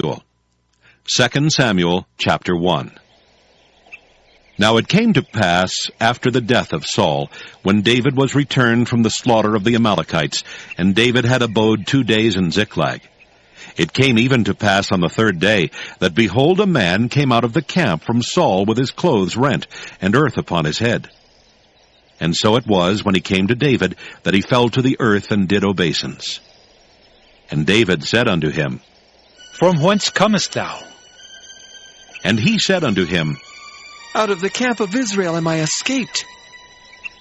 2 Samuel chapter 1. Now it came to pass, after the death of Saul, when David was returned from the slaughter of the Amalekites, and David had abode 2 days in Ziklag. It came even to pass on the 3rd day, that behold, a man came out of the camp from Saul with his clothes rent, and earth upon his head. And so it was, when he came to David, that he fell to the earth and did obeisance. And David said unto him, From whence comest thou? And he said unto him, Out of the camp of Israel am I escaped.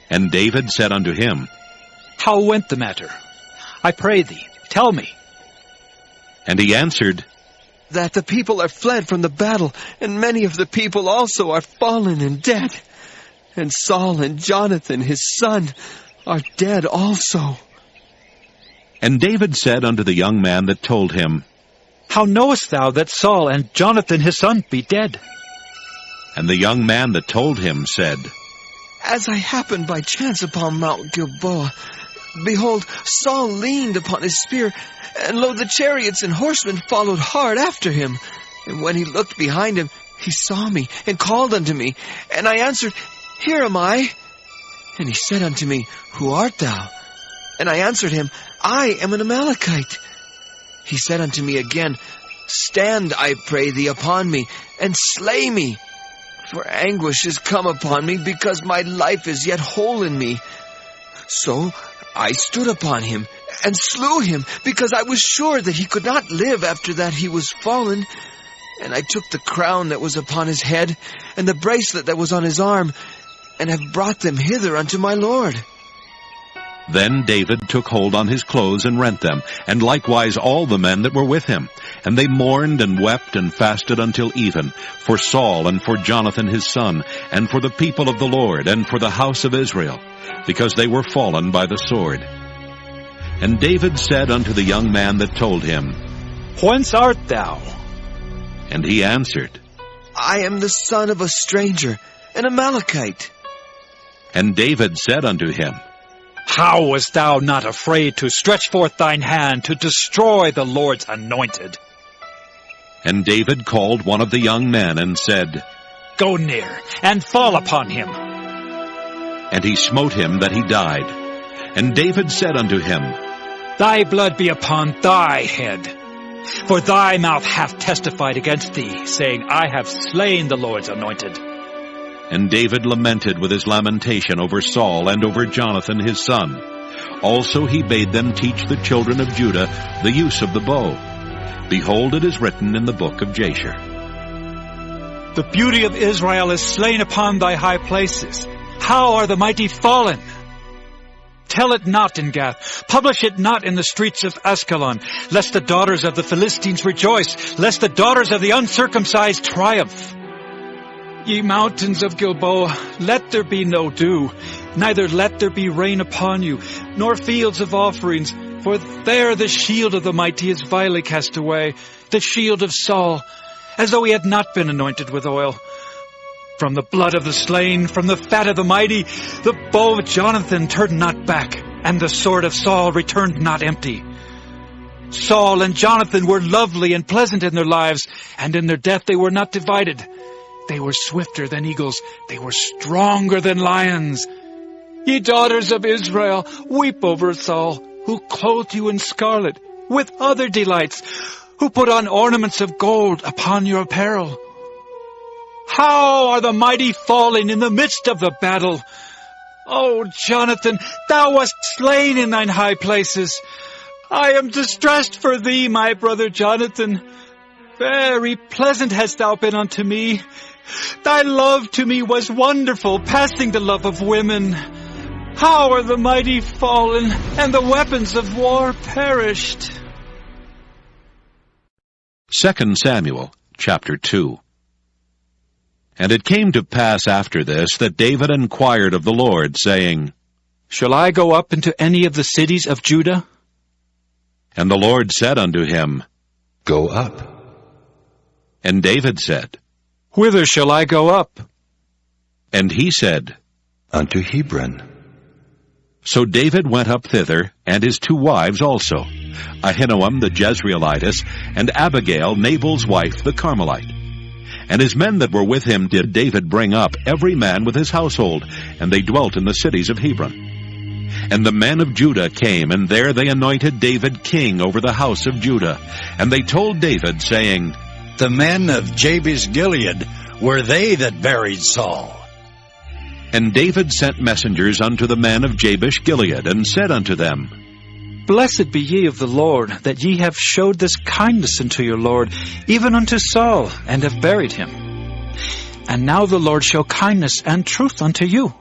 And David said unto him, How went the matter? I pray thee, tell me. And he answered, That the people are fled from the battle, and many of the people also are fallen and dead. And Saul and Jonathan his son are dead also. And David said unto the young man that told him, How knowest thou that Saul and Jonathan his son be dead? And the young man that told him said, As I happened by chance upon Mount Gilboa, behold, Saul leaned upon his spear, and lo, the chariots and horsemen followed hard after him. And when he looked behind him, he saw me, and called unto me. And I answered, Here am I. And he said unto me, Who art thou? And I answered him, I am an Amalekite. He said unto me again, Stand, I pray thee, upon me, and slay me. For anguish is come upon me, because my life is yet whole in me. So I stood upon him, and slew him, because I was sure that he could not live after that he was fallen. And I took the crown that was upon his head, and the bracelet that was on his arm, and have brought them hither unto my Lord. Then David took hold on his clothes and rent them, and likewise all the men that were with him. And they mourned and wept and fasted until even, for Saul and for Jonathan his son, and for the people of the Lord, and for the house of Israel, because they were fallen by the sword. And David said unto the young man that told him, Whence art thou? And he answered, I am the son of a stranger, an Amalekite. And David said unto him, How wast thou not afraid to stretch forth thine hand to destroy the Lord's anointed? And David called one of the young men and said, Go near, and fall upon him. And he smote him that he died. And David said unto him, Thy blood be upon thy head. For thy mouth hath testified against thee, saying, I have slain the Lord's anointed. And David lamented with his lamentation over Saul and over Jonathan his son. Also he bade them teach the children of Judah the use of the bow. Behold, it is written in the book of Jasher. The beauty of Israel is slain upon thy high places. How are the mighty fallen? Tell it not in Gath, publish it not in the streets of Askelon, lest the daughters of the Philistines rejoice, lest the daughters of the uncircumcised triumph. Ye mountains of Gilboa, let there be no dew, neither let there be rain upon you, nor fields of offerings, for there the shield of the mighty is vilely cast away, the shield of Saul, as though he had not been anointed with oil. From the blood of the slain, from the fat of the mighty, the bow of Jonathan turned not back, and the sword of Saul returned not empty. Saul and Jonathan were lovely and pleasant in their lives, and in their death they were not divided. They were swifter than eagles, they were stronger than lions. Ye daughters of Israel, weep over Saul, who clothed you in scarlet, with other delights, who put on ornaments of gold upon your apparel. How are the mighty fallen in the midst of the battle? O Jonathan, thou wast slain in thine high places. I am distressed for thee, my brother Jonathan. Very pleasant hast thou been unto me. Thy love to me was wonderful, passing the love of women. How are the mighty fallen, and the weapons of war perished? 2 Samuel chapter 2. And it came to pass after this that David inquired of the Lord, saying, Shall I go up into any of the cities of Judah? And the Lord said unto him, Go up. And David said, Whither shall I go up? And he said, Unto Hebron. So David went up thither, and his 2 wives also, Ahinoam the Jezreelitess, and Abigail Nabal's wife the Carmelite. And his men that were with him did David bring up, every man with his household, and they dwelt in the cities of Hebron. And the men of Judah came, and there they anointed David king over the house of Judah. And they told David, saying, The men of Jabesh Gilead were they that buried Saul. And David sent messengers unto the men of Jabesh Gilead, and said unto them, Blessed be ye of the Lord, that ye have showed this kindness unto your Lord, even unto Saul, and have buried him. And now the Lord show kindness and truth unto you.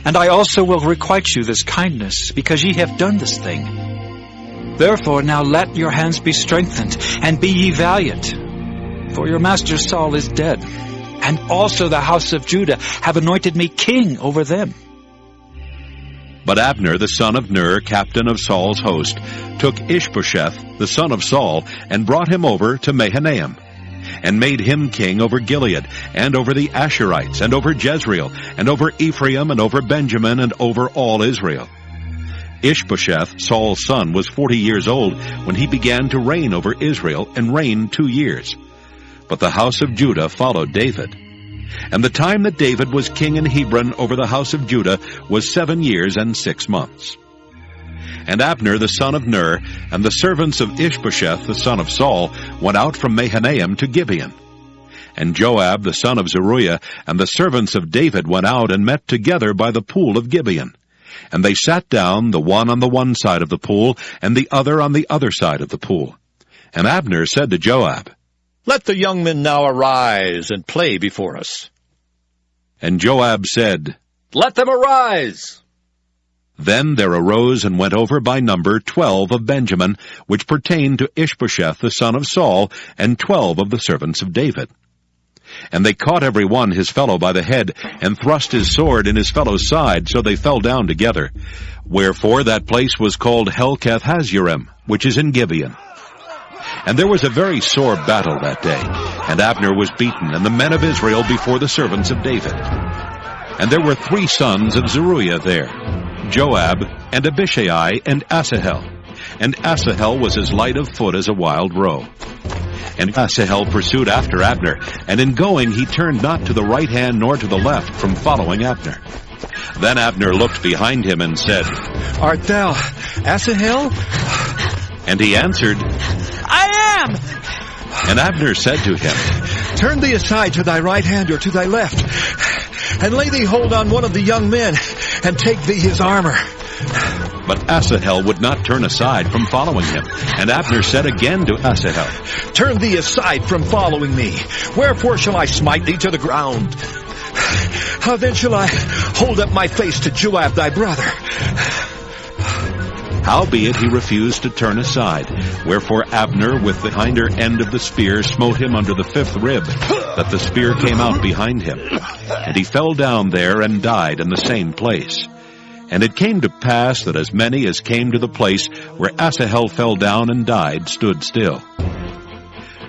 And I also will requite you this kindness, because ye have done this thing. Therefore now let your hands be strengthened, and be ye valiant. For your master Saul is dead, and also the house of Judah have anointed me king over them. But Abner the son of Ner, captain of Saul's host, took Ishbosheth the son of Saul, and brought him over to Mahanaim, and made him king over Gilead, and over the Asherites, and over Jezreel, and over Ephraim, and over Benjamin, and over all Israel. Ishbosheth, Saul's son, was 40 years old when he began to reign over Israel, and reigned 2 years. But the house of Judah followed David. And the time that David was king in Hebron over the house of Judah was 7 years and 6 months. And Abner the son of Ner, and the servants of Ishbosheth the son of Saul, went out from Mahanaim to Gibeon. And Joab the son of Zeruiah, and the servants of David went out and met together by the pool of Gibeon. And they sat down, the one on the one side of the pool, and the other on the other side of the pool. And Abner said to Joab, Let the young men now arise and play before us. And Joab said, Let them arise. Then there arose and went over by number 12 of Benjamin, which pertained to Ishbosheth the son of Saul, and 12 of the servants of David. And they caught every one his fellow by the head, and thrust his sword in his fellow's side, so they fell down together. Wherefore that place was called Helkath Hazurim, which is in Gibeon. And there was a very sore battle that day, and Abner was beaten, and the men of Israel before the servants of David. And there were 3 sons of Zeruiah there, Joab, and Abishai, and Asahel. And Asahel was as light of foot as a wild roe. And Asahel pursued after Abner, and in going he turned not to the right hand nor to the left from following Abner. Then Abner looked behind him and said, Art thou Asahel? And he answered, I am! And Abner said to him, Turn thee aside to thy right hand or to thy left, and lay thee hold on one of the young men, and take thee his armor. But Asahel would not turn aside from following him. And Abner said again to Asahel, Turn thee aside from following me. Wherefore shall I smite thee to the ground? How then shall I hold up my face to Joab thy brother? Howbeit he refused to turn aside. Wherefore Abner with the hinder end of the spear smote him under the 5th rib, that the spear came out behind him. And he fell down there and died in the same place. And it came to pass that as many as came to the place where Asahel fell down and died stood still.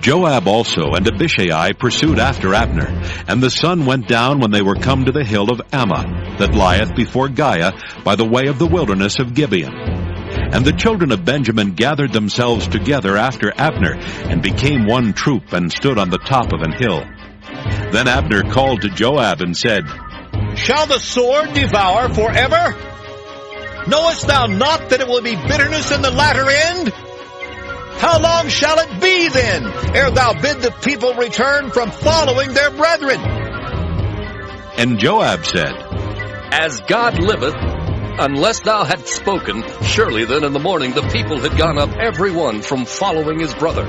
Joab also and Abishai pursued after Abner, and the sun went down when they were come to the hill of Ammah, that lieth before Giah, by the way of the wilderness of Gibeon. And the children of Benjamin gathered themselves together after Abner, and became one troop, and stood on the top of an hill. Then Abner called to Joab and said, Shall the sword devour forever? Knowest thou not that it will be bitterness in the latter end? How long shall it be then, ere thou bid the people return from following their brethren? And Joab said, As God liveth, unless thou hadst spoken, surely then in the morning the people had gone up every one from following his brother.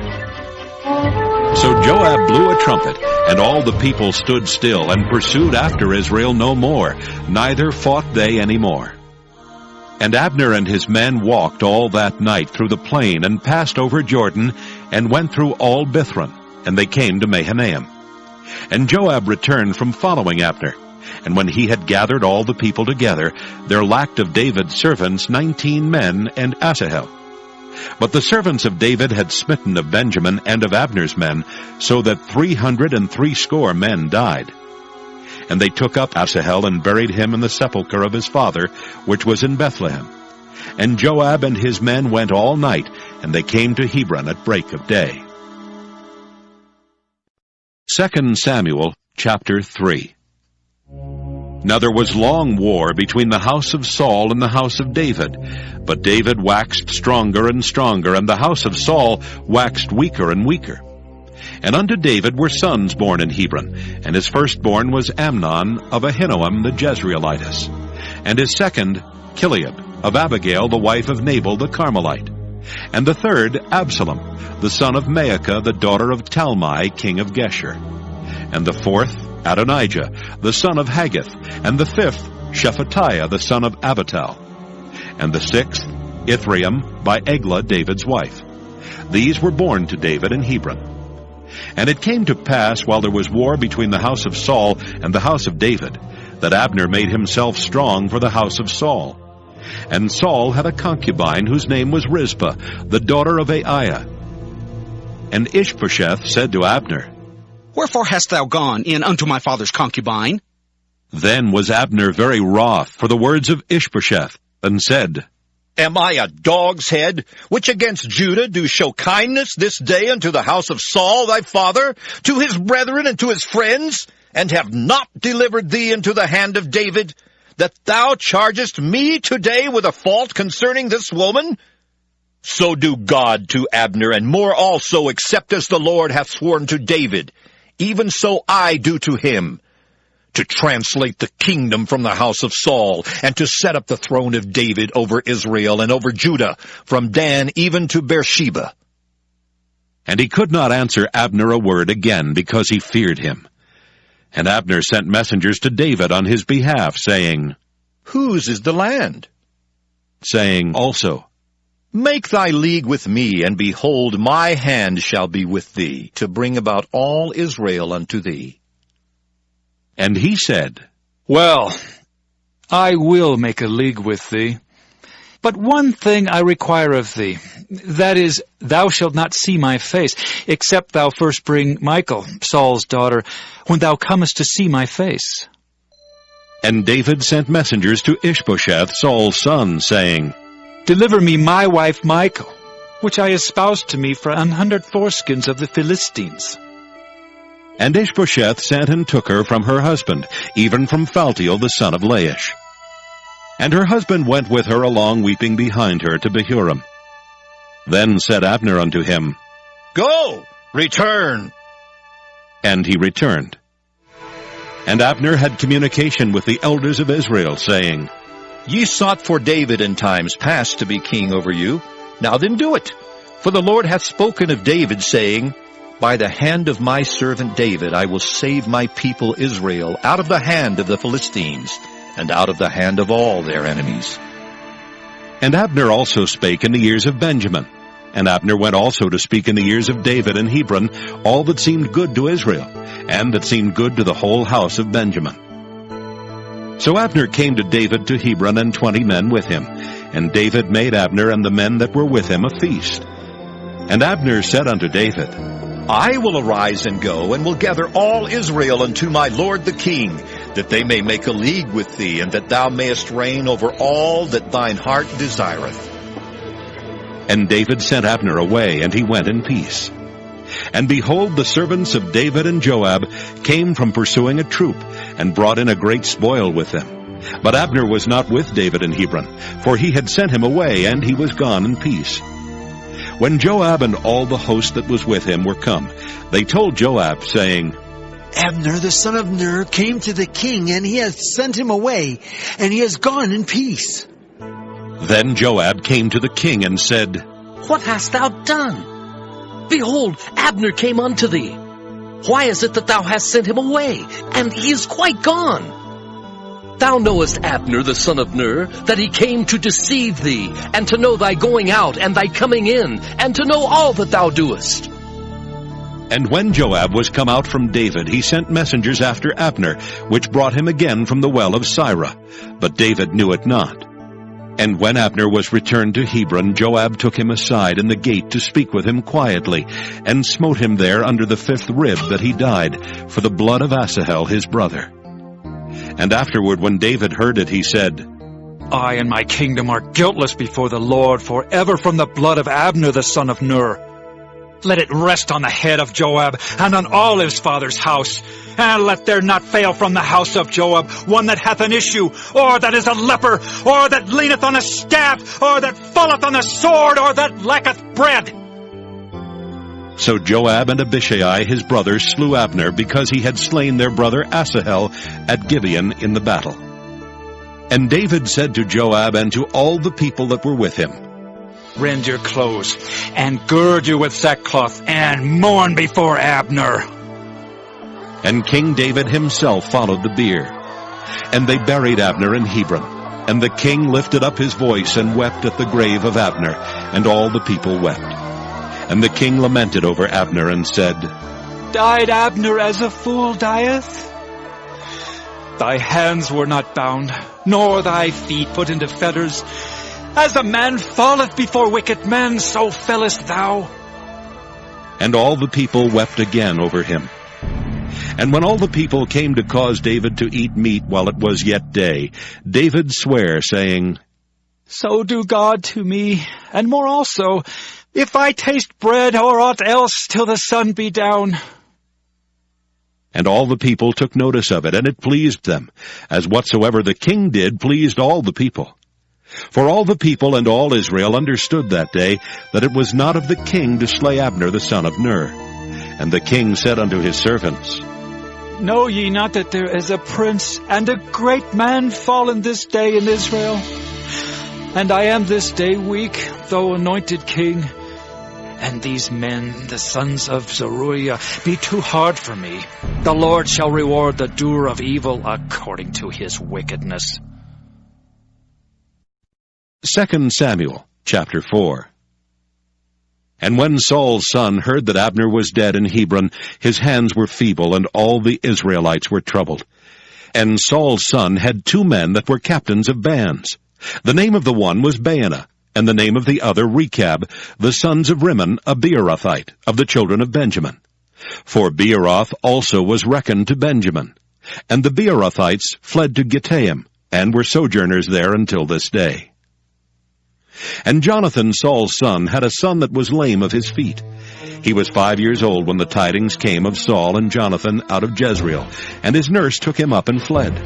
So Joab blew a trumpet, and all the people stood still, and pursued after Israel no more, neither fought they any more. And Abner and his men walked all that night through the plain, and passed over Jordan, and went through all Bithron, and they came to Mahanaim. And Joab returned from following Abner. And when he had gathered all the people together, there lacked of David's servants 19 men and Asahel. But the servants of David had smitten of Benjamin and of Abner's men, so that 360 men died. And they took up Asahel and buried him in the sepulchre of his father, which was in Bethlehem. And Joab and his men went all night, and they came to Hebron at break of day. 2 Samuel chapter 3. Now there was long war between the house of Saul and the house of David. But David waxed stronger and stronger, and the house of Saul waxed weaker and weaker. And unto David were sons born in Hebron, and his firstborn was Amnon of Ahinoam the Jezreelitess, and his second Chileab of Abigail the wife of Nabal the Carmelite, and the third Absalom the son of Maacah the daughter of Talmai king of Geshur, and the fourth Adonijah the son of Haggith, and the fifth Shephatiah the son of Abital, and the sixth Ithream by Eglah David's wife. These were born to David in Hebron. And it came to pass, while there was war between the house of Saul and the house of David, that Abner made himself strong for the house of Saul. And Saul had a concubine whose name was Rizpah, the daughter of Aiah. And Ishbosheth said to Abner, Wherefore hast thou gone in unto my father's concubine? Then was Abner very wroth for the words of Ishbosheth, and said, Am I a dog's head, which against Judah do show kindness this day unto the house of Saul thy father, to his brethren and to his friends, and have not delivered thee into the hand of David, that thou chargest me today with a fault concerning this woman? So do God to Abner, and more also, except as the Lord hath sworn to David. Even so I do to him, to translate the kingdom from the house of Saul, and to set up the throne of David over Israel and over Judah, from Dan even to Beersheba. And he could not answer Abner a word again, because he feared him. And Abner sent messengers to David on his behalf, saying, Whose is the land? Saying also, Make thy league with me, and behold, my hand shall be with thee, to bring about all Israel unto thee. And he said, Well, I will make a league with thee. But one thing I require of thee, that is, thou shalt not see my face, except thou first bring Michal, Saul's daughter, when thou comest to see my face. And David sent messengers to Ishbosheth, Saul's son, saying, Deliver me my wife Michal, which I espoused to me for 100 foreskins of the Philistines. And Ishbosheth sent and took her from her husband, even from Phaltiel the son of Laish. And her husband went with her along weeping behind her to Bahurim. Then said Abner unto him, Go, return. And he returned. And Abner had communication with the elders of Israel, saying, Ye sought for David in times past to be king over you. Now then do it. For the Lord hath spoken of David, saying, By the hand of my servant David I will save my people Israel out of the hand of the Philistines, and out of the hand of all their enemies. And Abner also spake in the ears of Benjamin. And Abner went also to speak in the ears of David in Hebron all that seemed good to Israel, and that seemed good to the whole house of Benjamin. So Abner came to David to Hebron, and 20 men with him. And David made Abner and the men that were with him a feast. And Abner said unto David, I will arise and go, and will gather all Israel unto my lord the king, that they may make a league with thee, and that thou mayest reign over all that thine heart desireth. And David sent Abner away, and he went in peace. And behold, the servants of David and Joab came from pursuing a troop, and brought in a great spoil with them. But Abner was not with David in Hebron, for he had sent him away, and he was gone in peace. When Joab and all the host that was with him were come, they told Joab, saying, Abner the son of Ner came to the king, and he hath sent him away, and he has gone in peace. Then Joab came to the king and said, What hast thou done? Behold, Abner came unto thee. Why is it that thou hast sent him away, and he is quite gone? Thou knowest Abner the son of Ner, that he came to deceive thee, and to know thy going out and thy coming in, and to know all that thou doest. And when Joab was come out from David, he sent messengers after Abner, which brought him again from the well of Sirah. But David knew it not. And when Abner was returned to Hebron, Joab took him aside in the gate to speak with him quietly, and smote him there under the 5th rib that he died, for the blood of Asahel his brother. And afterward, when David heard it, he said, I and my kingdom are guiltless before the Lord forever from the blood of Abner the son of Ner. Let it rest on the head of Joab and on all his father's house. And let there not fail from the house of Joab one that hath an issue, or that is a leper, or that leaneth on a staff, or that falleth on the sword, or that lacketh bread. So Joab and Abishai his brother slew Abner, because he had slain their brother Asahel at Gibeon in the battle. And David said to Joab and to all the people that were with him, Rend your clothes, and gird you with sackcloth, and mourn before Abner. And King David himself followed the bier. And they buried Abner in Hebron. And the king lifted up his voice and wept at the grave of Abner, and all the people wept. And the king lamented over Abner and said, Died Abner as a fool dieth? Thy hands were not bound, nor thy feet put into fetters. As a man falleth before wicked men, so fellest thou. And all the people wept again over him. And when all the people came to cause David to eat meat while it was yet day, David sware, saying, So do God to me, and more also, if I taste bread or aught else till the sun be down. And all the people took notice of it, and it pleased them, as whatsoever the king did pleased all the people. For all the people and all Israel understood that day that it was not of the king to slay Abner the son of Ner. And the king said unto his servants, Know ye not that there is a prince and a great man fallen this day in Israel? And I am this day weak, though anointed king. And these men, the sons of Zeruiah, be too hard for me. The Lord shall reward the doer of evil according to his wickedness. 2 Samuel chapter 4. And when Saul's son heard that Abner was dead in Hebron, his hands were feeble, and all the Israelites were troubled. And Saul's son had 2 men that were captains of bands. The name of the one was Baanah, and the name of the other Rechab, the sons of Rimmon, a Beerothite, of the children of Benjamin. For Beeroth also was reckoned to Benjamin. And the Beerothites fled to Gittaim, and were sojourners there until this day. And Jonathan, Saul's son, had a son that was lame of his feet. He was 5 years old when the tidings came of Saul and Jonathan out of Jezreel, and his nurse took him up and fled.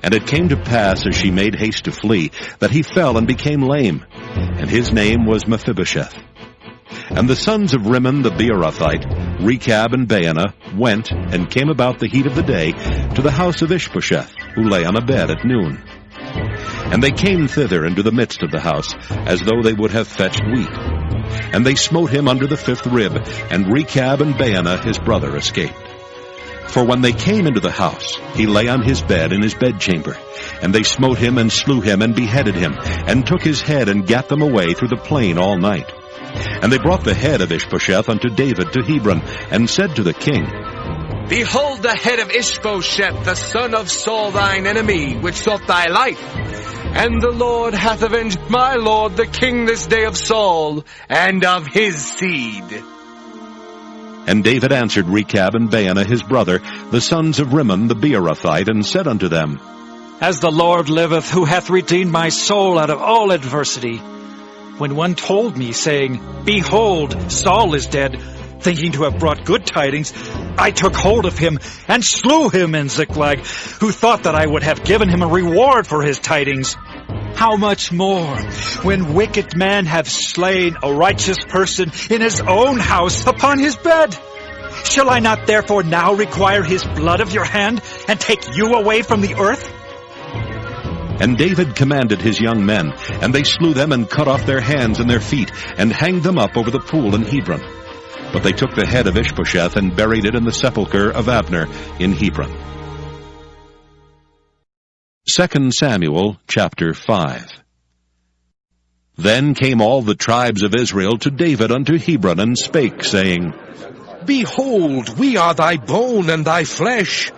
And it came to pass, as she made haste to flee, that he fell and became lame, and his name was Mephibosheth. And the sons of Rimmon the Beerothite, Rechab and Baanah, went and came about the heat of the day to the house of Ishbosheth, who lay on a bed at noon. And they came thither into the midst of the house, as though they would have fetched wheat. And they smote him under the 5th rib, and Rechab and Baanah his brother escaped. For when they came into the house, he lay on his bed in his bedchamber. And they smote him and slew him and beheaded him, and took his head and gat them away through the plain all night. And they brought the head of Ishbosheth unto David to Hebron, and said to the king, Behold the head of Ishbosheth, the son of Saul thine enemy, which sought thy life. And the Lord hath avenged my lord the king this day of Saul, and of his seed. And David answered Rechab and Baanah his brother, the sons of Rimmon the Beerothite, and said unto them, As the Lord liveth, who hath redeemed my soul out of all adversity. When one told me, saying, Behold, Saul is dead, thinking to have brought good tidings, I took hold of him and slew him in Ziklag, who thought that I would have given him a reward for his tidings. How much more, when wicked men have slain a righteous person in his own house upon his bed? Shall I not therefore now require his blood of your hand, and take you away from the earth? And David commanded his young men, and they slew them and cut off their hands and their feet, and hanged them up over the pool in Hebron. But they took the head of Ishbosheth and buried it in the sepulchre of Abner in Hebron. 2 Samuel chapter 5. Then came all the tribes of Israel to David unto Hebron, and spake, saying, Behold, we are thy bone and thy flesh.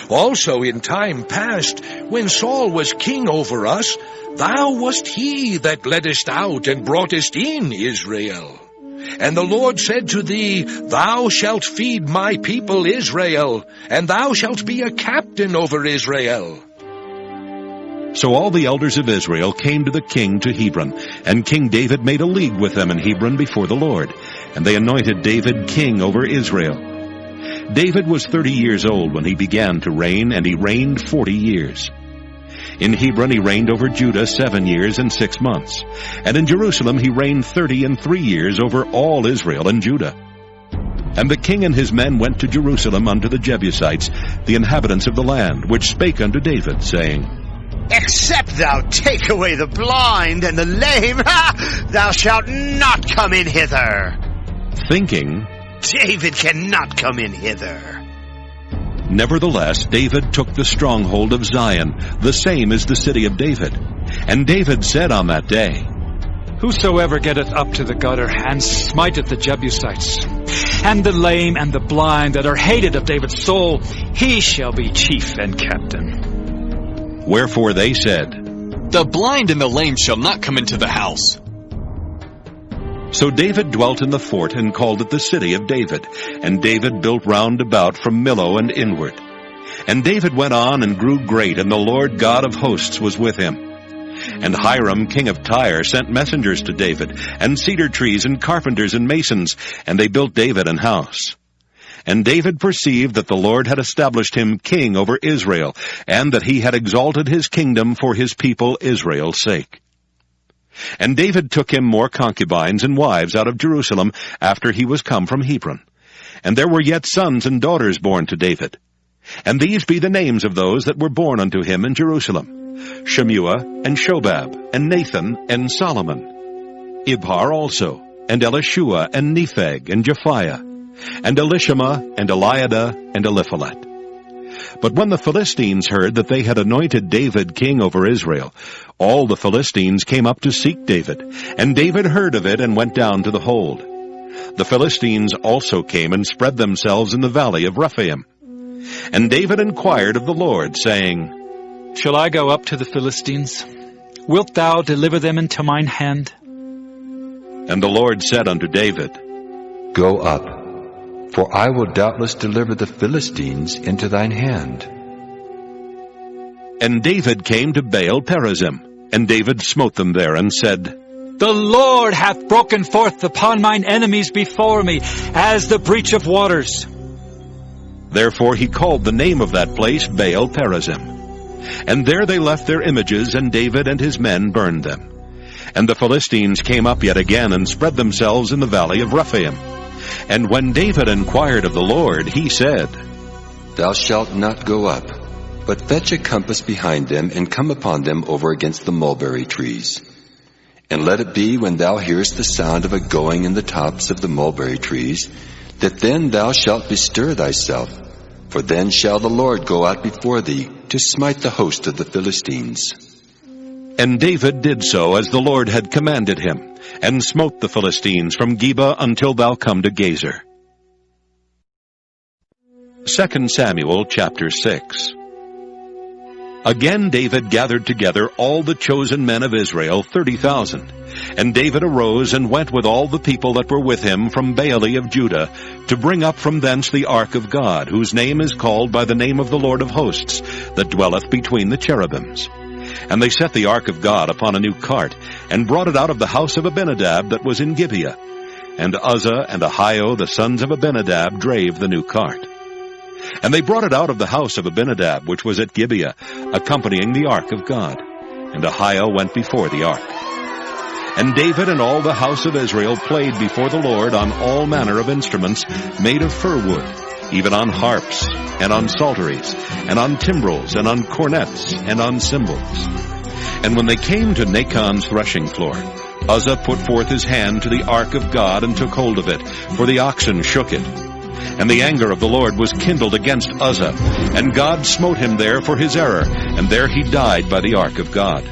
Also in time past, when Saul was king over us, thou wast he that leddest out and broughtest in Israel. And the Lord said to thee, Thou shalt feed my people Israel, and thou shalt be a captain over Israel. So all the elders of Israel came to the king to Hebron, and King David made a league with them in Hebron before the Lord, and they anointed David king over Israel. David was 30 years old when he began to reign, and he reigned 40 years. In Hebron he reigned over Judah 7 years and 6 months, and in Jerusalem he reigned 33 years over all Israel and Judah. And the king and his men went to Jerusalem unto the Jebusites, the inhabitants of the land, which spake unto David, saying, Except thou take away the blind and the lame, thou shalt not come in hither. Thinking, David cannot come in hither. Nevertheless, David took the stronghold of Zion, the same is the city of David. And David said on that day, Whosoever getteth up to the gutter, and smiteth the Jebusites, and the lame and the blind that are hated of David's soul, he shall be chief and captain. Wherefore they said, The blind and the lame shall not come into the house. So David dwelt in the fort, and called it the city of David. And David built round about from Millo and inward. And David went on and grew great, and the Lord God of hosts was with him. And Hiram king of Tyre sent messengers to David, and cedar trees, and carpenters, and masons, and they built David an house. And David perceived that the Lord had established him king over Israel, and that he had exalted his kingdom for his people Israel's sake. And David took him more concubines and wives out of Jerusalem after he was come from Hebron. And there were yet sons and daughters born to David. And these be the names of those that were born unto him in Jerusalem: Shemua, and Shobab, and Nathan, and Solomon. Ibhar also, and Elishua, and Nepheg, and Japhiah, and Elishama, and Eliada, and Eliphalet. But when the Philistines heard that they had anointed David king over Israel, all the Philistines came up to seek David, and David heard of it and went down to the hold. The Philistines also came and spread themselves in the valley of Rephaim. And David inquired of the Lord, saying, Shall I go up to the Philistines? Wilt thou deliver them into mine hand? And the Lord said unto David, Go up, for I will doubtless deliver the Philistines into thine hand. And David came to Baal Perazim, and David smote them there, and said, The Lord hath broken forth upon mine enemies before me, as the breach of waters. Therefore he called the name of that place Baal Perazim. And there they left their images, and David and his men burned them. And the Philistines came up yet again, and spread themselves in the valley of Rephaim. And when David inquired of the Lord, he said, Thou shalt not go up, but fetch a compass behind them, and come upon them over against the mulberry trees. And let it be, when thou hearest the sound of a going in the tops of the mulberry trees, that then thou shalt bestir thyself, for then shall the Lord go out before thee to smite the host of the Philistines. And David did so as the Lord had commanded him, and smote the Philistines from Geba until thou come to Gazer. 2 Samuel chapter 6. Again David gathered together all the chosen men of Israel, 30,000. And David arose and went with all the people that were with him from Baale of Judah, to bring up from thence the ark of God, whose name is called by the name of the Lord of hosts, that dwelleth between the cherubims. And they set the ark of God upon a new cart, and brought it out of the house of Abinadab that was in Gibeah. And Uzzah and Ahio the sons of Abinadab drave the new cart. And they brought it out of the house of Abinadab, which was at Gibeah, accompanying the ark of God. And Ahio went before the ark. And David and all the house of Israel played before the Lord on all manner of instruments made of fir wood, even on harps, and on psalteries, and on timbrels, and on cornets, and on cymbals. And when they came to Nachon's threshing floor, Uzzah put forth his hand to the ark of God, and took hold of it, for the oxen shook it. And the anger of the Lord was kindled against Uzzah, and God smote him there for his error, and there he died by the ark of God.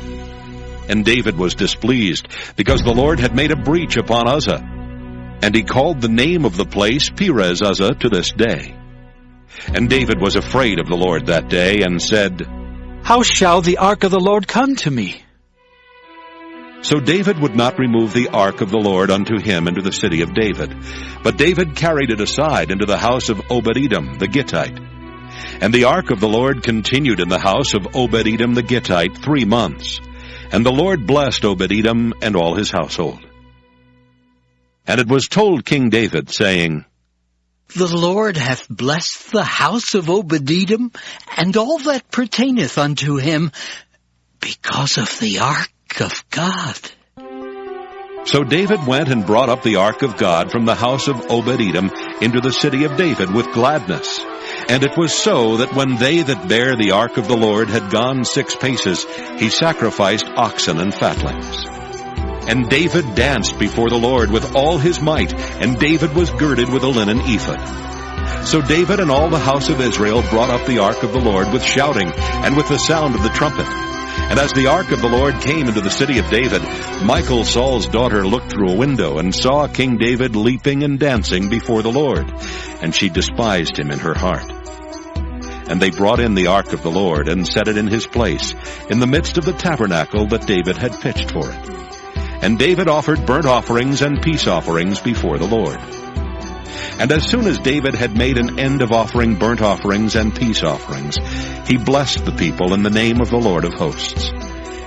And David was displeased, because the Lord had made a breach upon Uzzah. And he called the name of the place Perez Uzzah to this day. And David was afraid of the Lord that day, and said, How shall the ark of the Lord come to me? So David would not remove the ark of the Lord unto him into the city of David. But David carried it aside into the house of Obed-Edom the Gittite. And the ark of the Lord continued in the house of Obed-Edom the Gittite 3 months. And the Lord blessed Obed-Edom and all his household. And it was told King David, saying, The Lord hath blessed the house of Obed-Edom, and all that pertaineth unto him, because of the ark of God. So David went and brought up the ark of God from the house of Obed-Edom into the city of David with gladness. And it was so that when they that bare the ark of the Lord had gone 6 paces, he sacrificed oxen and fatlings. And David danced before the Lord with all his might, and David was girded with a linen ephod. So David and all the house of Israel brought up the ark of the Lord with shouting and with the sound of the trumpet. And as the ark of the Lord came into the city of David, Michal, Saul's daughter, looked through a window and saw King David leaping and dancing before the Lord, and she despised him in her heart. And they brought in the ark of the Lord and set it in his place, in the midst of the tabernacle that David had pitched for it. And David offered burnt offerings and peace offerings before the Lord. And as soon as David had made an end of offering burnt offerings and peace offerings, he blessed the people in the name of the Lord of hosts.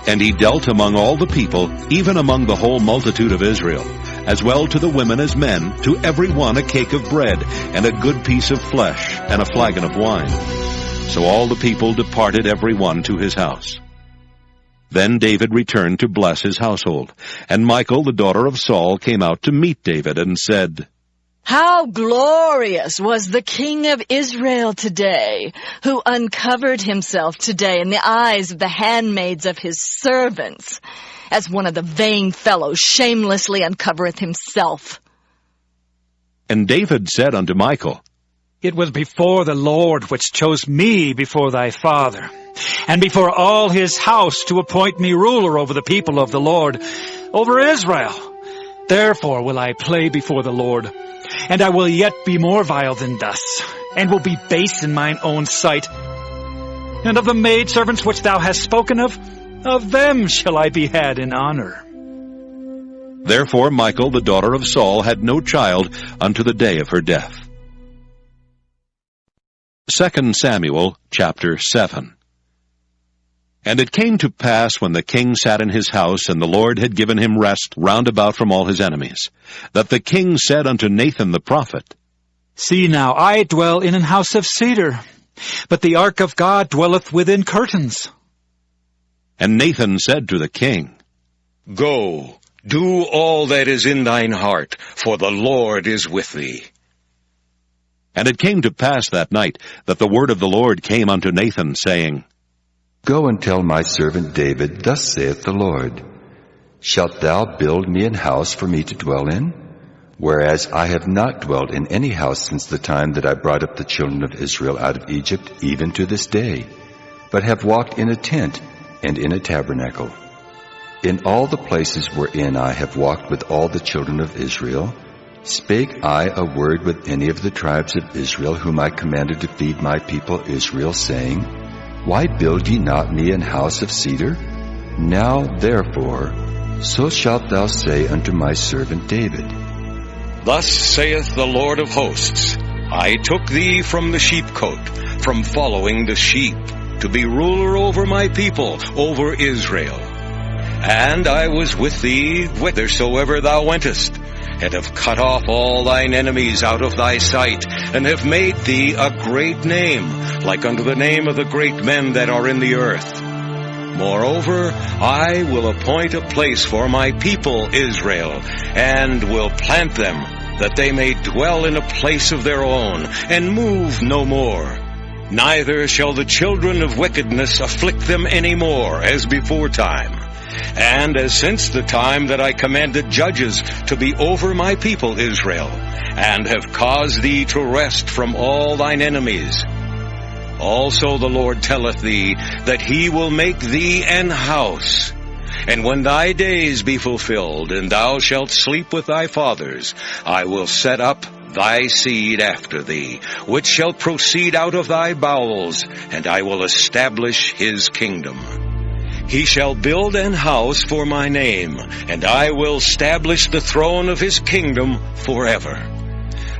And he dealt among all the people, even among the whole multitude of Israel, as well to the women as men, to every one a cake of bread, and a good piece of flesh, and a flagon of wine. So all the people departed every one to his house. Then David returned to bless his household. And Michal, the daughter of Saul, came out to meet David, and said, How glorious was the King of Israel today, who uncovered himself today in the eyes of the handmaids of his servants, as one of the vain fellows shamelessly uncovereth himself. And David said unto Michal, It was before the Lord which chose me before thy father, and before all his house to appoint me ruler over the people of the Lord, over Israel. Therefore will I play before the Lord, and I will yet be more vile than thus, and will be base in mine own sight. And of the maidservants which thou hast spoken of them shall I be had in honor. Therefore Michal, the daughter of Saul, had no child unto the day of her death. 2 Samuel chapter 7. And it came to pass, when the king sat in his house, and the Lord had given him rest round about from all his enemies, that the king said unto Nathan the prophet, See now, I dwell in an house of cedar, but the ark of God dwelleth within curtains. And Nathan said to the king, Go, do all that is in thine heart, for the Lord is with thee. And it came to pass that night, that the word of the Lord came unto Nathan, saying, Go and tell my servant David, Thus saith the Lord, Shalt thou build me an house for me to dwell in? Whereas I have not dwelt in any house since the time that I brought up the children of Israel out of Egypt, even to this day, but have walked in a tent and in a tabernacle. In all the places wherein I have walked with all the children of Israel, spake I a word with any of the tribes of Israel, whom I commanded to feed my people Israel, saying, Why build ye not me an house of cedar? Now therefore, so shalt thou say unto my servant David, Thus saith the Lord of hosts, I took thee from the sheepcote, from following the sheep, to be ruler over my people, over Israel. And I was with thee whithersoever thou wentest, and have cut off all thine enemies out of thy sight, and have made thee a great name, like unto the name of the great men that are in the earth. Moreover, I will appoint a place for my people Israel, and will plant them, that they may dwell in a place of their own, and move no more. Neither shall the children of wickedness afflict them any more, as before time. And as since the time that I commanded judges to be over my people Israel, and have caused thee to rest from all thine enemies. Also the Lord telleth thee, that he will make thee an house. And when thy days be fulfilled, and thou shalt sleep with thy fathers, I will set up thy seed after thee, which shall proceed out of thy bowels, and I will establish his kingdom. He shall build an house for my name, and I will establish the throne of his kingdom forever.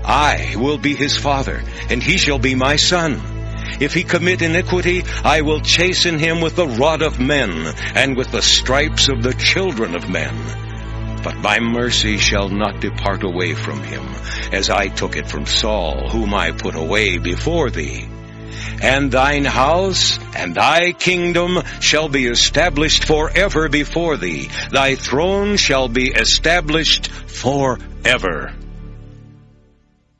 I will be his father, and he shall be my son. If he commit iniquity, I will chasten him with the rod of men, and with the stripes of the children of men. But my mercy shall not depart away from him, as I took it from Saul, whom I put away before thee. And thine house and thy kingdom shall be established forever before thee. Thy throne shall be established forever.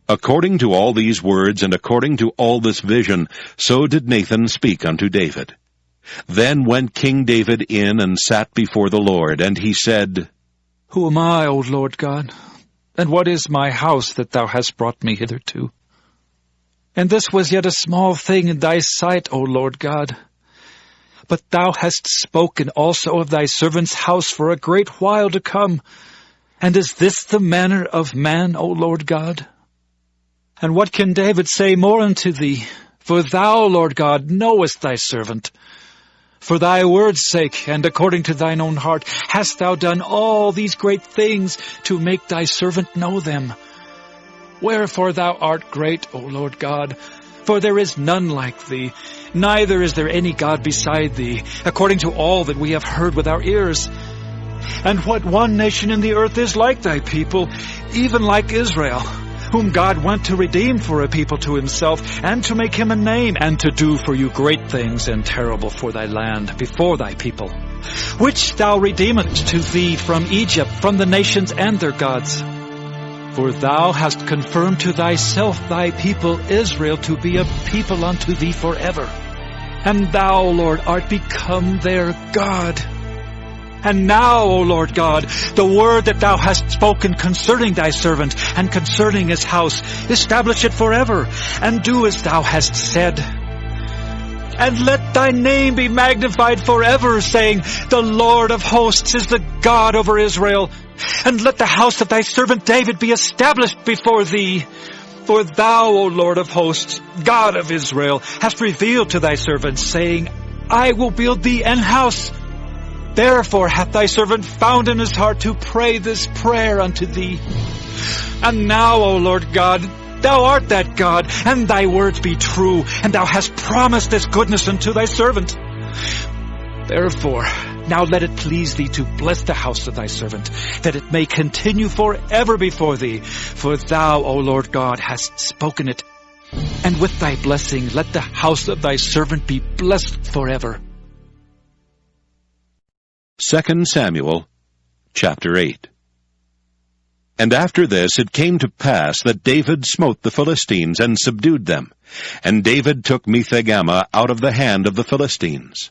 According to all these words, and according to all this vision, so did Nathan speak unto David. Then went King David in and sat before the Lord, and he said, Who am I, O Lord God? And what is my house that thou hast brought me hitherto? And this was yet a small thing in thy sight, O Lord God. But thou hast spoken also of thy servant's house for a great while to come. And is this the manner of man, O Lord God? And what can David say more unto thee? For thou, Lord God, knowest thy servant. For thy word's sake, and according to thine own heart, hast thou done all these great things to make thy servant know them. Wherefore thou art great, O Lord God, for there is none like thee, neither is there any God beside thee, according to all that we have heard with our ears. And what one nation in the earth is like thy people, even like Israel, whom God went to redeem for a people to himself, and to make him a name, and to do for you great things and terrible for thy land before thy people, which thou redeemest to thee from Egypt, from the nations and their gods. For thou hast confirmed to thyself thy people Israel to be a people unto thee forever. And thou, Lord, art become their God. And now, O Lord God, the word that thou hast spoken concerning thy servant and concerning his house, establish it forever, and do as thou hast said. And let thy name be magnified forever, saying, The Lord of hosts is the God over Israel. And let the house of thy servant David be established before thee. For thou, O Lord of hosts, God of Israel, hast revealed to thy servant, saying, I will build thee an house. Therefore hath thy servant found in his heart to pray this prayer unto thee. And now, O Lord God, thou art that God, and thy words be true, and thou hast promised this goodness unto thy servant. Therefore, now let it please thee to bless the house of thy servant, that it may continue forever before thee. For thou, O Lord God, hast spoken it. And with thy blessing let the house of thy servant be blessed forever. 2 Samuel, chapter 8. And after this it came to pass that David smote the Philistines and subdued them. And David took Methegama out of the hand of the Philistines.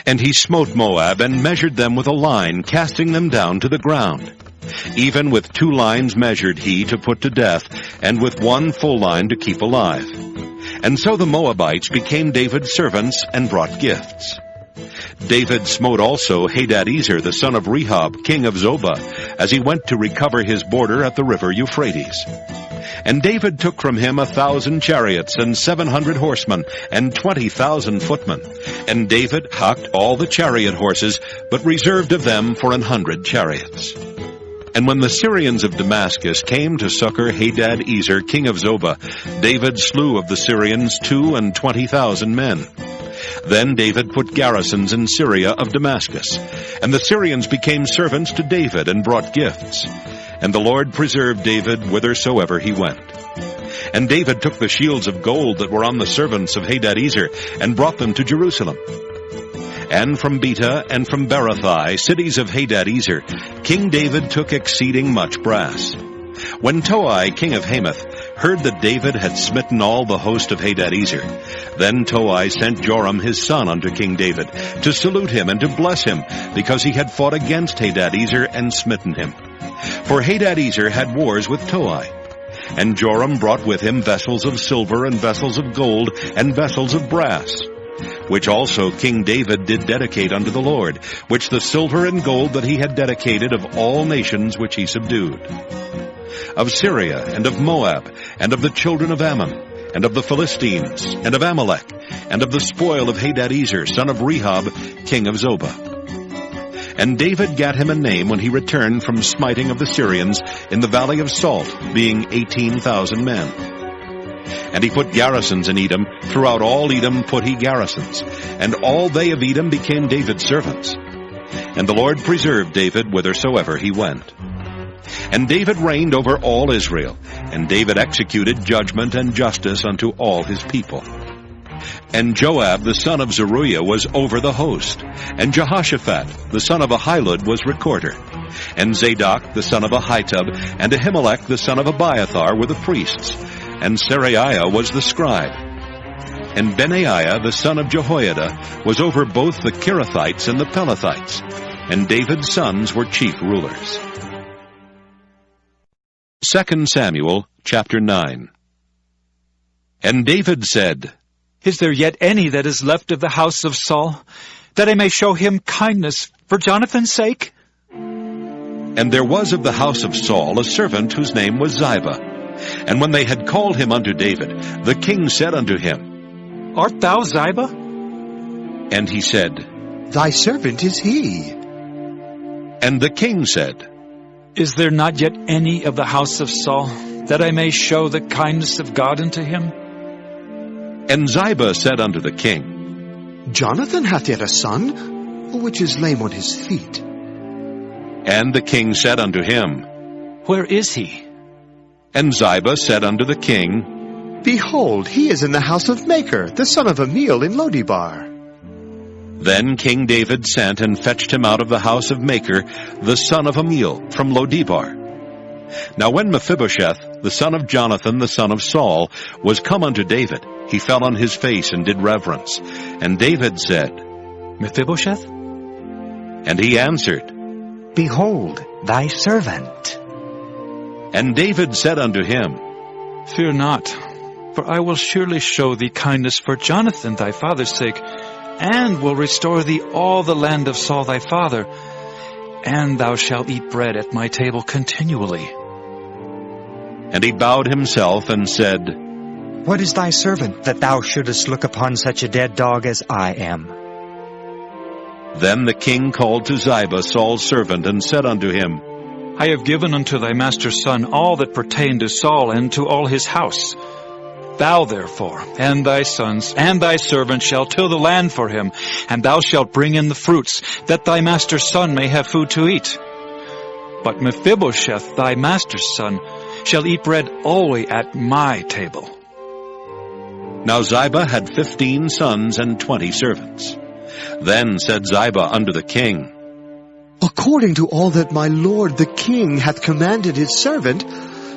And he smote Moab, and measured them with a line, casting them down to the ground. Even with 2 lines measured he to put to death, and with 1 full line to keep alive. And so the Moabites became David's servants, and brought gifts. David smote also Hadadezer the son of Rehob, king of Zobah, as he went to recover his border at the river Euphrates. And David took from him 1,000 chariots, and 700 horsemen, and 20,000 footmen. And David hocked all the chariot horses, but reserved of them for 100 chariots. And when the Syrians of Damascus came to succor Hadadezer king of Zobah, David slew of the Syrians 22,000 men. Then David put garrisons in Syria of Damascus. And the Syrians became servants to David, and brought gifts. And the Lord preserved David whithersoever he went. And David took the shields of gold that were on the servants of Hadadezer, and brought them to Jerusalem. And from Beta and from Berothai, cities of Hadadezer, King David took exceeding much brass. When Toi, king of Hamath, heard that David had smitten all the host of Hadadezer, then Toi sent Joram his son unto King David, to salute him and to bless him, because he had fought against Hadadezer and smitten him. For Hadadezer had wars with Toi. And Joram brought with him vessels of silver, and vessels of gold, and vessels of brass, which also King David did dedicate unto the Lord, which the silver and gold that he had dedicated of all nations which he subdued. Of Syria, and of Moab, and of the children of Ammon, and of the Philistines, and of Amalek, and of the spoil of Hadadezer, son of Rehob, king of Zobah. And David gat him a name when he returned from smiting of the Syrians in the valley of Salt, being 18,000 men. And he put garrisons in Edom. Throughout all Edom put he garrisons. And all they of Edom became David's servants. And the Lord preserved David whithersoever he went. And David reigned over all Israel. And David executed judgment and justice unto all his people. And Joab the son of Zeruiah was over the host. And Jehoshaphat the son of Ahilud was recorder. And Zadok the son of Ahitub and Ahimelech the son of Abiathar were the priests. And Seraiah was the scribe. And Benaiah the son of Jehoiada was over both the Kerethites and the Pelethites. And David's sons were chief rulers. 2 Samuel chapter 9. And David said, Is there yet any that is left of the house of Saul, that I may show him kindness for Jonathan's sake? And there was of the house of Saul a servant whose name was Ziba. And when they had called him unto David, the king said unto him, Art thou Ziba? And he said, Thy servant is he. And the king said, Is there not yet any of the house of Saul, that I may show the kindness of God unto him? And Ziba said unto the king, Jonathan hath yet a son, which is lame on his feet. And the king said unto him, Where is he? And Ziba said unto the king, Behold, he is in the house of Machir, the son of Amiel in Lodibar. Then King David sent and fetched him out of the house of Machir, the son of Amiel, from Lodibar. Now when Mephibosheth, the son of Jonathan, the son of Saul, was come unto David, he fell on his face and did reverence. And David said, Mephibosheth? And he answered, Behold, thy servant. And David said unto him, Fear not, for I will surely show thee kindness for Jonathan thy father's sake, and will restore thee all the land of Saul thy father, and thou shalt eat bread at my table continually. And he bowed himself and said, What is thy servant, that thou shouldest look upon such a dead dog as I am? Then the king called to Ziba, Saul's servant, and said unto him, I have given unto thy master's son all that pertained to Saul and to all his house. Thou therefore, and thy sons, and thy servants shall till the land for him, and thou shalt bring in the fruits, that thy master's son may have food to eat. But Mephibosheth, thy master's son, shall eat bread always at my table. Now Ziba had 15 sons and 20 servants. Then said Ziba unto the king, According to all that my lord the king hath commanded his servant,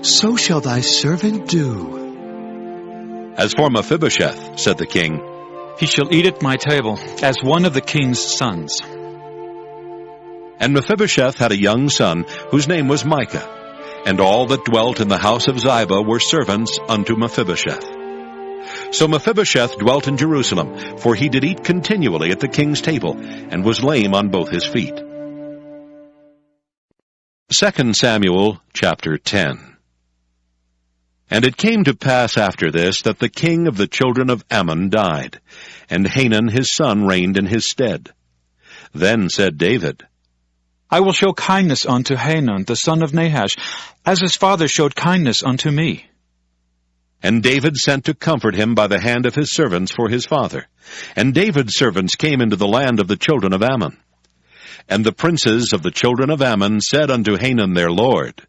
so shall thy servant do. As for Mephibosheth, said the king, he shall eat at my table, as one of the king's sons. And Mephibosheth had a young son, whose name was Micah, and all that dwelt in the house of Ziba were servants unto Mephibosheth. So Mephibosheth dwelt in Jerusalem, for he did eat continually at the king's table, and was lame on both his feet. 2 Samuel chapter 10. And it came to pass after this, that the king of the children of Ammon died, and Hanun his son reigned in his stead. Then said David, I will show kindness unto Hanun the son of Nahash, as his father showed kindness unto me. And David sent to comfort him by the hand of his servants for his father. And David's servants came into the land of the children of Ammon. And the princes of the children of Ammon said unto Hanun their lord,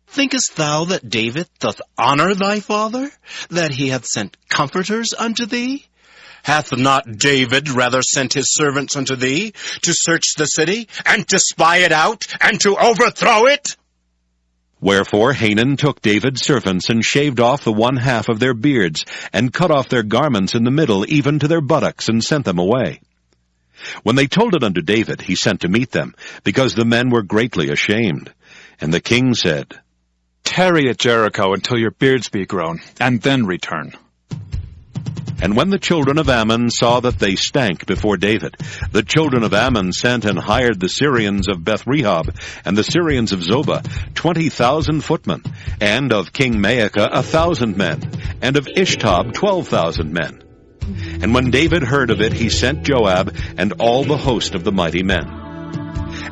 Thinkest thou that David doth honor thy father, that he hath sent comforters unto thee? Hath not David rather sent his servants unto thee, to search the city, and to spy it out, and to overthrow it? Wherefore Hanun took David's servants, and shaved off the one half of their beards, and cut off their garments in the middle, even to their buttocks, and sent them away. When they told it unto David, he sent to meet them, because the men were greatly ashamed. And the king said, Tarry at Jericho until your beards be grown, and then return. And when the children of Ammon saw that they stank before David, the children of Ammon sent and hired the Syrians of Beth-rehob and the Syrians of Zobah 20,000 footmen, and of King Maacah 1,000 men, and of Ishtob 12,000 men. And when David heard of it, he sent Joab and all the host of the mighty men.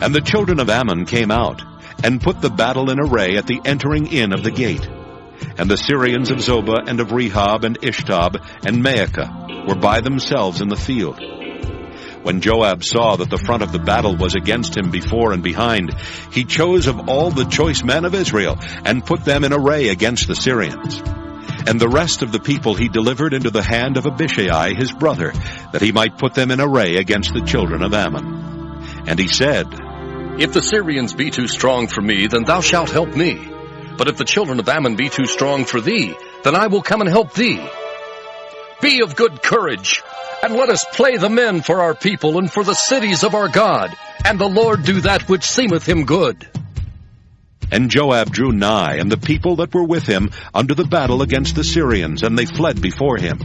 And the children of Ammon came out, and put the battle in array at the entering in of the gate. And the Syrians of Zobah and of Rehob and Ishtab and Maacah were by themselves in the field. When Joab saw that the front of the battle was against him before and behind, he chose of all the choice men of Israel, and put them in array against the Syrians. And the rest of the people he delivered into the hand of Abishai his brother, that he might put them in array against the children of Ammon. And he said, If the Syrians be too strong for me, then thou shalt help me. But if the children of Ammon be too strong for thee, then I will come and help thee. Be of good courage, and let us play the men for our people and for the cities of our God, and the Lord do that which seemeth him good. And Joab drew nigh, and the people that were with him, unto the battle against the Syrians, and they fled before him.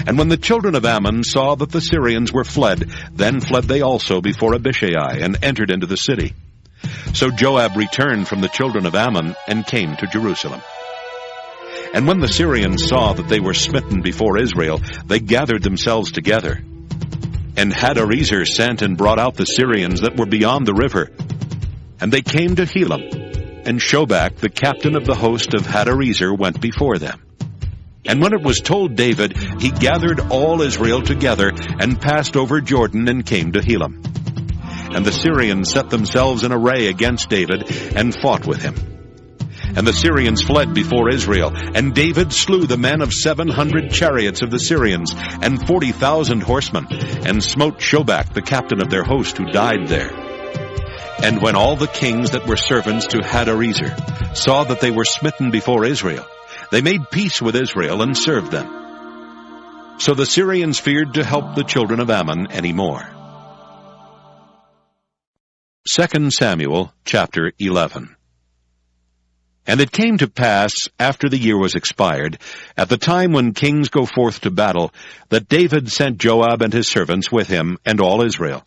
And when the children of Ammon saw that the Syrians were fled, then fled they also before Abishai, and entered into the city. So Joab returned from the children of Ammon, and came to Jerusalem. And when the Syrians saw that they were smitten before Israel, they gathered themselves together. And Hadarezer sent and brought out the Syrians that were beyond the river. And they came to Helam, and Shobach, the captain of the host of Hadarezer, went before them. And when it was told David, he gathered all Israel together, and passed over Jordan, and came to Helam. And the Syrians set themselves in array against David, and fought with him. And the Syrians fled before Israel, and David slew the men of 700 chariots of the Syrians, and 40,000 horsemen, and smote Shobach, the captain of their host, who died there. And when all the kings that were servants to Hadarezer saw that they were smitten before Israel, they made peace with Israel, and served them. So the Syrians feared to help the children of Ammon any more. 2 Samuel chapter 11. And it came to pass, after the year was expired, at the time when kings go forth to battle, that David sent Joab and his servants with him, and all Israel.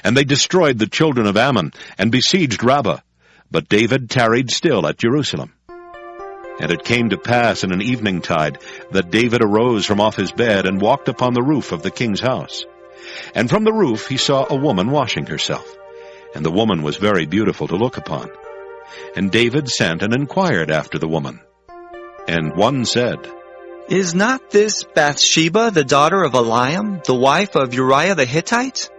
And they destroyed the children of Ammon, and besieged Rabbah. But David tarried still at Jerusalem. And it came to pass in an eveningtide, that David arose from off his bed, and walked upon the roof of the king's house. And from the roof he saw a woman washing herself. And the woman was very beautiful to look upon. And David sent and inquired after the woman. And one said, Is not this Bathsheba, the daughter of Eliam, the wife of Uriah the Hittite?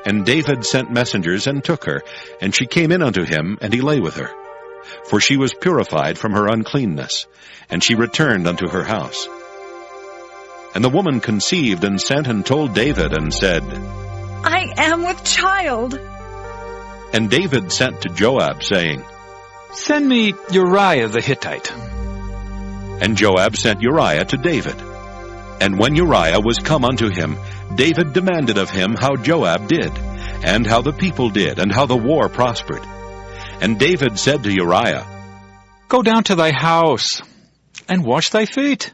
And David sent messengers, and took her, and she came in unto him, and he lay with her. For she was purified from her uncleanness, and she returned unto her house. And the woman conceived, and sent and told David, and said, I am with child. And David sent to Joab, saying, Send me Uriah the Hittite. And Joab sent Uriah to David. And when Uriah was come unto him, David demanded of him how Joab did, and how the people did, and how the war prospered. And David said to Uriah, Go down to thy house, and wash thy feet.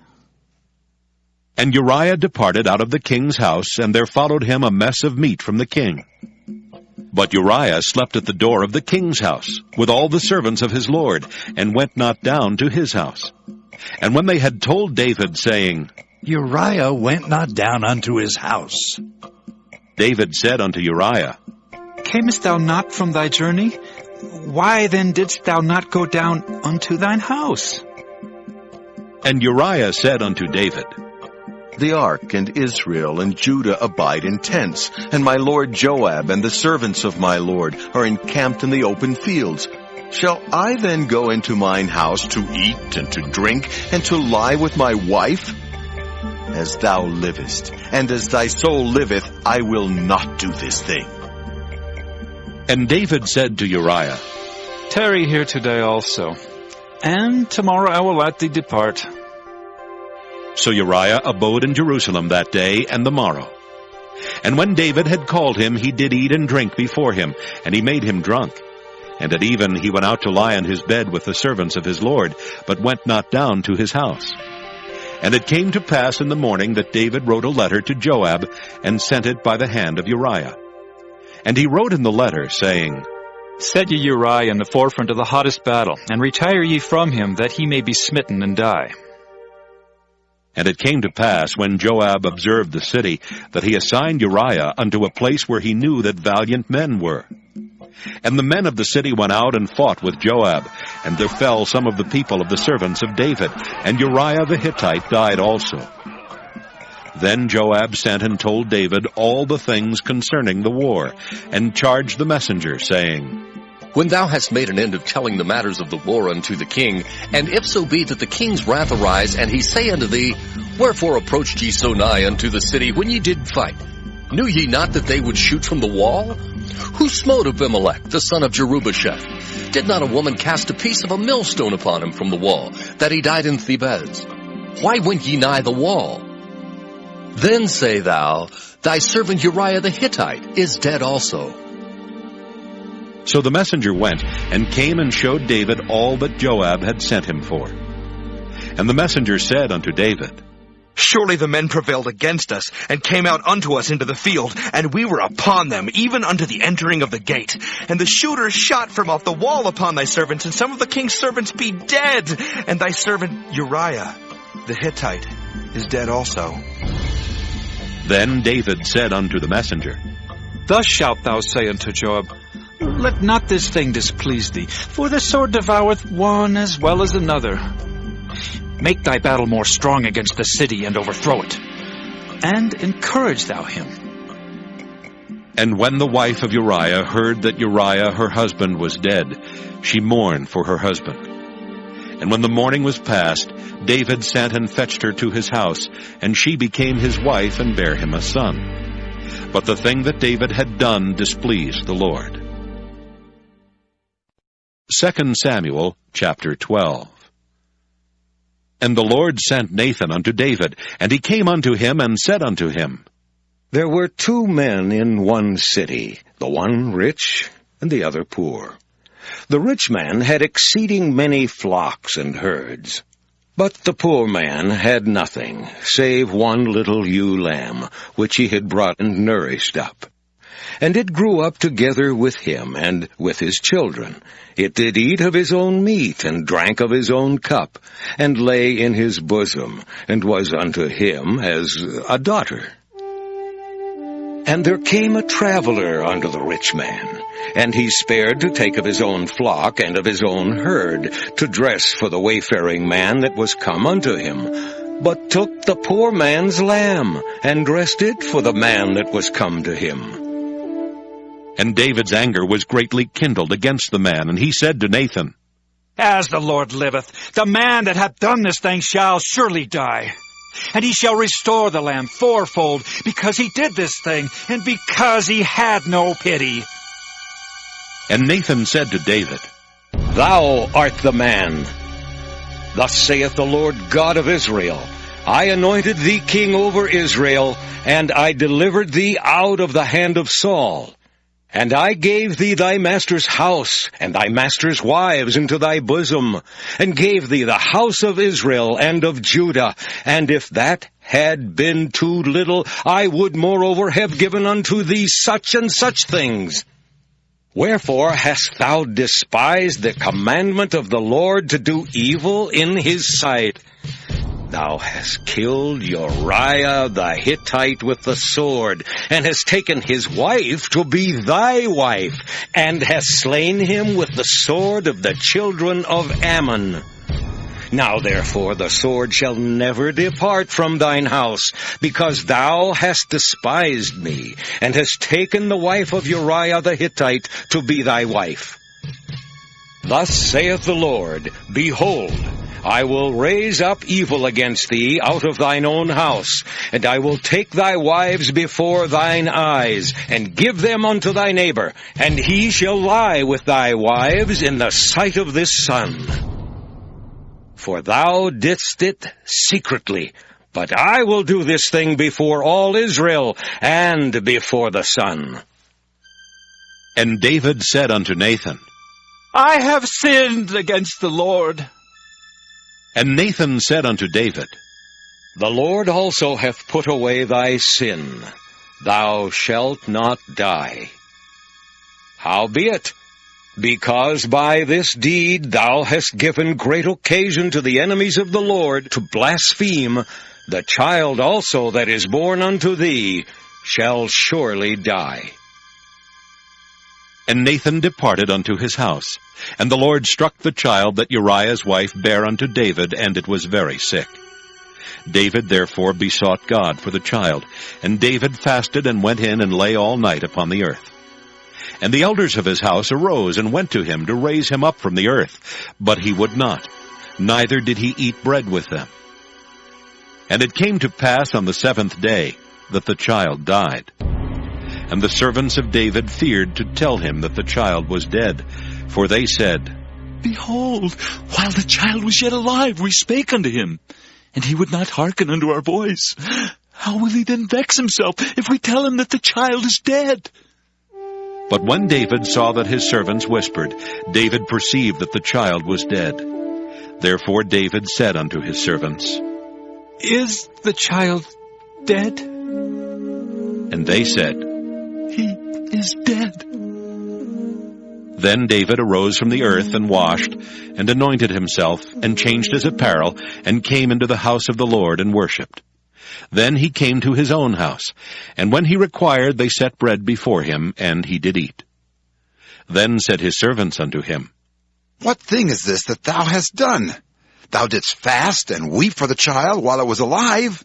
And Uriah departed out of the king's house, and there followed him a mess of meat from the king. But Uriah slept at the door of the king's house, with all the servants of his lord, and went not down to his house. And when they had told David, saying, Uriah went not down unto his house, David said unto Uriah, Camest thou not from thy journey? Why then didst thou not go down unto thine house? And Uriah said unto David, The ark and Israel and Judah abide in tents, and my lord Joab and the servants of my lord are encamped in the open fields. Shall I then go into mine house to eat and to drink, and to lie with my wife? As thou livest, and as thy soul liveth, I will not do this thing. And David said to Uriah, Tarry here today also, and tomorrow I will let thee depart. So Uriah abode in Jerusalem that day and the morrow. And when David had called him, he did eat and drink before him, and he made him drunk. And at even he went out to lie on his bed with the servants of his lord, but went not down to his house. And it came to pass in the morning that David wrote a letter to Joab, and sent it by the hand of Uriah. And he wrote in the letter, saying, Set ye Uriah in the forefront of the hottest battle, and retire ye from him, that he may be smitten and die. And it came to pass, when Joab observed the city, that he assigned Uriah unto a place where he knew that valiant men were. And the men of the city went out and fought with Joab, and there fell some of the people of the servants of David, and Uriah the Hittite died also. Then Joab sent and told David all the things concerning the war, and charged the messenger, saying, When thou hast made an end of telling the matters of the war unto the king, and if so be that the king's wrath arise, and he say unto thee, Wherefore approached ye so nigh unto the city when ye did fight? Knew ye not that they would shoot from the wall? Who smote Abimelech, the son of Jerubbaal? Did not a woman cast a piece of a millstone upon him from the wall, that he died in Thebez? Why went ye nigh the wall? Then say thou, Thy servant Uriah the Hittite is dead also. So the messenger went, and came and showed David all that Joab had sent him for. And the messenger said unto David, Surely the men prevailed against us, and came out unto us into the field, and we were upon them, even unto the entering of the gate. And the shooters shot from off the wall upon thy servants, and some of the king's servants be dead. And thy servant Uriah the Hittite is dead also. Then David said unto the messenger, Thus shalt thou say unto Joab, Let not this thing displease thee, for the sword devoureth one as well as another. Make thy battle more strong against the city, and overthrow it. And encourage thou him. And when the wife of Uriah heard that Uriah her husband was dead, she mourned for her husband. And when the mourning was past, David sent and fetched her to his house, and she became his wife and bare him a son. But the thing that David had done displeased the Lord. 2 Samuel chapter 12. And the Lord sent Nathan unto David, and he came unto him and said unto him, There were 2 men in one city, the one rich and the other poor. The rich man had exceeding many flocks and herds, but the poor man had nothing, save one little ewe lamb, which he had brought and nourished up. And it grew up together with him and with his children. It did eat of his own meat, and drank of his own cup, and lay in his bosom, and was unto him as a daughter. And there came a traveler unto the rich man, and he spared to take of his own flock and of his own herd, to dress for the wayfaring man that was come unto him, but took the poor man's lamb, and dressed it for the man that was come to him. And David's anger was greatly kindled against the man, and he said to Nathan, As the Lord liveth, the man that hath done this thing shall surely die. And he shall restore the lamb fourfold, because he did this thing, and because he had no pity. And Nathan said to David, Thou art the man. Thus saith the Lord God of Israel, I anointed thee king over Israel, and I delivered thee out of the hand of Saul. And I gave thee thy master's house, and thy master's wives into thy bosom, and gave thee the house of Israel and of Judah. And if that had been too little, I would moreover have given unto thee such and such things. Wherefore hast thou despised the commandment of the Lord to do evil in his sight? Thou hast killed Uriah the Hittite with the sword, and hast taken his wife to be thy wife, and hast slain him with the sword of the children of Ammon. Now therefore the sword shall never depart from thine house, because thou hast despised me, and hast taken the wife of Uriah the Hittite to be thy wife. Thus saith the Lord, Behold, I will raise up evil against thee out of thine own house, and I will take thy wives before thine eyes, and give them unto thy neighbor, and he shall lie with thy wives in the sight of this sun. For thou didst it secretly, but I will do this thing before all Israel, and before the sun. And David said unto Nathan, I have sinned against the Lord. And Nathan said unto David, The Lord also hath put away thy sin. Thou shalt not die. Howbeit, because by this deed thou hast given great occasion to the enemies of the Lord to blaspheme, the child also that is born unto thee shall surely die. And Nathan departed unto his house. And the Lord struck the child that Uriah's wife bare unto David, and it was very sick. David therefore besought God for the child. And David fasted and went in and lay all night upon the earth. And the elders of his house arose and went to him to raise him up from the earth. But he would not, neither did he eat bread with them. And it came to pass on the 7th day that the child died. And the servants of David feared to tell him that the child was dead, for they said, Behold, while the child was yet alive, we spake unto him, and he would not hearken unto our voice. How will he then vex himself if we tell him that the child is dead? But when David saw that his servants whispered, David perceived that the child was dead. Therefore David said unto his servants, Is the child dead? And they said, He is dead. Then David arose from the earth and washed, and anointed himself, and changed his apparel, and came into the house of the Lord and worshipped. Then he came to his own house, and when he required, they set bread before him, and he did eat. Then said his servants unto him, What thing is this that thou hast done? Thou didst fast and weep for the child while it was alive,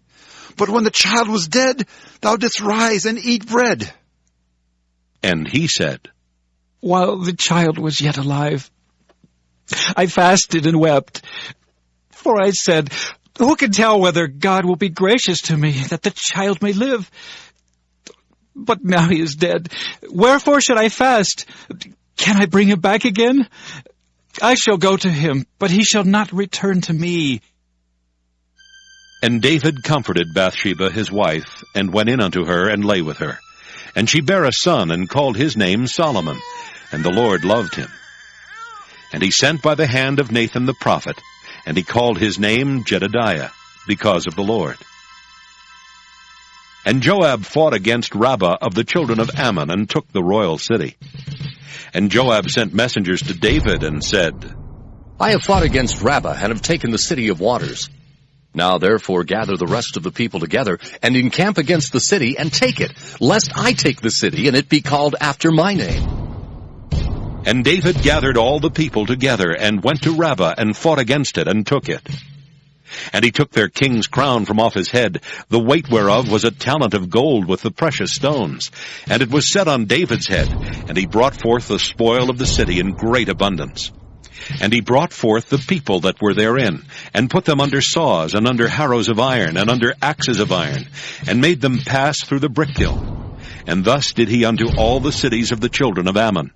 but when the child was dead, thou didst rise and eat bread. And he said, While the child was yet alive, I fasted and wept, for I said, Who can tell whether God will be gracious to me, that the child may live? But now he is dead. Wherefore should I fast? Can I bring him back again? I shall go to him, but he shall not return to me. And David comforted Bathsheba his wife, and went in unto her, and lay with her. And she bare a son, and called his name Solomon, and the Lord loved him. And he sent by the hand of Nathan the prophet, and he called his name Jedediah, because of the Lord. And Joab fought against Rabbah of the children of Ammon, and took the royal city. And Joab sent messengers to David, and said, I have fought against Rabbah, and have taken the city of waters. Now therefore gather the rest of the people together, and encamp against the city, and take it, lest I take the city, and it be called after my name. And David gathered all the people together, and went to Rabbah, and fought against it, and took it. And he took their king's crown from off his head, the weight whereof was a talent of gold with the precious stones. And it was set on David's head, and he brought forth the spoil of the city in great abundance. And he brought forth the people that were therein, and put them under saws, and under harrows of iron, and under axes of iron, and made them pass through the brick-kiln. And thus did he unto all the cities of the children of Ammon.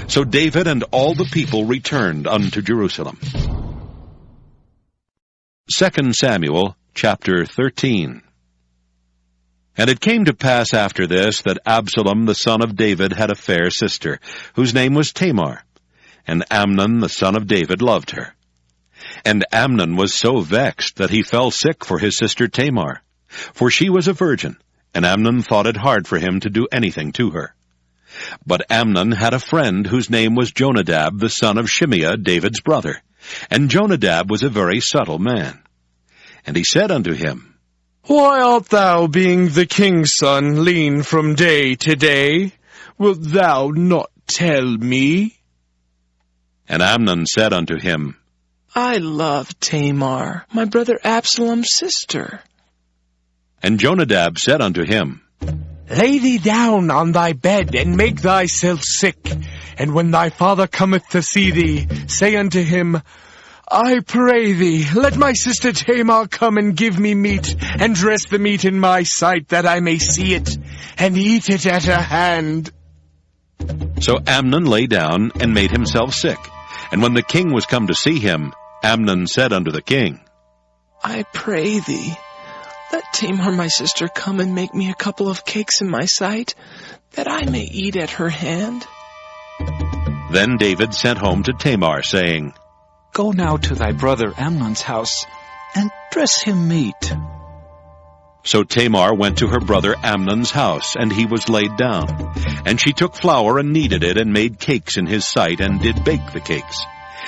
So David and all the people returned unto Jerusalem. 2 Samuel chapter 13. And it came to pass after this that Absalom the son of David had a fair sister, whose name was Tamar. And Amnon the son of David loved her. And Amnon was so vexed that he fell sick for his sister Tamar, for she was a virgin, and Amnon thought it hard for him to do anything to her. But Amnon had a friend whose name was Jonadab the son of Shimeah, David's brother. And Jonadab was a very subtle man. And he said unto him, Why art thou, being the king's son, lean from day to day? Wilt thou not tell me? And Amnon said unto him, I love Tamar, my brother Absalom's sister. And Jonadab said unto him, Lay thee down on thy bed, and make thyself sick. And when thy father cometh to see thee, say unto him, I pray thee, let my sister Tamar come and give me meat, and dress the meat in my sight, that I may see it, and eat it at her hand. So Amnon lay down, and made himself sick. And when the king was come to see him, Amnon said unto the king, I pray thee, let Tamar my sister come and make me a couple of cakes in my sight, that I may eat at her hand. Then David sent home to Tamar, saying, Go now to thy brother Amnon's house, and dress him meat. So Tamar went to her brother Amnon's house, and he was laid down. And she took flour and kneaded it, and made cakes in his sight, and did bake the cakes.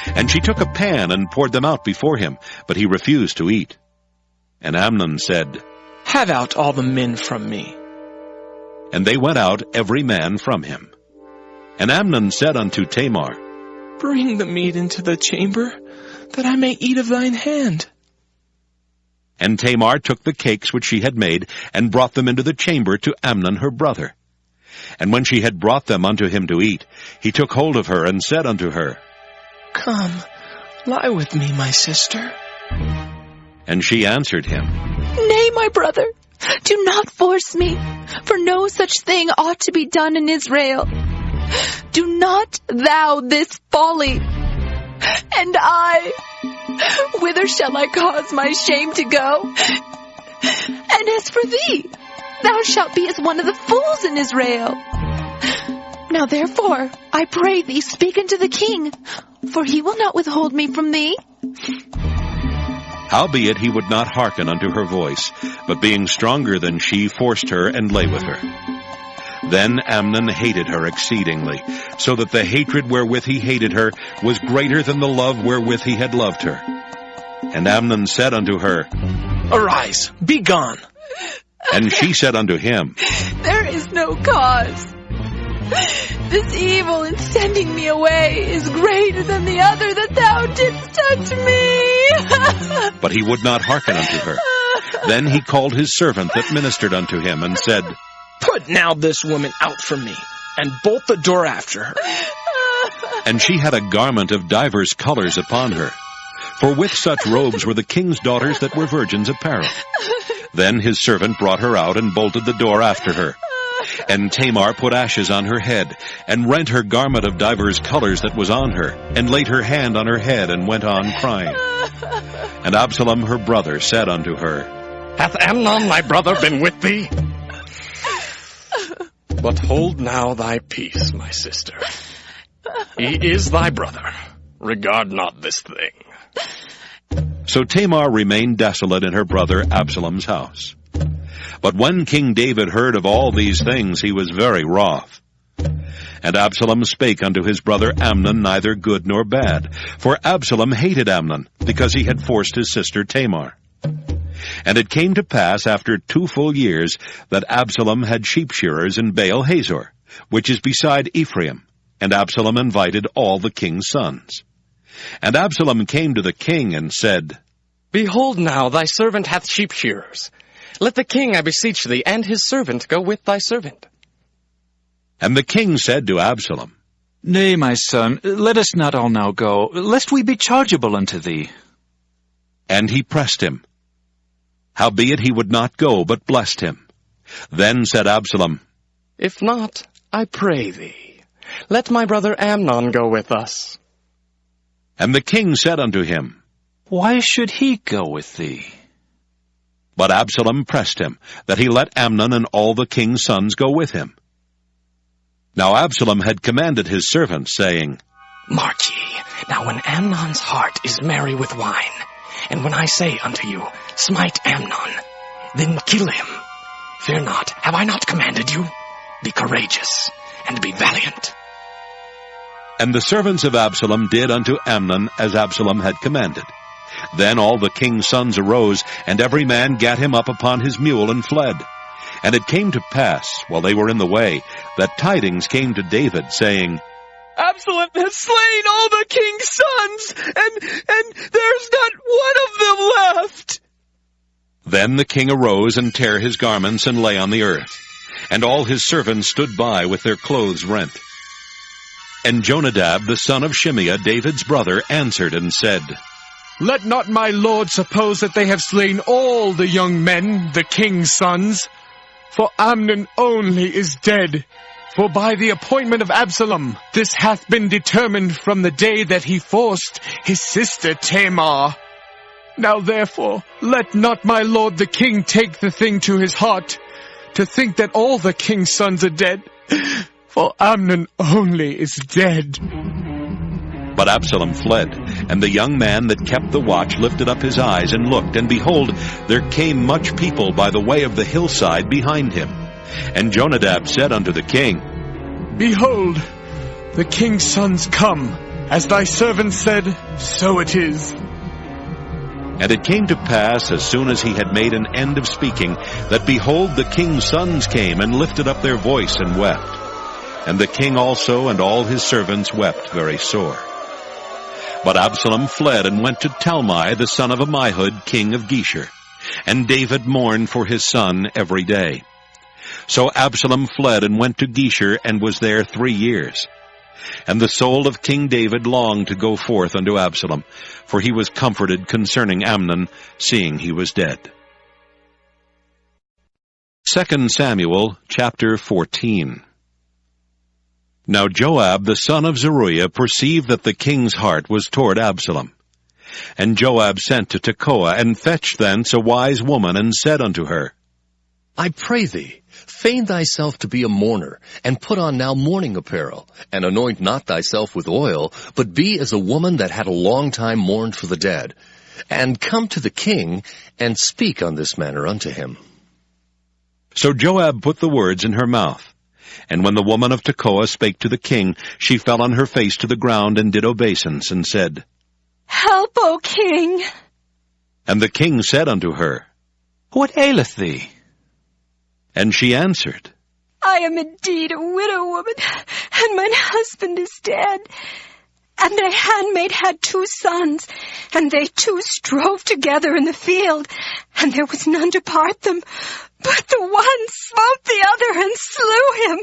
And she took a pan, and poured them out before him, but he refused to eat. And Amnon said, Have out all the men from me. And they went out every man from him. And Amnon said unto Tamar, Bring the meat into the chamber, that I may eat of thine hand. And Tamar took the cakes which she had made, and brought them into the chamber to Amnon her brother. And when she had brought them unto him to eat, he took hold of her, and said unto her, Come, lie with me, my sister. And she answered him, Nay, my brother, do not force me, for no such thing ought to be done in Israel. Do not thou this folly. And I, whither shall I cause my shame to go? And as for thee, thou shalt be as one of the fools in Israel. Now therefore, I pray thee, speak unto the king, for he will not withhold me from thee. Howbeit he would not hearken unto her voice, but being stronger than she, forced her, and lay with her. Then Amnon hated her exceedingly, so that the hatred wherewith he hated her was greater than the love wherewith he had loved her. And Amnon said unto her, Arise, be gone. And she said unto him, There is no cause. This evil in sending me away is greater than the other that thou didst unto me. But he would not hearken unto her. Then he called his servant that ministered unto him, and said, Put now this woman out from me, and bolt the door after her. And she had a garment of divers colors upon her, for with such robes were the king's daughters that were virgins apparel. Then his servant brought her out, and bolted the door after her. And Tamar put ashes on her head, and rent her garment of divers colors that was on her, and laid her hand on her head, and went on crying. And Absalom her brother said unto her, Hath Amnon thy brother been with thee? But hold now thy peace, my sister. He is thy brother. Regard not this thing. So Tamar remained desolate in her brother Absalom's house. But when King David heard of all these things, he was very wroth. And Absalom spake unto his brother Amnon neither good nor bad, for Absalom hated Amnon, because he had forced his sister Tamar. And it came to pass after 2 full years that Absalom had sheep shearers in Baal Hazor, which is beside Ephraim, and Absalom invited all the king's sons. And Absalom came to the king and said, Behold now, thy servant hath sheep shearers. Let the king, I beseech thee, and his servant go with thy servant. And the king said to Absalom, Nay, my son, let us not all now go, lest we be chargeable unto thee. And he pressed him. Howbeit he would not go, but blessed him. Then said Absalom, If not, I pray thee, let my brother Amnon go with us. And the king said unto him, Why should he go with thee? But Absalom pressed him, that he let Amnon and all the king's sons go with him. Now Absalom had commanded his servants, saying, Mark ye, now when Amnon's heart is merry with wine, and when I say unto you, Smite Amnon, then kill him. Fear not, have I not commanded you? Be courageous, and be valiant. And the servants of Absalom did unto Amnon as Absalom had commanded. Then all the king's sons arose, and every man gat him up upon his mule and fled. And it came to pass, while they were in the way, that tidings came to David, saying, Absalom has slain all the king's sons, and there's not one of them left. Then the king arose and tare his garments and lay on the earth. And all his servants stood by with their clothes rent. And Jonadab the son of Shimeah, David's brother, answered and said, Let not my lord suppose that they have slain all the young men, the king's sons. For Amnon only is dead. For by the appointment of Absalom, this hath been determined from the day that he forced his sister Tamar. Now therefore, let not my lord the king take the thing to his heart, to think that all the king's sons are dead, for Amnon only is dead. But Absalom fled, and the young man that kept the watch lifted up his eyes and looked, and behold, there came much people by the way of the hillside behind him. And Jonadab said unto the king, Behold, the king's sons come. As thy servant said, so it is. And it came to pass, as soon as he had made an end of speaking, that behold, the king's sons came and lifted up their voice and wept. And the king also and all his servants wept very sore. But Absalom fled and went to Talmai, the son of Ammihud, king of Geshur. And David mourned for his son every day. So Absalom fled and went to Geshur, and was there 3 years. And the soul of King David longed to go forth unto Absalom, for he was comforted concerning Amnon, seeing he was dead. 2 Samuel chapter 14. Now Joab the son of Zeruiah perceived that the king's heart was toward Absalom. And Joab sent to Tekoa, and fetched thence a wise woman, and said unto her, I pray thee, feign thyself to be a mourner, and put on now mourning apparel, and anoint not thyself with oil, but be as a woman that had a long time mourned for the dead, and come to the king, and speak on this manner unto him. So Joab put the words in her mouth. And when the woman of Tekoa spake to the king, she fell on her face to the ground, and did obeisance, and said, Help, O king! And the king said unto her, What aileth thee? And she answered, I am indeed a widow woman, and mine husband is dead. And thy handmaid had 2 sons, and they 2 strove together in the field, and there was none to part them. But the one smote the other and slew him.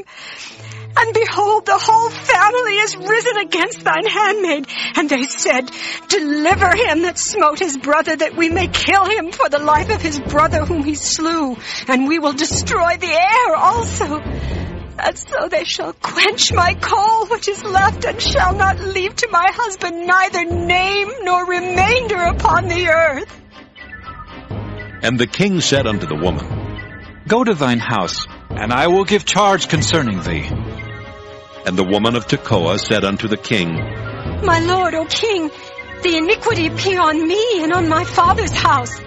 And behold, the whole family is risen against thine handmaid. And they said, Deliver him that smote his brother, that we may kill him for the life of his brother whom he slew, and we will destroy the heir also. And so they shall quench my coal which is left, and shall not leave to my husband neither name nor remainder upon the earth. And the king said unto the woman, Go to thine house, and I will give charge concerning thee. And the woman of Tekoa said unto the king, My lord, O king, the iniquity be on me and on my father's house,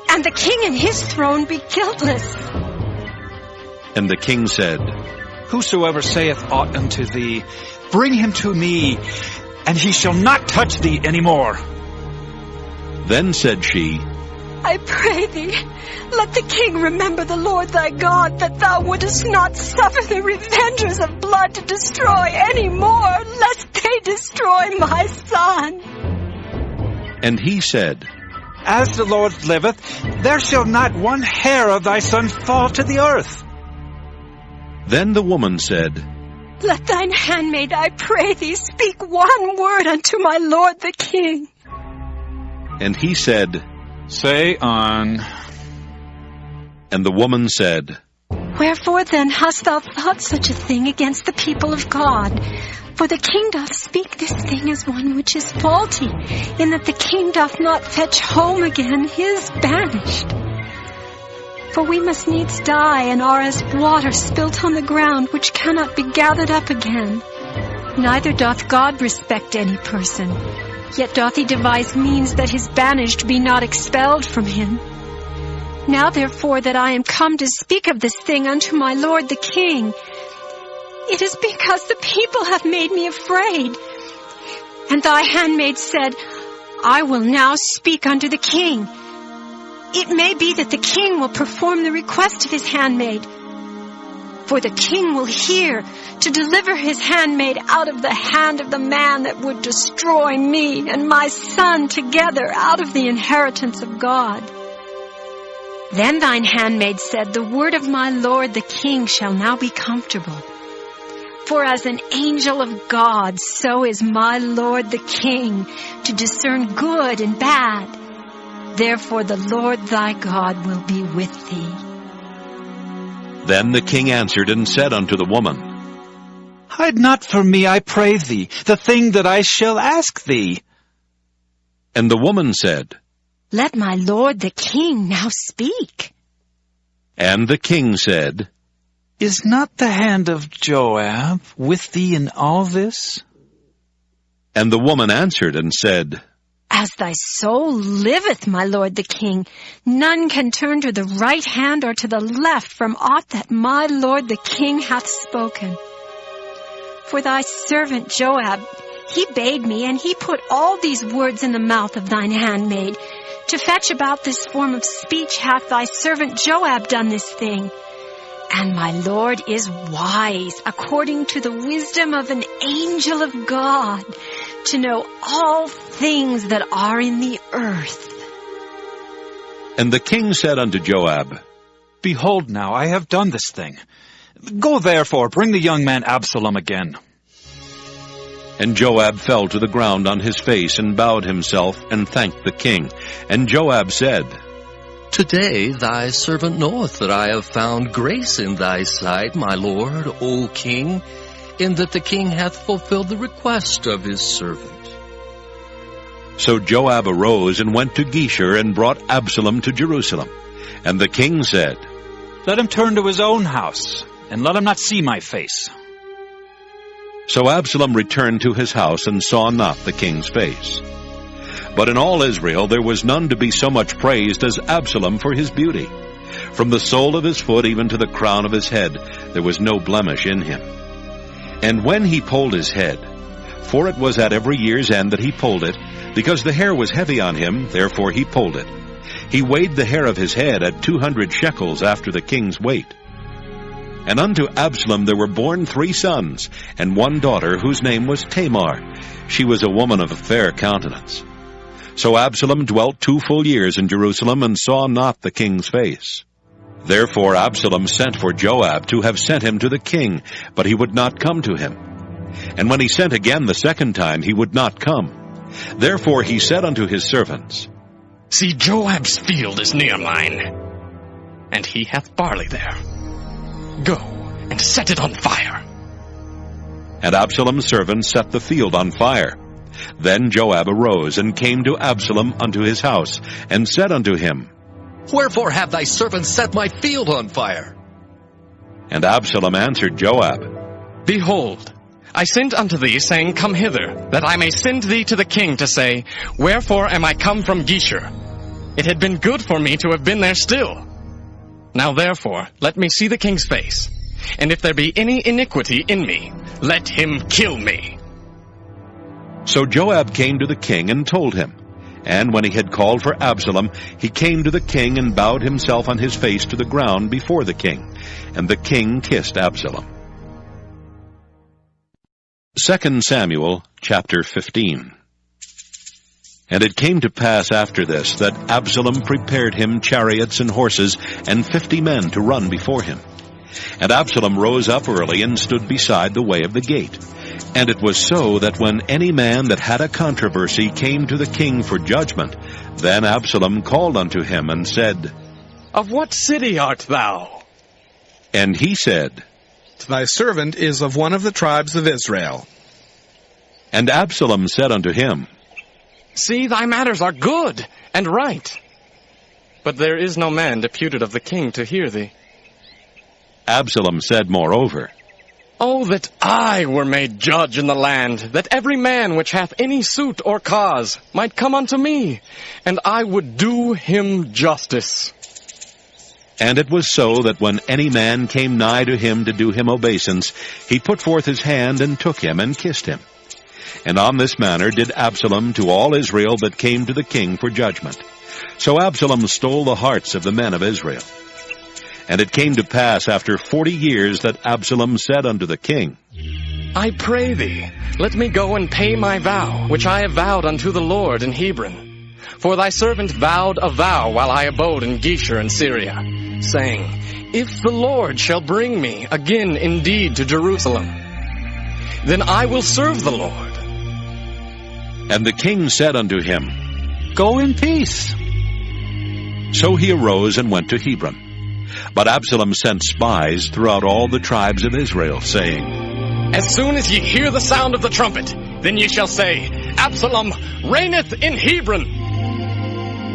and the king and his throne be guiltless. And the king said, Whosoever saith aught unto thee, bring him to me, and he shall not touch thee any more. Then said she, I pray thee, let the king remember the Lord thy God, that thou wouldest not suffer the revengers of blood to destroy any more, lest they destroy my son. And he said, As the Lord liveth, there shall not one hair of thy son fall to the earth. Then the woman said, Let thine handmaid, I pray thee, speak one word unto my lord the king. And he said, Say on. And the woman said, Wherefore then hast thou thought such a thing against the people of God? For the king doth speak this thing as one which is faulty, in that the king doth not fetch home again his banished. For we must needs die, and are as water spilt on the ground, which cannot be gathered up again. Neither doth God respect any person, yet doth he devise means that his banished be not expelled from him. Now therefore that I am come to speak of this thing unto my lord the king, it is because the people have made me afraid. And thy handmaid said, I will now speak unto the king. It may be that the king will perform the request of his handmaid. For the king will hear to deliver his handmaid out of the hand of the man that would destroy me and my son together out of the inheritance of God. Then thine handmaid said, The word of my lord the king shall now be comfortable. For as an angel of God, so is my lord the king, to discern good and bad. Therefore the Lord thy God will be with thee. Then the king answered and said unto the woman, Hide not from me, I pray thee, the thing that I shall ask thee. And the woman said, Let my lord the king now speak. And the king said, Is not the hand of Joab with thee in all this? And the woman answered and said, As thy soul liveth, my lord the king, none can turn to the right hand or to the left from aught that my lord the king hath spoken. For thy servant Joab, he bade me, and he put all these words in the mouth of thine handmaid. To fetch about this form of speech hath thy servant Joab done this thing. And my Lord is wise, according to the wisdom of an angel of God, to know all things that are in the earth. And the king said unto Joab, Behold now, I have done this thing. Go therefore, bring the young man Absalom again. And Joab fell to the ground on his face and bowed himself and thanked the king. And Joab said, Today thy servant knoweth that I have found grace in thy sight, my lord, O king, in that the king hath fulfilled the request of his servant. So Joab arose and went to Geshur and brought Absalom to Jerusalem. And the king said, Let him turn to his own house, and let him not see my face. So Absalom returned to his house and saw not the king's face. But in all Israel there was none to be so much praised as Absalom for his beauty. From the sole of his foot even to the crown of his head there was no blemish in him. And when he polled his head, for it was at every year's end that he polled it, because the hair was heavy on him, therefore he polled it. He weighed the hair of his head at 200 shekels after the king's weight. And unto Absalom there were born 3 sons, and 1 daughter, whose name was Tamar. She was a woman of a fair countenance. So Absalom dwelt 2 full years in Jerusalem, and saw not the king's face. Therefore Absalom sent for Joab to have sent him to the king, but he would not come to him. And when he sent again the second time, he would not come. Therefore he said unto his servants, See, Joab's field is near mine, and he hath barley there. Go, and set it on fire. And Absalom's servants set the field on fire. Then Joab arose, and came to Absalom unto his house, and said unto him, Wherefore have thy servants set my field on fire? And Absalom answered Joab, Behold, I sent unto thee, saying, Come hither, that I may send thee to the king to say, Wherefore am I come from Geshur? It had been good for me to have been there still. Now therefore, let me see the king's face, and if there be any iniquity in me, let him kill me. So Joab came to the king and told him. And when he had called for Absalom, he came to the king and bowed himself on his face to the ground before the king. And the king kissed Absalom. 2 Samuel chapter 15. And it came to pass after this that Absalom prepared him chariots and horses and 50 men to run before him. And Absalom rose up early and stood beside the way of the gate. And it was so that when any man that had a controversy came to the king for judgment, then Absalom called unto him and said, Of what city art thou? And he said, Thy servant is of one of the tribes of Israel. And Absalom said unto him, See, thy matters are good and right, but there is no man deputed of the king to hear thee. Absalom said moreover, Oh, that I were made judge in the land, that every man which hath any suit or cause might come unto me, and I would do him justice. And it was so that when any man came nigh to him to do him obeisance, he put forth his hand and took him and kissed him. And on this manner did Absalom to all Israel that came to the king for judgment. So Absalom stole the hearts of the men of Israel. And it came to pass after 40 years that Absalom said unto the king, I pray thee, let me go and pay my vow, which I have vowed unto the Lord in Hebron. For thy servant vowed a vow while I abode in Geshur in Syria, saying, If the Lord shall bring me again indeed to Jerusalem, then I will serve the Lord. And the king said unto him, Go in peace. So he arose and went to Hebron. But Absalom sent spies throughout all the tribes of Israel, saying, As soon as ye hear the sound of the trumpet, then ye shall say, Absalom reigneth in Hebron.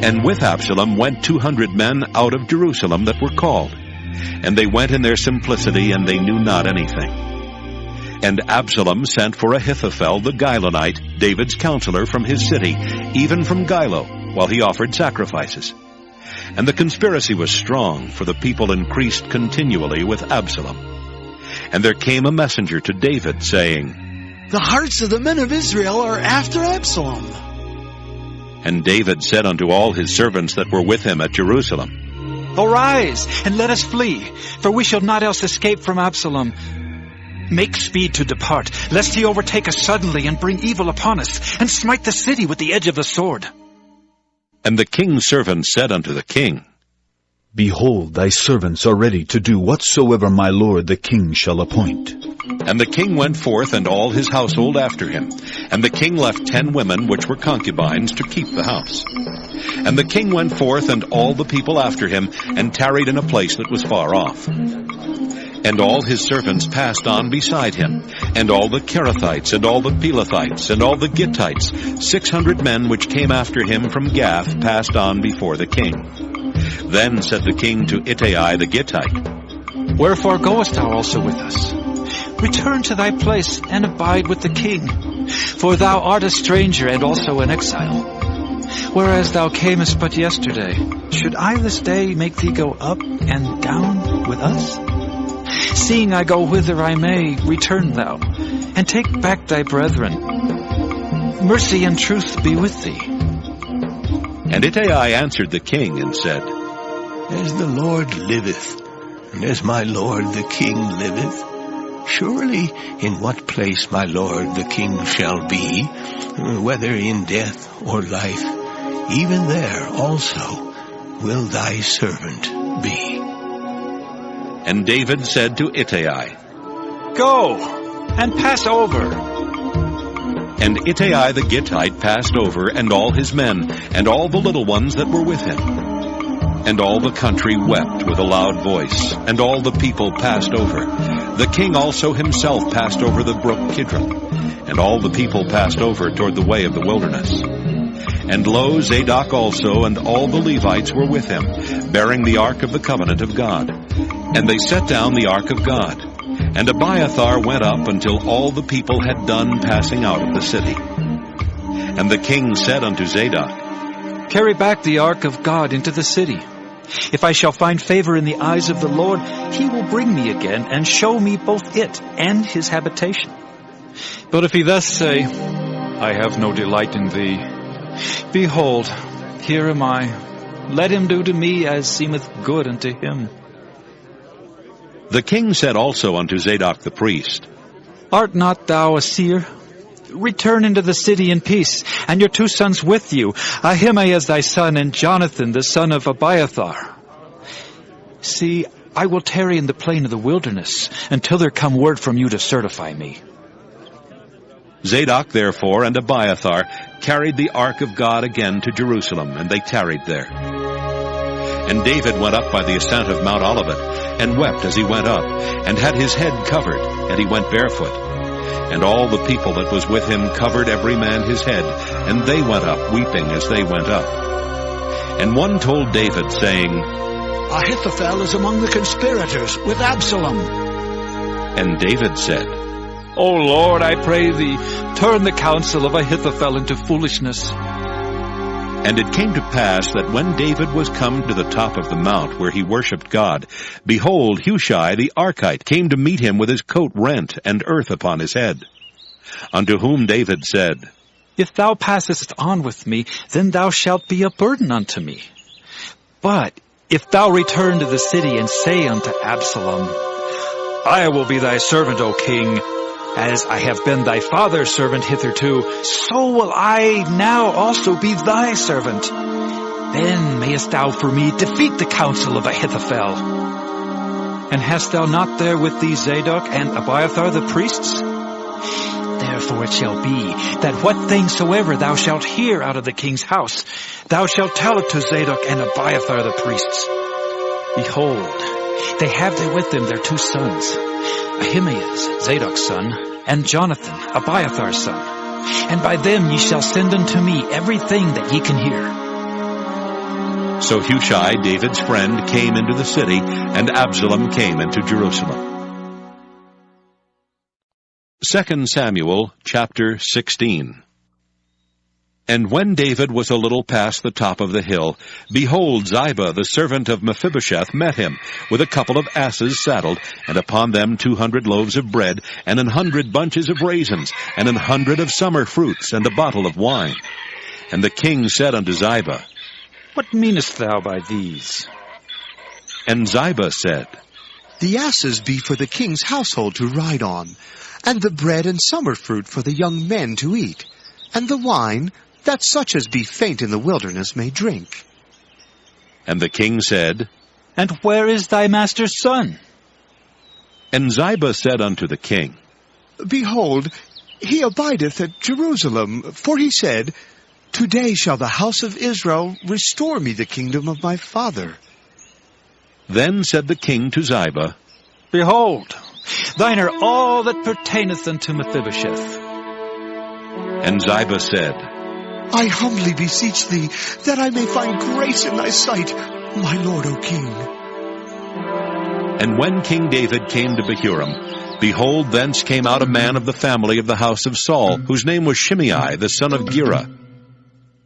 And with Absalom went 200 men out of Jerusalem that were called. And they went in their simplicity, and they knew not anything. And Absalom sent for Ahithophel the Gilonite, David's counselor, from his city, even from Gilo, while he offered sacrifices. And the conspiracy was strong, for the people increased continually with Absalom. And there came a messenger to David, saying, The hearts of the men of Israel are after Absalom. And David said unto all his servants that were with him at Jerusalem, Arise, and let us flee, for we shall not else escape from Absalom. Make speed to depart, lest he overtake us suddenly and bring evil upon us, and smite the city with the edge of the sword. And the king's servants said unto the king, Behold, thy servants are ready to do whatsoever my lord the king shall appoint. And the king went forth, and all his household after him. And the king left 10 women which were concubines to keep the house. And the king went forth, and all the people after him, and tarried in a place that was far off. And all his servants passed on beside him, and all the Kerethites, and all the Pelethites, and all the Gittites, 600 men which came after him from Gath, passed on before the king. Then said the king to Ittai the Gittite, Wherefore goest thou also with us? Return to thy place, and abide with the king, for thou art a stranger and also an exile. Whereas thou camest but yesterday, should I this day make thee go up and down with us? Seeing I go whither I may, return thou, and take back thy brethren. Mercy and truth be with thee. And Ittai answered the king and said, As the Lord liveth, and as my lord the king liveth, surely in what place my lord the king shall be, whether in death or life, even there also will thy servant be. And David said to Ittai, Go, and pass over. And Ittai the Gittite passed over, and all his men, and all the little ones that were with him. And all the country wept with a loud voice, and all the people passed over. The king also himself passed over the brook Kidron, and all the people passed over toward the way of the wilderness. And lo, Zadok also and all the Levites were with him, bearing the ark of the covenant of God. And they set down the ark of God. And Abiathar went up until all the people had done passing out of the city. And the king said unto Zadok, Carry back the ark of God into the city. If I shall find favor in the eyes of the Lord, he will bring me again and show me both it and his habitation. But if he thus say, I have no delight in thee, behold, here am I. Let him do to me as seemeth good unto him. The king said also unto Zadok the priest, Art not thou a seer? Return into the city in peace, and your 2 sons with you, Ahimaaz thy son, and Jonathan the son of Abiathar. See, I will tarry in the plain of the wilderness, until there come word from you to certify me. Zadok therefore and Abiathar carried the ark of God again to Jerusalem, and they tarried there. And David went up by the ascent of Mount Olivet, and wept as he went up, and had his head covered, and he went barefoot. And all the people that was with him covered every man his head, and they went up weeping as they went up. And one told David, saying, Ahithophel is among the conspirators with Absalom. And David said, O Lord, I pray thee, turn the counsel of Ahithophel into foolishness. And it came to pass that when David was come to the top of the mount where he worshipped God, behold, Hushai the Archite came to meet him with his coat rent and earth upon his head. Unto whom David said, If thou passest on with me, then thou shalt be a burden unto me. But if thou return to the city and say unto Absalom, I will be thy servant, O king, as I have been thy father's servant hitherto, so will I now also be thy servant. Then mayest thou for me defeat the counsel of Ahithophel. And hast thou not there with thee Zadok and Abiathar the priests? Therefore it shall be, that what thing soever thou shalt hear out of the king's house, thou shalt tell it to Zadok and Abiathar the priests. Behold, they have there with them their 2 sons, Ahimaaz, Zadok's son, and Jonathan, Abiathar's son. And by them ye shall send unto me everything that ye can hear. So Hushai, David's friend, came into the city, and Absalom came into Jerusalem. 2 Samuel chapter 16. And when David was a little past the top of the hill, behold, Ziba, the servant of Mephibosheth, met him, with a couple of asses saddled, and upon them 200 loaves of bread, and 100 bunches of raisins, and 100 of summer fruits, and a bottle of wine. And the king said unto Ziba, What meanest thou by these? And Ziba said, The asses be for the king's household to ride on, and the bread and summer fruit for the young men to eat, and the wine, that such as be faint in the wilderness may drink. And the king said, And where is thy master's son? And Ziba said unto the king, Behold, he abideth at Jerusalem, for he said, Today shall the house of Israel restore me the kingdom of my father. Then said the king to Ziba, Behold, thine are all that pertaineth unto Mephibosheth. And Ziba said, I humbly beseech thee, that I may find grace in thy sight, my lord, O king. And when King David came to Bahurim, behold, thence came out a man of the family of the house of Saul, whose name was Shimei, the son of Gera.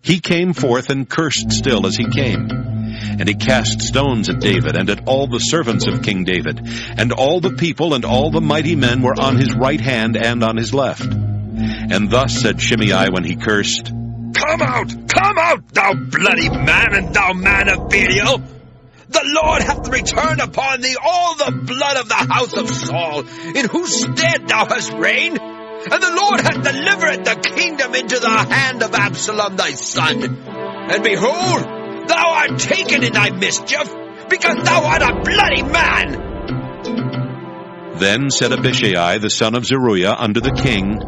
He came forth and cursed still as he came. And he cast stones at David and at all the servants of King David. And all the people and all the mighty men were on his right hand and on his left. And thus said Shimei when he cursed, Come out, thou bloody man, and thou man of Belial! The Lord hath returned upon thee all the blood of the house of Saul, in whose stead thou hast reigned. And the Lord hath delivered the kingdom into the hand of Absalom thy son. And behold, thou art taken in thy mischief, because thou art a bloody man. Then said Abishai the son of Zeruiah unto the king,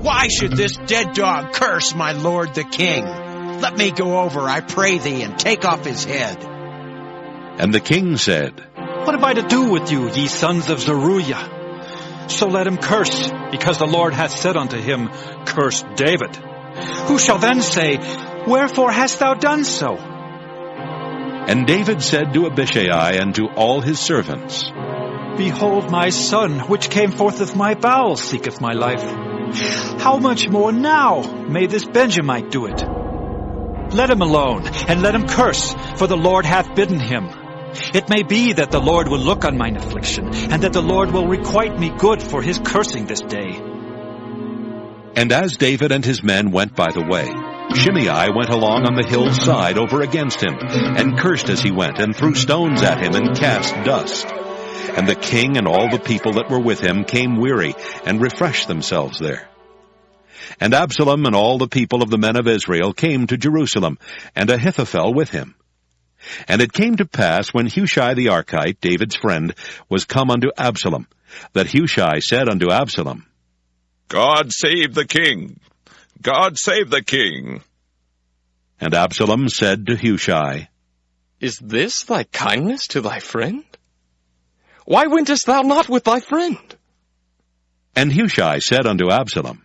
Why should this dead dog curse my lord the king? Let me go over, I pray thee, and take off his head. And the king said, What have I to do with you, ye sons of Zeruiah? So let him curse, because the Lord hath said unto him, Curse David. Who shall then say, Wherefore hast thou done so? And David said to Abishai and to all his servants, Behold, my son, which came forth of my bowels, seeketh my life. How much more now may this Benjamite do it? Let him alone, and let him curse, for the Lord hath bidden him. It may be that the Lord will look on mine affliction, and that the Lord will requite me good for his cursing this day. And as David and his men went by the way, Shimei went along on the hillside over against him, and cursed as he went, and threw stones at him, and cast dust. And the king and all the people that were with him came weary, and refreshed themselves there. And Absalom and all the people of the men of Israel came to Jerusalem, and Ahithophel with him. And it came to pass, when Hushai the Archite, David's friend, was come unto Absalom, that Hushai said unto Absalom, God save the king! God save the king! And Absalom said to Hushai, Is this thy kindness to thy friend? Why wentest thou not with thy friend? And Hushai said unto Absalom,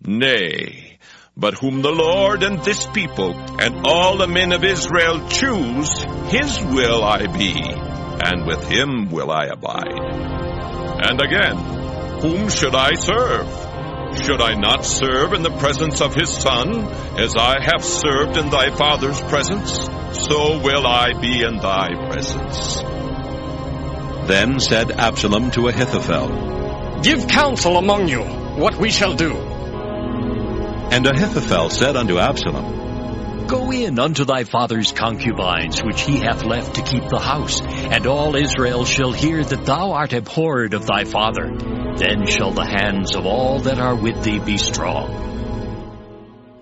Nay, but whom the Lord and this people and all the men of Israel choose, his will I be, and with him will I abide. And again, whom should I serve? Should I not serve in the presence of his son, as I have served in thy father's presence? So will I be in thy presence. Then said Absalom to Ahithophel, Give counsel among you what we shall do. And Ahithophel said unto Absalom, Go in unto thy father's concubines, which he hath left to keep the house, and all Israel shall hear that thou art abhorred of thy father. Then shall the hands of all that are with thee be strong.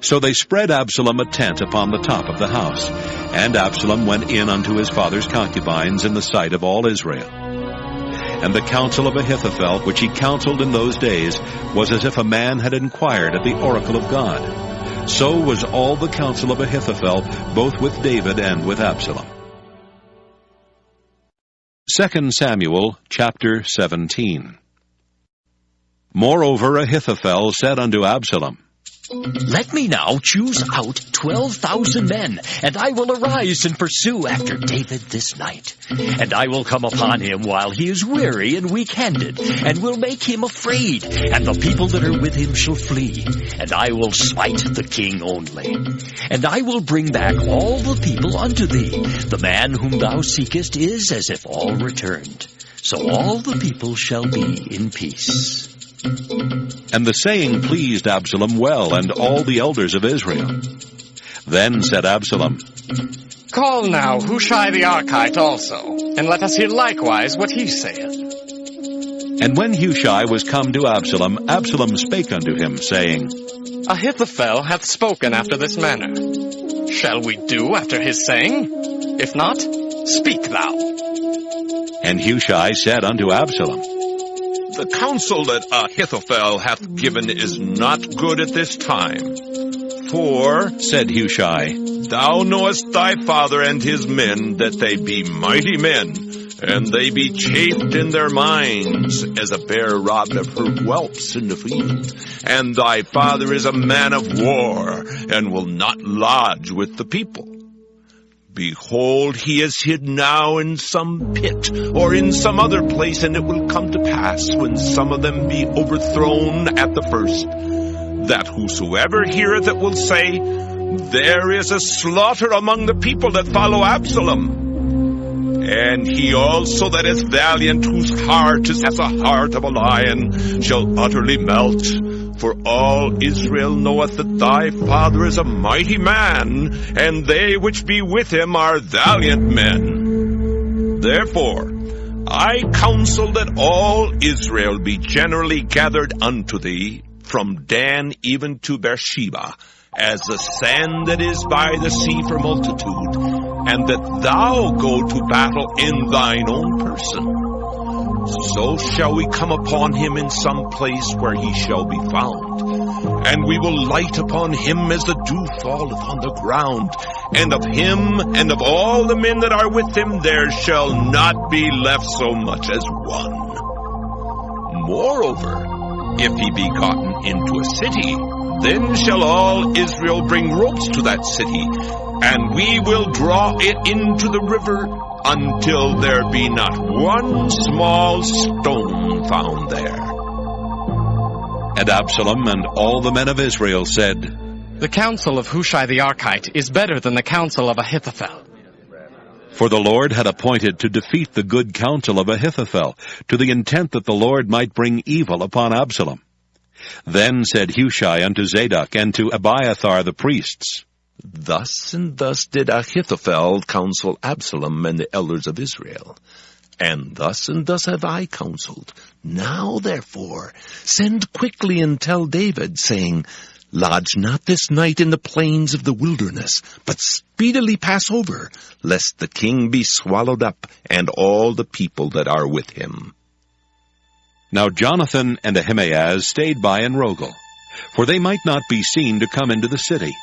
So they spread Absalom a tent upon the top of the house, and Absalom went in unto his father's concubines in the sight of all Israel. And the counsel of Ahithophel, which he counseled in those days, was as if a man had inquired at the oracle of God. So was all the counsel of Ahithophel, both with David and with Absalom. 2 Samuel chapter 17. Moreover Ahithophel said unto Absalom, Let me now choose out 12,000 men, and I will arise and pursue after David this night. And I will come upon him while he is weary and weak-handed, and will make him afraid, and the people that are with him shall flee. And I will smite the king only. And I will bring back all the people unto thee. The man whom thou seekest is as if all returned. So all the people shall be in peace. And the saying pleased Absalom well, and all the elders of Israel. Then said Absalom, Call now Hushai the Archite also, and let us hear likewise what he saith. And when Hushai was come to Absalom, Absalom spake unto him, saying, Ahithophel hath spoken after this manner. Shall we do after his saying? If not, speak thou. And Hushai said unto Absalom, The counsel that Ahithophel hath given is not good at this time. For, said Hushai, thou knowest thy father and his men, that they be mighty men, and they be chafed in their minds, as a bear robbed of her whelps in the field. And thy father is a man of war, and will not lodge with the people. Behold, he is hid now in some pit, or in some other place, and it will come to pass, when some of them be overthrown at the first, that whosoever heareth it will say, There is a slaughter among the people that follow Absalom. And he also that is valiant, whose heart is as a heart of a lion, shall utterly melt. For all Israel knoweth that thy father is a mighty man, and they which be with him are valiant men. Therefore, I counsel that all Israel be generally gathered unto thee, from Dan even to Beersheba, as the sand that is by the sea for multitude, and that thou go to battle in thine own person. So shall we come upon him in some place where he shall be found, and we will light upon him as the dew falleth on the ground, and of him and of all the men that are with him there shall not be left so much as one. Moreover, if he be gotten into a city, then shall all Israel bring ropes to that city, and we will draw it into the river until there be not one small stone found there. And Absalom and all the men of Israel said, The counsel of Hushai the Archite is better than the counsel of Ahithophel. For the Lord had appointed to defeat the good counsel of Ahithophel, to the intent that the Lord might bring evil upon Absalom. Then said Hushai unto Zadok and to Abiathar the priests, Thus and thus did Ahithophel counsel Absalom and the elders of Israel. And thus have I counseled. Now therefore send quickly and tell David, saying, Lodge not this night in the plains of the wilderness, but speedily pass over, lest the king be swallowed up, and all the people that are with him. Now Jonathan and Ahimaaz stayed by in Rogel, for they might not be seen to come into the city.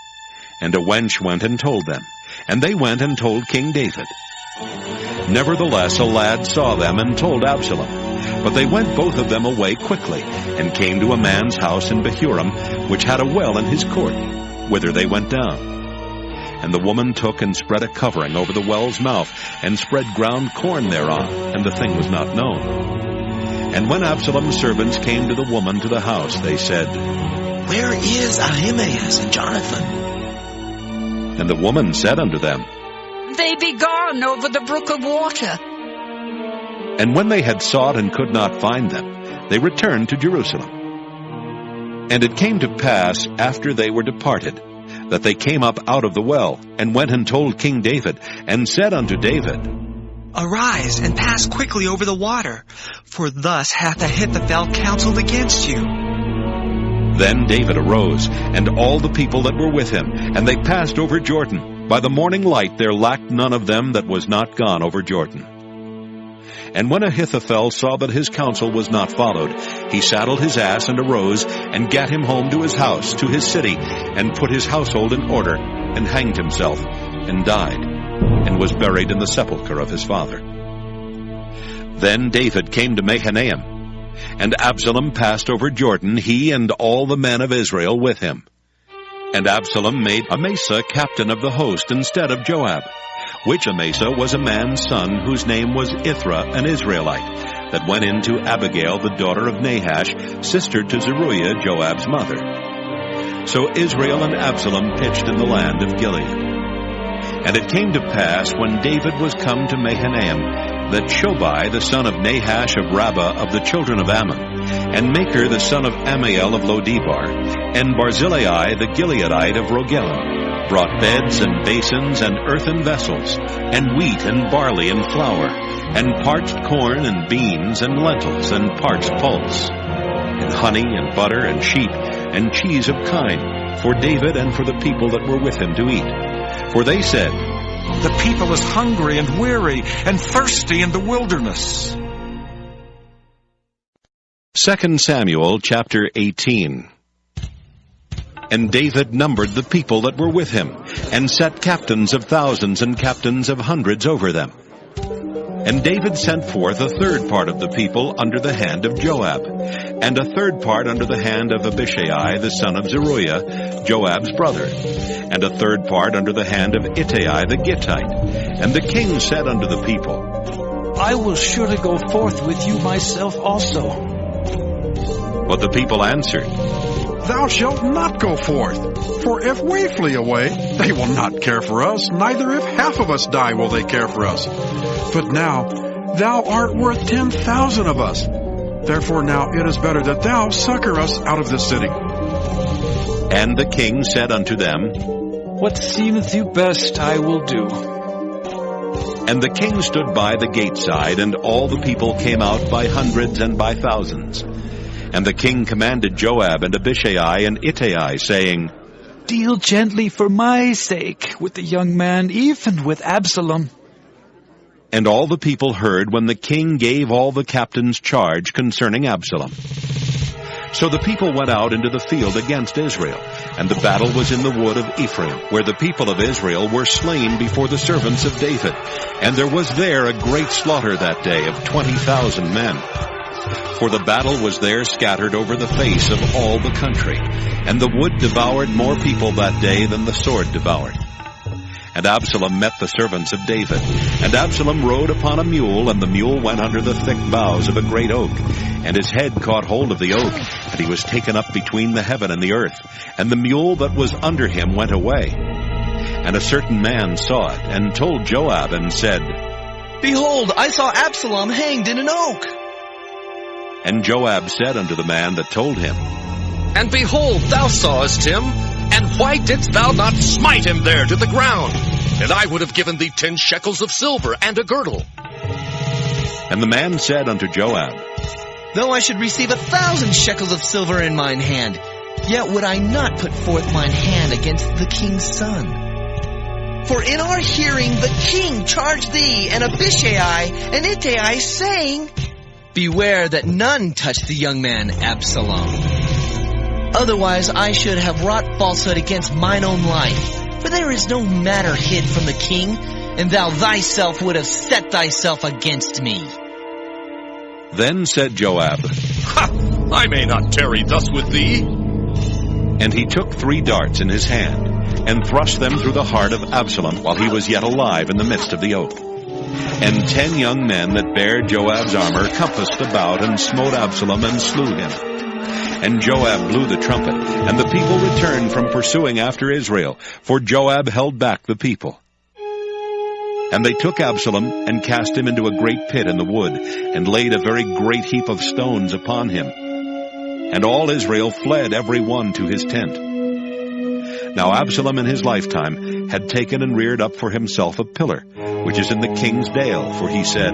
And a wench went and told them, and they went and told King David. Nevertheless a lad saw them and told Absalom. But they went both of them away quickly, and came to a man's house in Behurim, which had a well in his court, whither they went down. And the woman took and spread a covering over the well's mouth, and spread ground corn thereon, and the thing was not known. And when Absalom's servants came to the woman to the house, they said, Where is Ahimaaz and Jonathan? And the woman said unto them, They be gone over the brook of water. And when they had sought and could not find them, they returned to Jerusalem. And it came to pass, after they were departed, that they came up out of the well, and went and told King David, and said unto David, Arise, and pass quickly over the water, for thus hath Ahithophel counseled against you. Then David arose, and all the people that were with him, and they passed over Jordan. By the morning light there lacked none of them that was not gone over Jordan. And when Ahithophel saw that his counsel was not followed, he saddled his ass and arose, and gat him home to his house, to his city, and put his household in order, and hanged himself, and died, and was buried in the sepulchre of his father. Then David came to Mahanaim, and Absalom passed over Jordan, he and all the men of Israel with him. And Absalom made Amasa captain of the host instead of Joab, which Amasa was a man's son, whose name was Ithra, an Israelite, that went in to Abigail, the daughter of Nahash, sister to Zeruiah, Joab's mother. So Israel and Absalom pitched in the land of Gilead. And it came to pass, when David was come to Mahanaim, that Shobai the son of Nahash of Rabbah of the children of Ammon, and Machir the son of Ammiel of Lodebar, and Barzillai the Gileadite of Rogelim, brought beds and basins and earthen vessels, and wheat and barley and flour, and parched corn and beans and lentils and parched pulse, and honey and butter and sheep and cheese of kine, for David and for the people that were with him to eat. For they said, "The people is hungry and weary and thirsty in the wilderness." 2 Samuel chapter 18. And David numbered the people that were with him, and set captains of thousands and captains of hundreds over them. And David sent forth a third part of the people under the hand of Joab, and a third part under the hand of Abishai the son of Zeruiah, Joab's brother, and a third part under the hand of Ittai the Gittite. And the king said unto the people, "I will surely go forth with you myself also." But the people answered, "Thou shalt not go forth, for if we flee away, they will not care for us, neither if half of us die will they care for us. But now, thou art worth 10,000 of us. Therefore now it is better that thou succor us out of this city." And the king said unto them, "What seemeth you best I will do." And the king stood by the gate side, and all the people came out by hundreds and by thousands. And the king commanded Joab and Abishai and Ittai, saying, "Deal gently for my sake with the young man, even with Absalom." And all the people heard when the king gave all the captains charge concerning Absalom. So the people went out into the field against Israel, and the battle was in the wood of Ephraim, where the people of Israel were slain before the servants of David. And there was there a great slaughter that day of 20,000 men. For the battle was there scattered over the face of all the country, and the wood devoured more people that day than the sword devoured. And Absalom met the servants of David. And Absalom rode upon a mule, and the mule went under the thick boughs of a great oak. And his head caught hold of the oak, and he was taken up between the heaven and the earth. And the mule that was under him went away. And a certain man saw it, and told Joab, and said, "Behold, I saw Absalom hanged in an oak." And Joab said unto the man that told him, "And behold, thou sawest him, and why didst thou not smite him there to the ground? And I would have given thee 10 shekels of silver and a girdle." And the man said unto Joab, "Though I should receive 1,000 shekels of silver in mine hand, yet would I not put forth mine hand against the king's son. For in our hearing the king charged thee and Abishai and Ittai, saying, Beware that none touch the young man Absalom. Otherwise I should have wrought falsehood against mine own life. For there is no matter hid from the king, and thou thyself would have set thyself against me." Then said Joab, "I may not tarry thus with thee." And he took 3 darts in his hand, and thrust them through the heart of Absalom while he was yet alive in the midst of the oak. And 10 young men that bare Joab's armor compassed about, and smote Absalom, and slew him. And Joab blew the trumpet, and the people returned from pursuing after Israel, for Joab held back the people. And they took Absalom, and cast him into a great pit in the wood, and laid a very great heap of stones upon him. And all Israel fled every one to his tent. Now Absalom in his lifetime had taken and reared up for himself a pillar, which is in the king's dale, for he said,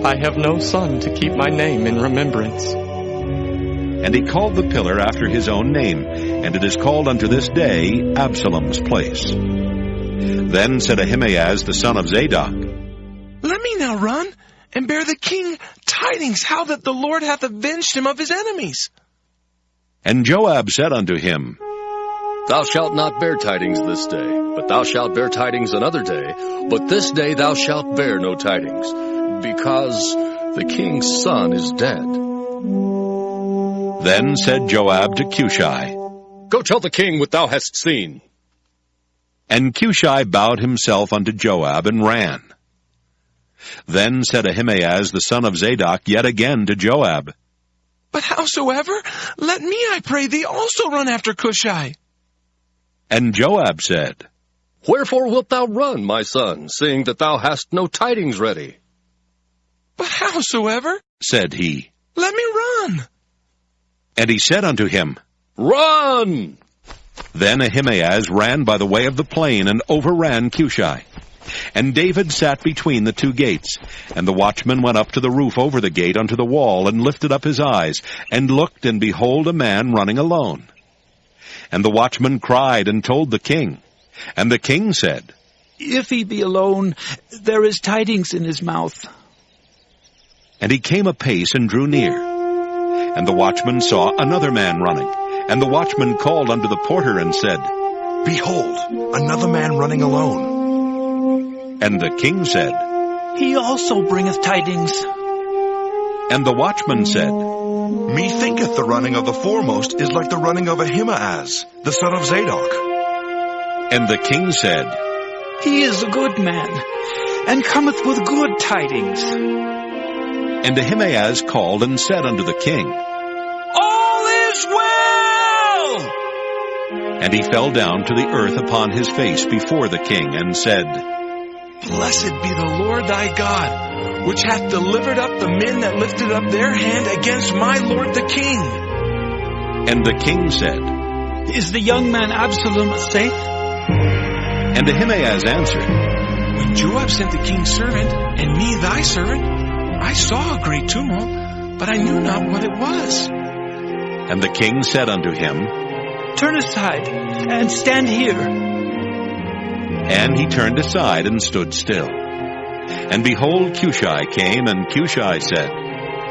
"I have no son to keep my name in remembrance." And he called the pillar after his own name, and it is called unto this day Absalom's place. Then said Ahimaaz the son of Zadok, "Let me now run, and bear the king tidings how that the Lord hath avenged him of his enemies." And Joab said unto him, "Thou shalt not bear tidings this day, but thou shalt bear tidings another day. But this day thou shalt bear no tidings, because the king's son is dead." Then said Joab to Cushai, "Go tell the king what thou hast seen." And Cushai bowed himself unto Joab, and ran. Then said Ahimaaz the son of Zadok yet again to Joab, "But howsoever, let me, I pray thee, also run after Cushai." And Joab said, "Wherefore wilt thou run, my son, seeing that thou hast no tidings ready?" "But howsoever," said he, "let me run." And he said unto him, "Run!" Then Ahimaaz ran by the way of the plain and overran Cushai. And David sat between the two gates. And the watchman went up to the roof over the gate unto the wall, and lifted up his eyes, and looked, and behold, a man running alone. And the watchman cried and told the king. And the king said, If he be alone, there is tidings in his mouth. And he came apace and drew near. And the watchman saw another man running. And the watchman called unto the porter and said, Behold, another man running alone. And the king said, He also bringeth tidings. And the watchman said, Methinketh the running of the foremost is like the running of Ahimaaz, the son of Zadok. And the king said, He is a good man, and cometh with good tidings. And Ahimaaz called and said unto the king, All is well! And he fell down to the earth upon his face before the king, and said, Blessed be the Lord thy God, which hath delivered up the men that lifted up their hand against my lord the king. And the king said, Is the young man Absalom safe? And Ahimaaz answered, When Joab sent the king's servant, and me thy servant, I saw a great tumult, but I knew not what it was. And the king said unto him, Turn aside, and stand here. And he turned aside and stood still. And behold, Cushai came, and Cushai said,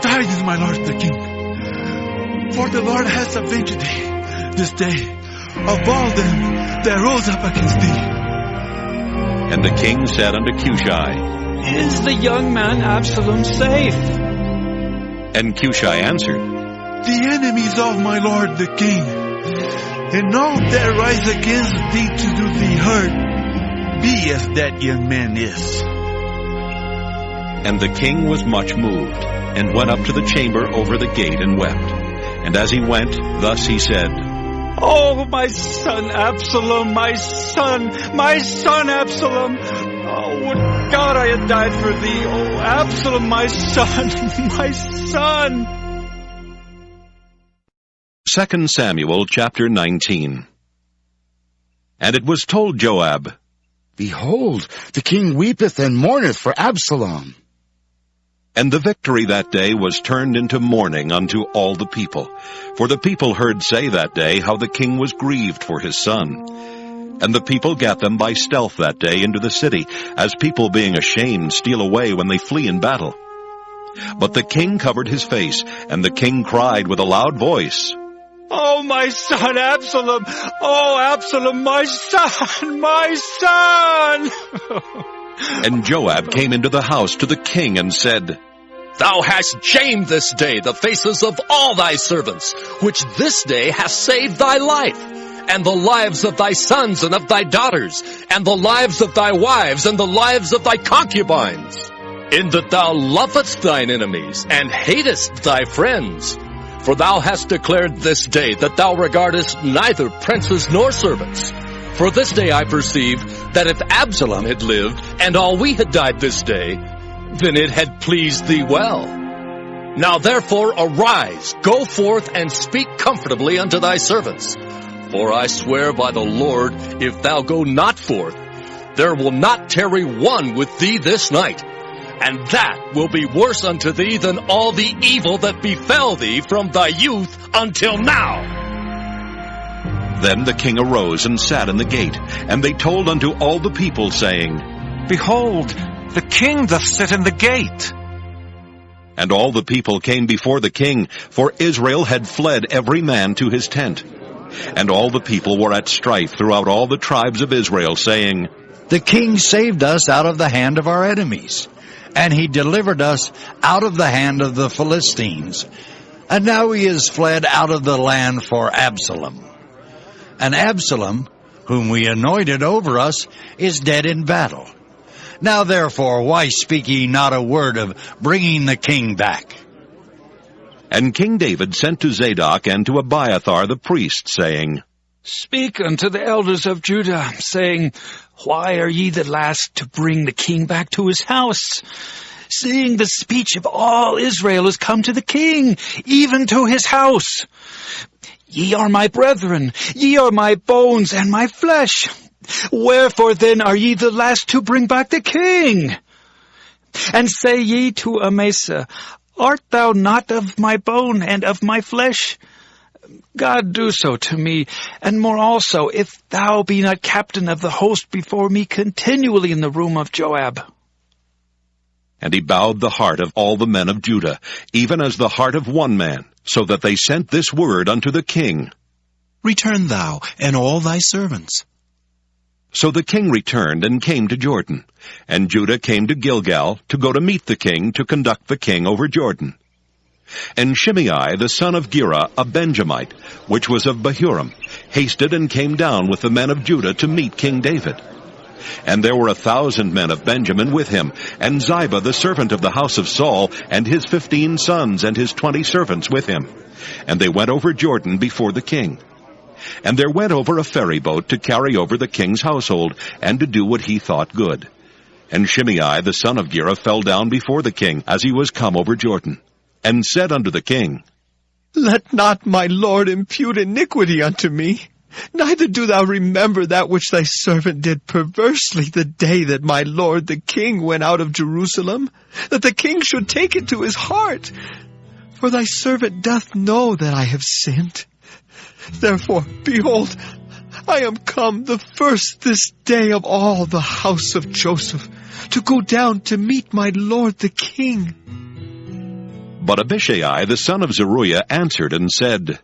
Tidings, my lord the king, for the Lord has avenged thee this day of all them that rose up against thee. And the king said unto Cushai, Is the young man Absalom safe? And Cushai answered, The enemies of my lord the king, and all that rise against thee to do thee hurt, be as that young man is. And the king was much moved, and went up to the chamber over the gate, and wept. And as he went, thus he said, Oh, my son Absalom, my son Absalom! Oh, would God I had died for thee! Oh, Absalom, my son, my son! 2 Samuel chapter 19. And it was told Joab, Behold, the king weepeth and mourneth for Absalom. And the victory that day was turned into mourning unto all the people. For the people heard say that day how the king was grieved for his son. And the people gat them by stealth that day into the city, as people being ashamed steal away when they flee in battle. But the king covered his face, and the king cried with a loud voice, Oh, my son Absalom! Oh, Absalom, my son, my son! And Joab came into the house to the king and said, Thou hast shamed this day the faces of all thy servants, which this day hast saved thy life, and the lives of thy sons and of thy daughters, and the lives of thy wives, and the lives of thy concubines, in that thou lovest thine enemies, and hatest thy friends. For thou hast declared this day that thou regardest neither princes nor servants. For this day I perceive that if Absalom had lived, and all we had died this day, then it had pleased thee well. Now therefore arise, go forth, and speak comfortably unto thy servants. For I swear by the Lord, if thou go not forth, there will not tarry one with thee this night. And that will be worse unto thee than all the evil that befell thee from thy youth until now. Then the king arose and sat in the gate, and they told unto all the people, saying, Behold, the king doth sit in the gate. And all the people came before the king, for Israel had fled every man to his tent. And all the people were at strife throughout all the tribes of Israel, saying, The king saved us out of the hand of our enemies, and he delivered us out of the hand of the Philistines. And now he is fled out of the land for Absalom. And Absalom, whom we anointed over us, is dead in battle. Now therefore, why speak ye not a word of bringing the king back? And King David sent to Zadok and to Abiathar the priest, saying, Speak unto the elders of Judah, saying, Why are ye the last to bring the king back to his house? Seeing the speech of all Israel is come to the king, even to his house. Ye are my brethren, ye are my bones and my flesh. Wherefore then are ye the last to bring back the king? And say ye to Amasa, art thou not of my bone and of my flesh? God do so to me, and more also, if thou be not captain of the host before me continually in the room of Joab. And he bowed the heart of all the men of Judah, even as the heart of one man, so that they sent this word unto the king. Return thou, and all thy servants. So the king returned and came to Jordan, and Judah came to Gilgal to go to meet the king to conduct the king over Jordan. And Shimei the son of Gera, a Benjamite, which was of Bahurim, hasted and came down with the men of Judah to meet King David. And there were 1,000 men of Benjamin with him, and Ziba the servant of the house of Saul, and his 15 sons and his 20 servants with him. And they went over Jordan before the king. And there went over a ferry boat to carry over the king's household, and to do what he thought good. And Shimei the son of Gera fell down before the king as he was come over Jordan, and said unto the king, Let not my lord impute iniquity unto me, neither do thou remember that which thy servant did perversely the day that my lord the king went out of Jerusalem, that the king should take it to his heart. For thy servant doth know that I have sinned. Therefore, behold, I am come the first this day of all the house of Joseph, to go down to meet my lord the king. But Abishai the son of Zeruiah answered and said,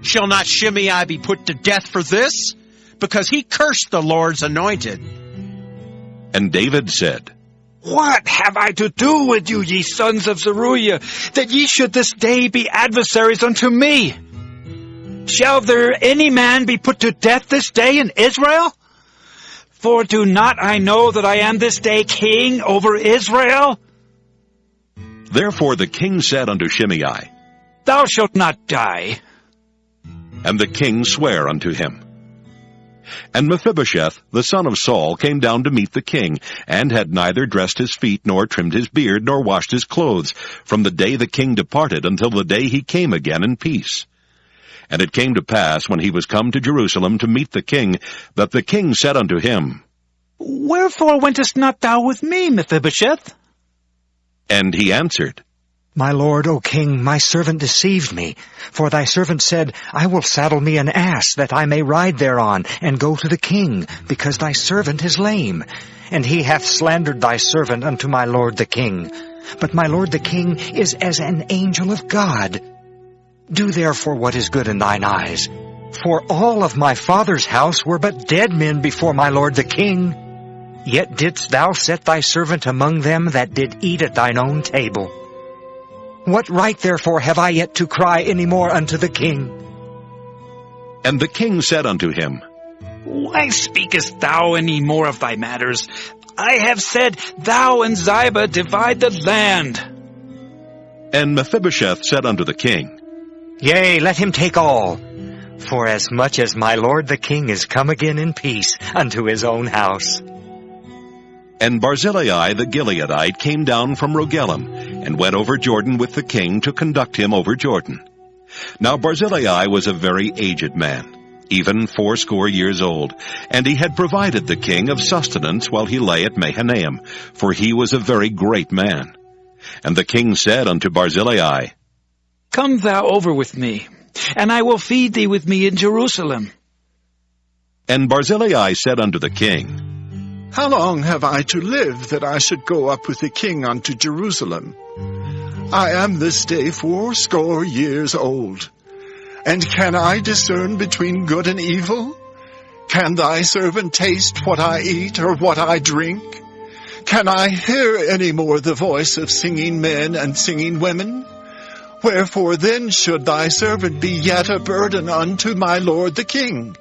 Shall not Shimei be put to death for this? Because he cursed the Lord's anointed. And David said, What have I to do with you, ye sons of Zeruiah, that ye should this day be adversaries unto me? Shall there any man be put to death this day in Israel? For do not I know that I am this day king over Israel? Therefore the king said unto Shimei, Thou shalt not die. And the king sware unto him. And Mephibosheth, the son of Saul, came down to meet the king, and had neither dressed his feet, nor trimmed his beard, nor washed his clothes, from the day the king departed until the day he came again in peace. And it came to pass, when he was come to Jerusalem to meet the king, that the king said unto him, Wherefore wentest not thou with me, Mephibosheth? And he answered, My lord, O king, my servant deceived me. For thy servant said, I will saddle me an ass, that I may ride thereon, and go to the king, because thy servant is lame. And he hath slandered thy servant unto my lord the king. But my lord the king is as an angel of God. Do therefore what is good in thine eyes. For all of my father's house were but dead men before my lord the king. Yet didst thou set thy servant among them that did eat at thine own table. What right therefore have I yet to cry any more unto the king? And the king said unto him, Why speakest thou any more of thy matters? I have said, Thou and Ziba divide the land. And Mephibosheth said unto the king, Yea, let him take all. For as much as my lord the king is come again in peace unto his own house. And Barzillai the Gileadite came down from Rogelim, and went over Jordan with the king to conduct him over Jordan. Now Barzillai was a very aged man, even 80 years old, and he had provided the king of sustenance while he lay at Mahanaim, for he was a very great man. And the king said unto Barzillai, Come thou over with me, and I will feed thee with me in Jerusalem. And Barzillai said unto the king, How long have I to live that I should go up with the king unto Jerusalem? I am this day 80 years old. And can I discern between good and evil? Can thy servant taste what I eat or what I drink? Can I hear any more the voice of singing men and singing women? Wherefore then should thy servant be yet a burden unto my lord the king?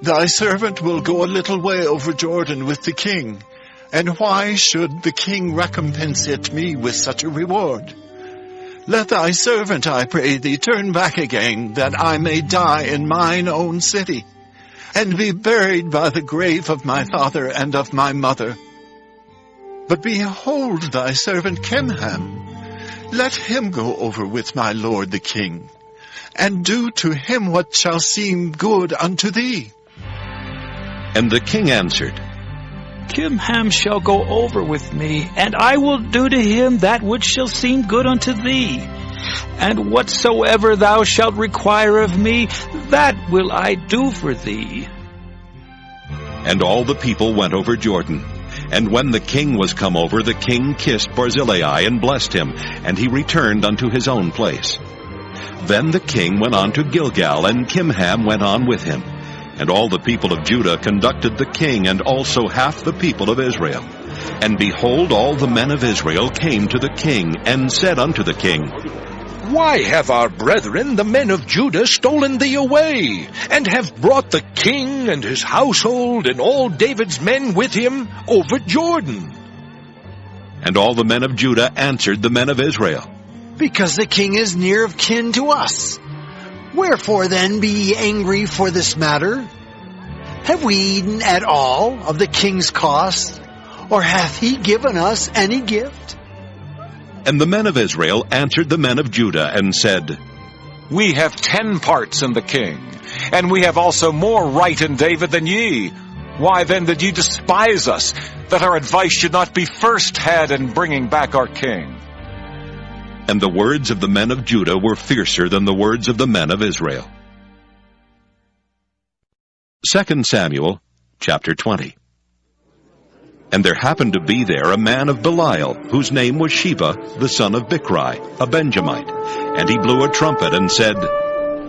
Thy servant will go a little way over Jordan with the king, and why should the king recompense it me with such a reward? Let thy servant, I pray thee, turn back again, that I may die in mine own city, and be buried by the grave of my father and of my mother. But behold thy servant Kimham, let him go over with my lord the king. and do to him what shall seem good unto thee. And the king answered, Kimham shall go over with me, and I will do to him that which shall seem good unto thee. And whatsoever thou shalt require of me, that will I do for thee. And all the people went over Jordan. And when the king was come over, the king kissed Barzillai and blessed him, and he returned unto his own place. Then the king went on to Gilgal, and Kimham went on with him. And all the people of Judah conducted the king, and also half the people of Israel. And behold, all the men of Israel came to the king, and said unto the king, Why have our brethren, the men of Judah, stolen thee away, and have brought the king and his household and all David's men with him over Jordan? And all the men of Judah answered the men of Israel, Because the king is near of kin to us. Wherefore then be ye angry for this matter? Have we eaten at all of the king's cost, or hath he given us any gift? And the men of Israel answered the men of Judah, and said, We have 10 parts in the king, and we have also more right in David than ye. Why then did ye despise us, that our advice should not be first had in bringing back our king? And the words of the men of Judah were fiercer than the words of the men of Israel. 2 Samuel, chapter 20. And there happened to be there a man of Belial, whose name was Sheba, the son of Bichri, a Benjamite. And he blew a trumpet and said,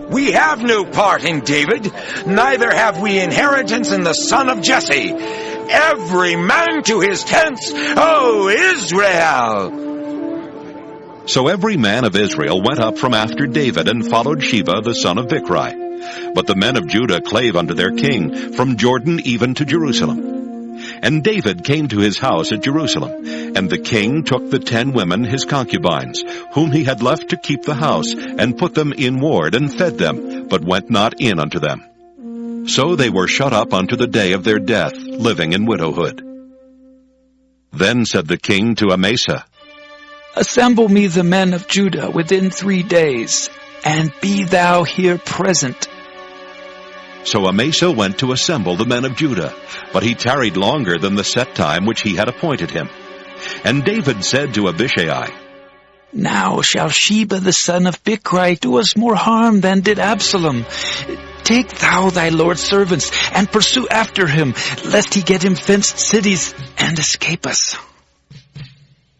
We have no part in David, neither have we inheritance in the son of Jesse. Every man to his tents, O Israel! So every man of Israel went up from after David, and followed Sheba the son of Bichri. But the men of Judah clave unto their king, from Jordan even to Jerusalem. And David came to his house at Jerusalem, and the king took the 10 women his concubines, whom he had left to keep the house, and put them in ward, and fed them, but went not in unto them. So they were shut up unto the day of their death, living in widowhood. Then said the king to Amasa, Assemble me the men of Judah within 3 days, and be thou here present. So Amasa went to assemble the men of Judah, but he tarried longer than the set time which he had appointed him. And David said to Abishai, Now shall Sheba the son of Bichri do us more harm than did Absalom. Take thou thy Lord's servants, and pursue after him, lest he get him fenced cities, and escape us.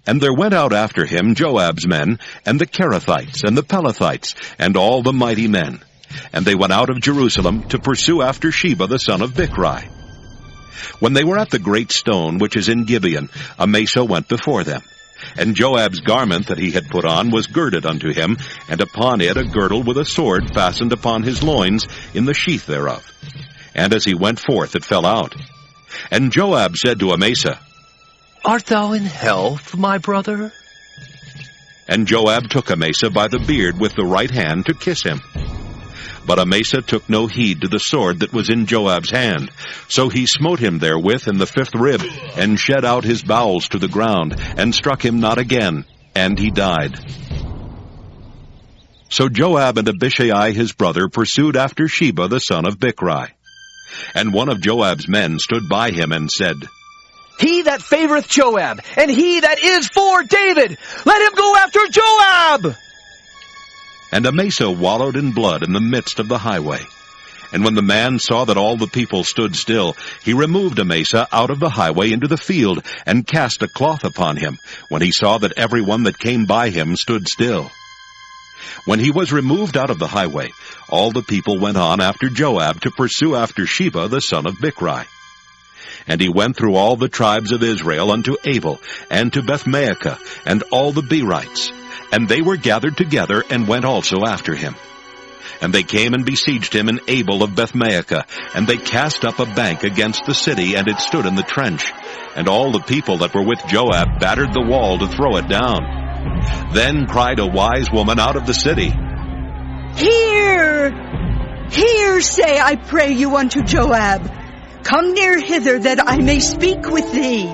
And there went out after him Joab's men, and the Kerethites, and the Pelethites, and all the mighty men. And they went out of Jerusalem to pursue after Sheba the son of Bichri. When they were at the great stone which is in Gibeon, Amasa went before them. And Joab's garment that he had put on was girded unto him, and upon it a girdle with a sword fastened upon his loins in the sheath thereof. And as he went forth it fell out. And Joab said to Amasa, Art thou in health, my brother? And Joab took Amasa by the beard with the right hand to kiss him. But Amasa took no heed to the sword that was in Joab's hand. So he smote him therewith in the 5th rib, and shed out his bowels to the ground, and struck him not again, and he died. So Joab and Abishai his brother pursued after Sheba the son of Bichri. And one of Joab's men stood by him and said, He that favoreth Joab, and he that is for David, let him go after Joab! And Amasa wallowed in blood in the midst of the highway. And when the man saw that all the people stood still, he removed Amasa out of the highway into the field, and cast a cloth upon him, when he saw that every one that came by him stood still. When he was removed out of the highway, all the people went on after Joab to pursue after Sheba the son of Bichri. And he went through all the tribes of Israel unto Abel, and to Bethmaachah, and all the Berites. And they were gathered together, and went also after him. And they came and besieged him in Abel of Bethmaachah, and they cast up a bank against the city, and it stood in the trench. And all the people that were with Joab battered the wall to throw it down. Then cried a wise woman out of the city, Hear, say, I pray you, unto Joab. Come near hither, that I may speak with thee.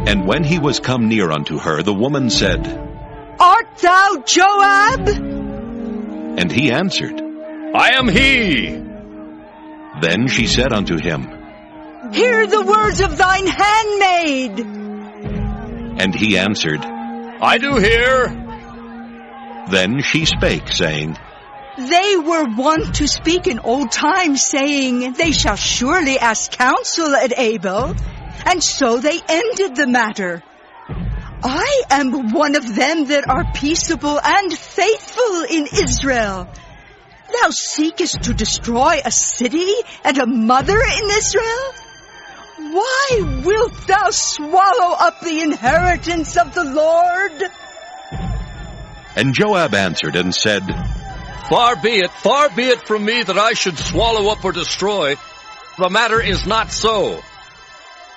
And when he was come near unto her, the woman said, Art thou Joab? And he answered, I am he. Then she said unto him, Hear the words of thine handmaid. And he answered, I do hear. Then she spake, saying, They were wont to speak in old times, saying, They shall surely ask counsel at Abel. And so they ended the matter. I am one of them that are peaceable and faithful in Israel. Thou seekest to destroy a city and a mother in Israel? Why wilt thou swallow up the inheritance of the Lord? And Joab answered and said, Far be it from me that I should swallow up or destroy. The matter is not so.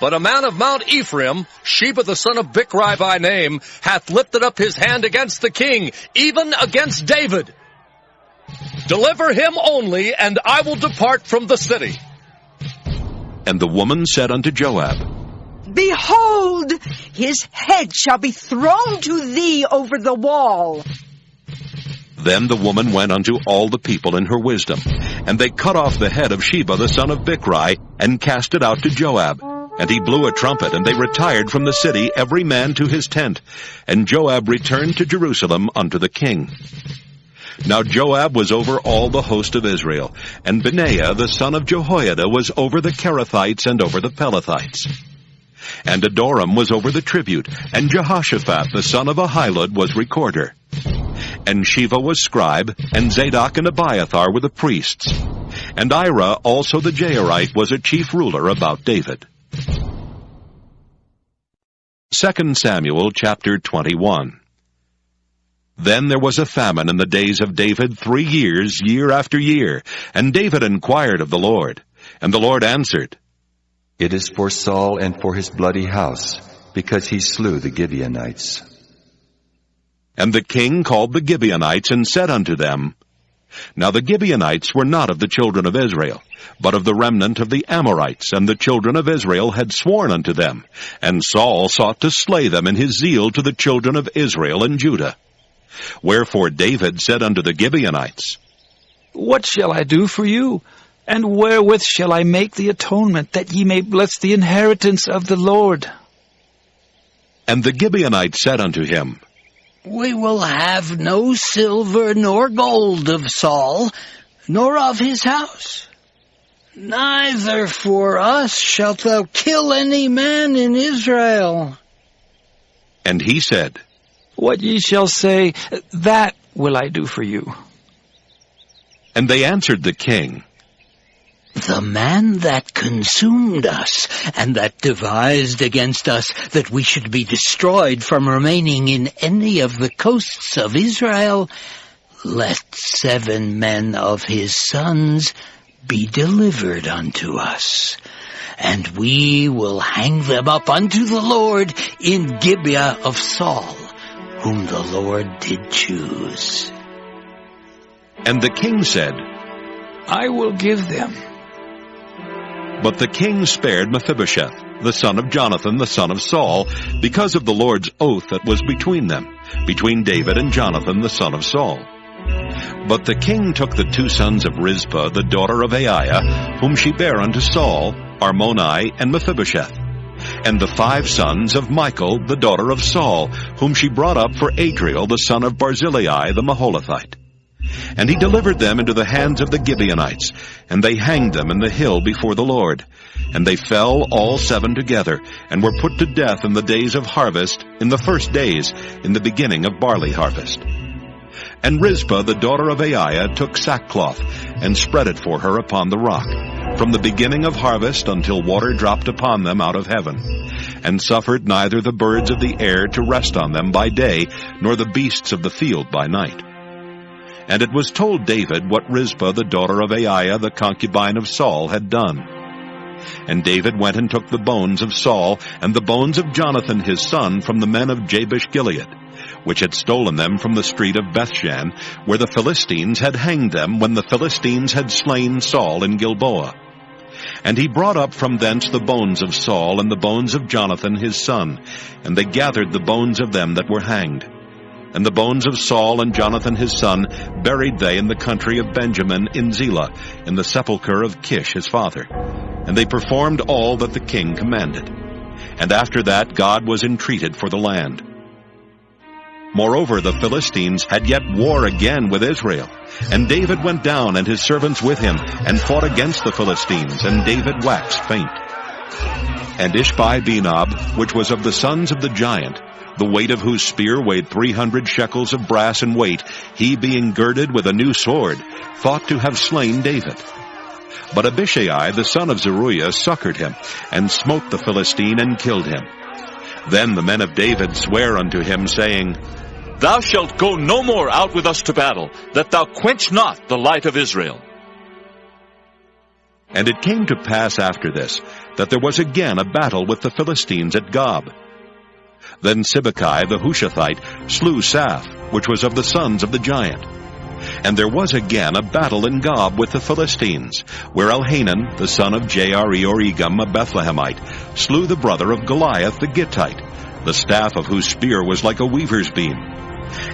But a man of Mount Ephraim, Sheba the son of Bichri by name, hath lifted up his hand against the king, even against David. Deliver him only, and I will depart from the city. And the woman said unto Joab, Behold, his head shall be thrown to thee over the wall. Then the woman went unto all the people in her wisdom, and they cut off the head of Sheba the son of Bichri, and cast it out to Joab. And he blew a trumpet, and they retired from the city, every man to his tent. And Joab returned to Jerusalem unto the king. Now Joab was over all the host of Israel, and Benaiah the son of Jehoiada was over the Kerethites and over the Pelethites. And Adoram was over the tribute, and Jehoshaphat the son of Ahilud was recorder. And Sheva was scribe, and Zadok and Abiathar were the priests. And Ira also the Jairite was a chief ruler about David. 2 Samuel chapter 21. Then there was a famine in the days of David 3 years, year after year. And David inquired of the Lord. And the Lord answered, It is for Saul and for his bloody house, because he slew the Gibeonites. And the king called the Gibeonites and said unto them, Now the Gibeonites were not of the children of Israel, but of the remnant of the Amorites, and the children of Israel had sworn unto them. And Saul sought to slay them in his zeal to the children of Israel and Judah. Wherefore David said unto the Gibeonites, What shall I do for you? And wherewith shall I make the atonement, that ye may bless the inheritance of the Lord? And the Gibeonites said unto him, We will have no silver nor gold of Saul, nor of his house. Neither for us shalt thou kill any man in Israel. And he said, What ye shall say, that will I do for you. And they answered the king, The man that consumed us, and that devised against us that we should be destroyed from remaining in any of the coasts of Israel, let 7 men of his sons be delivered unto us, and we will hang them up unto the Lord in Gibeah of Saul, whom the Lord did choose. And the king said, I will give them. But the king spared Mephibosheth, the son of Jonathan, the son of Saul, because of the Lord's oath that was between them, between David and Jonathan, the son of Saul. But the king took the 2 sons of Rizpah, the daughter of Aiah, whom she bare unto Saul, Armoni and Mephibosheth, and the 5 sons of Michal, the daughter of Saul, whom she brought up for Adriel, the son of Barzillai, the Maholathite. And he delivered them into the hands of the Gibeonites, and they hanged them in the hill before the Lord. And they fell all 7 together, and were put to death in the days of harvest, in the first days, in the beginning of barley harvest. And Rizpah, the daughter of Aiah, took sackcloth, and spread it for her upon the rock, from the beginning of harvest until water dropped upon them out of heaven, and suffered neither the birds of the air to rest on them by day, nor the beasts of the field by night. And it was told David what Rizpah, the daughter of Aiah, the concubine of Saul, had done. And David went and took the bones of Saul, and the bones of Jonathan his son, from the men of Jabesh-Gilead, which had stolen them from the street of Bethshan, where the Philistines had hanged them when the Philistines had slain Saul in Gilboa. And he brought up from thence the bones of Saul and the bones of Jonathan his son, and they gathered the bones of them that were hanged. And the bones of Saul and Jonathan his son buried they in the country of Benjamin in Zelah, in the sepulchre of Kish his father. And they performed all that the king commanded. And after that God was entreated for the land. Moreover, the Philistines had yet war again with Israel. And David went down, and his servants with him, and fought against the Philistines, and David waxed faint. And Ishbi-Benob, which was of the sons of the giant, the weight of whose spear weighed 300 shekels of brass in weight, he being girded with a new sword, thought to have slain David. But Abishai, the son of Zeruiah, succored him, and smote the Philistine, and killed him. Then the men of David sware unto him, saying, Thou shalt go no more out with us to battle, that thou quench not the light of Israel. And it came to pass after this, that there was again a battle with the Philistines at Gob. Then Sibbecai the Hushathite slew Saph, which was of the sons of the giant. And there was again a battle in Gob with the Philistines, where Elhanan, the son of Jaare-Oregim, a Bethlehemite, slew the brother of Goliath the Gittite, the staff of whose spear was like a weaver's beam.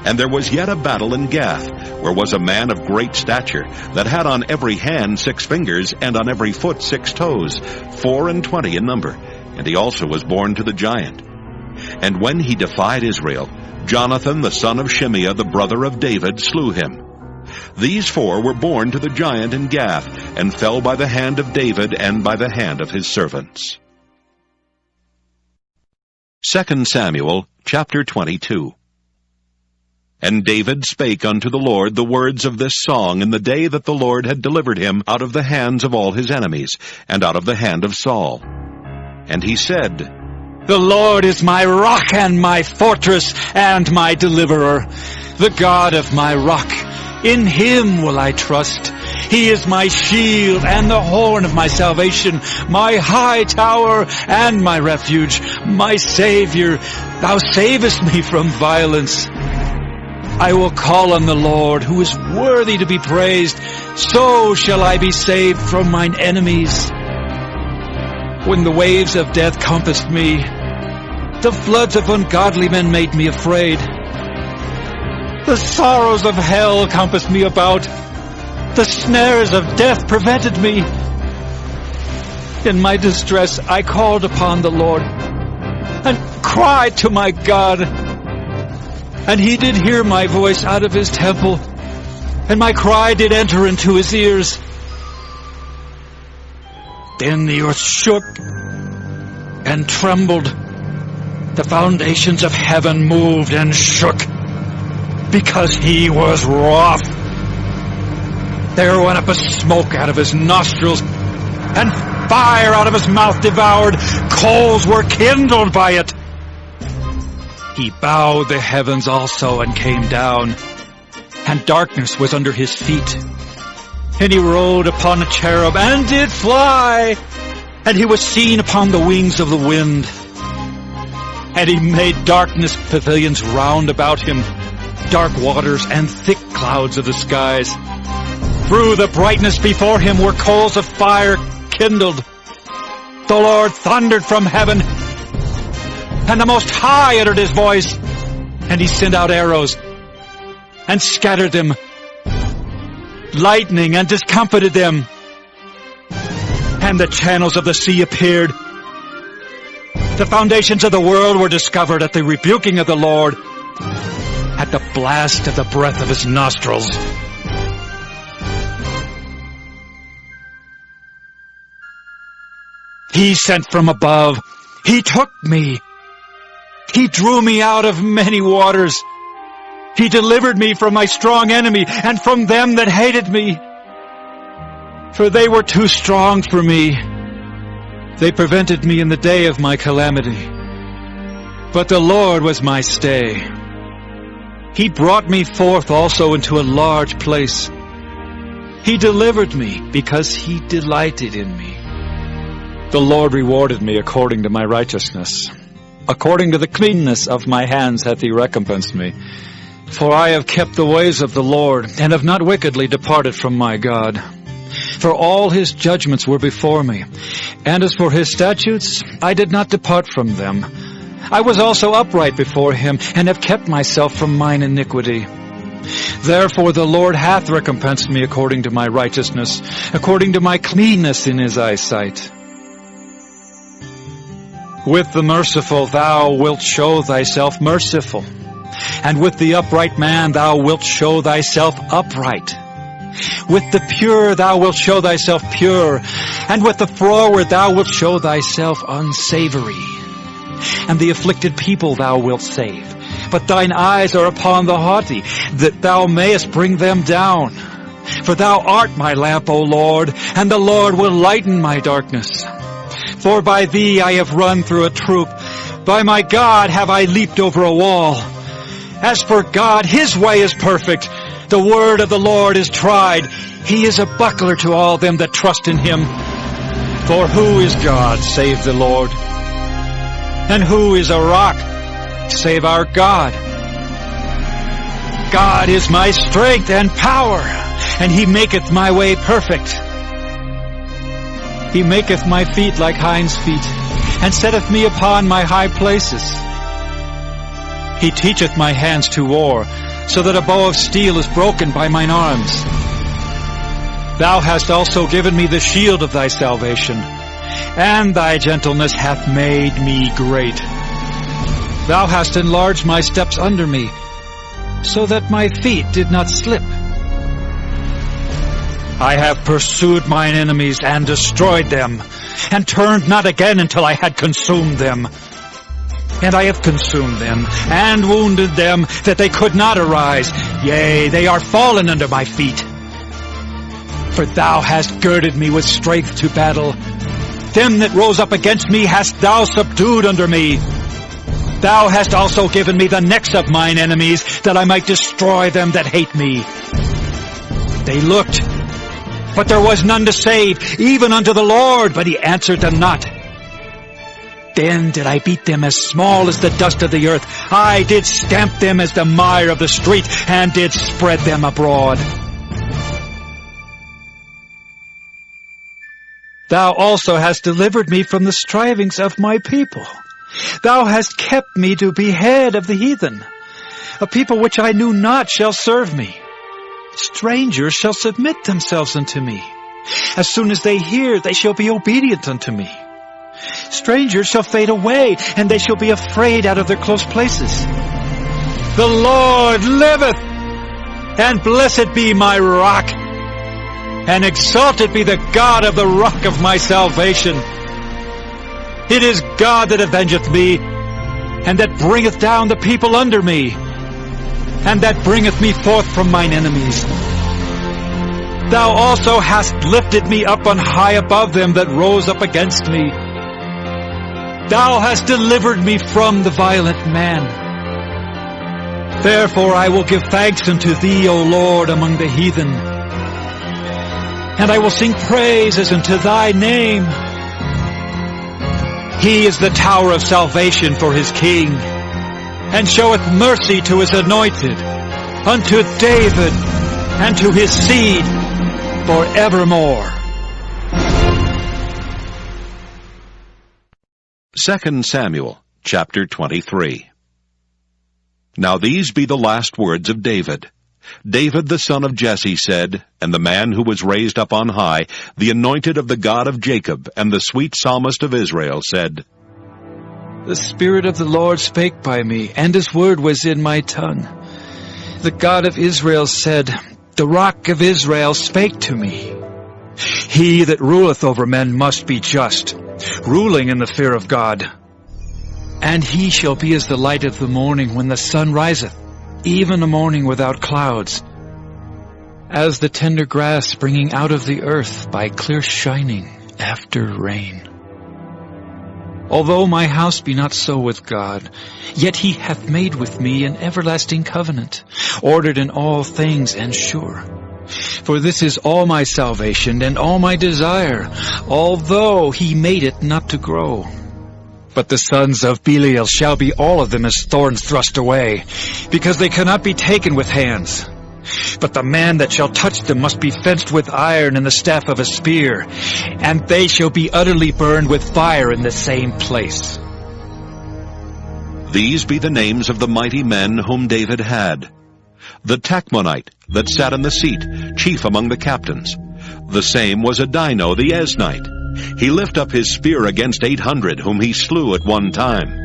And there was yet a battle in Gath, where was a man of great stature, that had on every hand 6 fingers, and on every foot 6 toes, 24 in number, and he also was born to the giant. And when he defied Israel, Jonathan the son of Shimeah, the brother of David, slew him. These 4 were born to the giant in Gath, and fell by the hand of David and by the hand of his servants. 2 Samuel chapter 22. And David spake unto the Lord the words of this song in the day that the Lord had delivered him out of the hands of all his enemies, and out of the hand of Saul. And he said, The Lord is my rock and my fortress and my deliverer, the God of my rock. In him will I trust. He is my shield and the horn of my salvation, my high tower and my refuge, my Savior. Thou savest me from violence. I will call on the Lord, who is worthy to be praised. So shall I be saved from mine enemies. When the waves of death compassed me, the floods of ungodly men made me afraid. The sorrows of hell compassed me about. The snares of death prevented me. In my distress I called upon the Lord, and cried to my God. And he did hear my voice out of his temple, and my cry did enter into his ears. Then the earth shook and trembled. The foundations of heaven moved and shook, because he was wroth. There went up a smoke out of his nostrils, and fire out of his mouth devoured. Coals were kindled by it. He bowed the heavens also and came down, and darkness was under his feet. And he rode upon a cherub and did fly, and he was seen upon the wings of the wind. And he made darkness pavilions round about him, dark waters and thick clouds of the skies. Through the brightness before him were coals of fire kindled. The Lord thundered from heaven, and the Most High uttered his voice, and he sent out arrows, and scattered them, lightning, and discomfited them. And the channels of the sea appeared. The foundations of the world were discovered at the rebuking of the Lord, at the blast of the breath of his nostrils. He sent from above. He took me. He drew me out of many waters. He delivered me from my strong enemy and from them that hated me. For they were too strong for me. They prevented me in the day of my calamity. But the Lord was my stay. He brought me forth also into a large place. He delivered me because he delighted in me. The Lord rewarded me according to my righteousness. According to the cleanness of my hands hath he recompensed me. For I have kept the ways of the Lord, and have not wickedly departed from my God. For all his judgments were before me, and as for his statutes, I did not depart from them. I was also upright before him, and have kept myself from mine iniquity. Therefore the Lord hath recompensed me according to my righteousness, according to my cleanness in his eyesight. With the merciful thou wilt show thyself merciful, and with the upright man thou wilt show thyself upright. With the pure thou wilt show thyself pure, and with the froward thou wilt show thyself unsavory. And the afflicted people thou wilt save, but thine eyes are upon the haughty, that thou mayest bring them down. For thou art my lamp, O Lord, and the Lord will lighten my darkness. For by thee I have run through a troop, by my God have I leaped over a wall. As for God, his way is perfect. The word of the Lord is tried. He is a buckler to all them that trust in him. For who is God save the Lord? And who is a rock save our God? God is my strength and power, and he maketh my way perfect. He maketh my feet like hinds' feet, and setteth me upon my high places. He teacheth my hands to war, so that a bow of steel is broken by mine arms. Thou hast also given me the shield of thy salvation, and thy gentleness hath made me great. Thou hast enlarged my steps under me, so that my feet did not slip. I have pursued mine enemies and destroyed them, and turned not again until I had consumed them. And I have consumed them, and wounded them, that they could not arise. Yea, they are fallen under my feet. For thou hast girded me with strength to battle. Them that rose up against me hast thou subdued under me. Thou hast also given me the necks of mine enemies, that I might destroy them that hate me. They looked, but there was none to save, even unto the Lord, but he answered them not. Then did I beat them as small as the dust of the earth. I did stamp them as the mire of the street, and did spread them abroad. Thou also hast delivered me from the strivings of my people. Thou hast kept me to be head of the heathen. A people which I knew not shall serve me. Strangers shall submit themselves unto me. As soon as they hear, they shall be obedient unto me. Strangers shall fade away, and they shall be afraid out of their close places. The Lord liveth, and blessed be my rock, and exalted be the God of the rock of my salvation. It is God that avengeth me, and that bringeth down the people under me, and that bringeth me forth from mine enemies. Thou also hast lifted me up on high above them that rose up against me. Thou hast delivered me from the violent man. Therefore I will give thanks unto thee, O Lord, among the heathen. And I will sing praises unto thy name. He is the tower of salvation for his king, and showeth mercy to his anointed, unto David, and to his seed forevermore. 2 Samuel, chapter 23. Now these be the last words of David. David the son of Jesse said, and the man who was raised up on high, the anointed of the God of Jacob, and the sweet psalmist of Israel, said, The Spirit of the Lord spake by me, and his word was in my tongue. The God of Israel said, The rock of Israel spake to me. He that ruleth over men must be just, ruling in the fear of God. And he shall be as the light of the morning when the sun riseth, even a morning without clouds, as the tender grass springing out of the earth by clear shining after rain. Although my house be not so with God, yet he hath made with me an everlasting covenant, ordered in all things and sure. For this is all my salvation and all my desire, although he made it not to grow. But the sons of Belial shall be all of them as thorns thrust away, because they cannot be taken with hands. But the man that shall touch them must be fenced with iron and the staff of a spear, and they shall be utterly burned with fire in the same place. These be the names of the mighty men whom David had. The Tachmonite that sat in the seat, chief among the captains. The same was Adino the Eznite. He lift up his spear against 800, whom he slew at one time.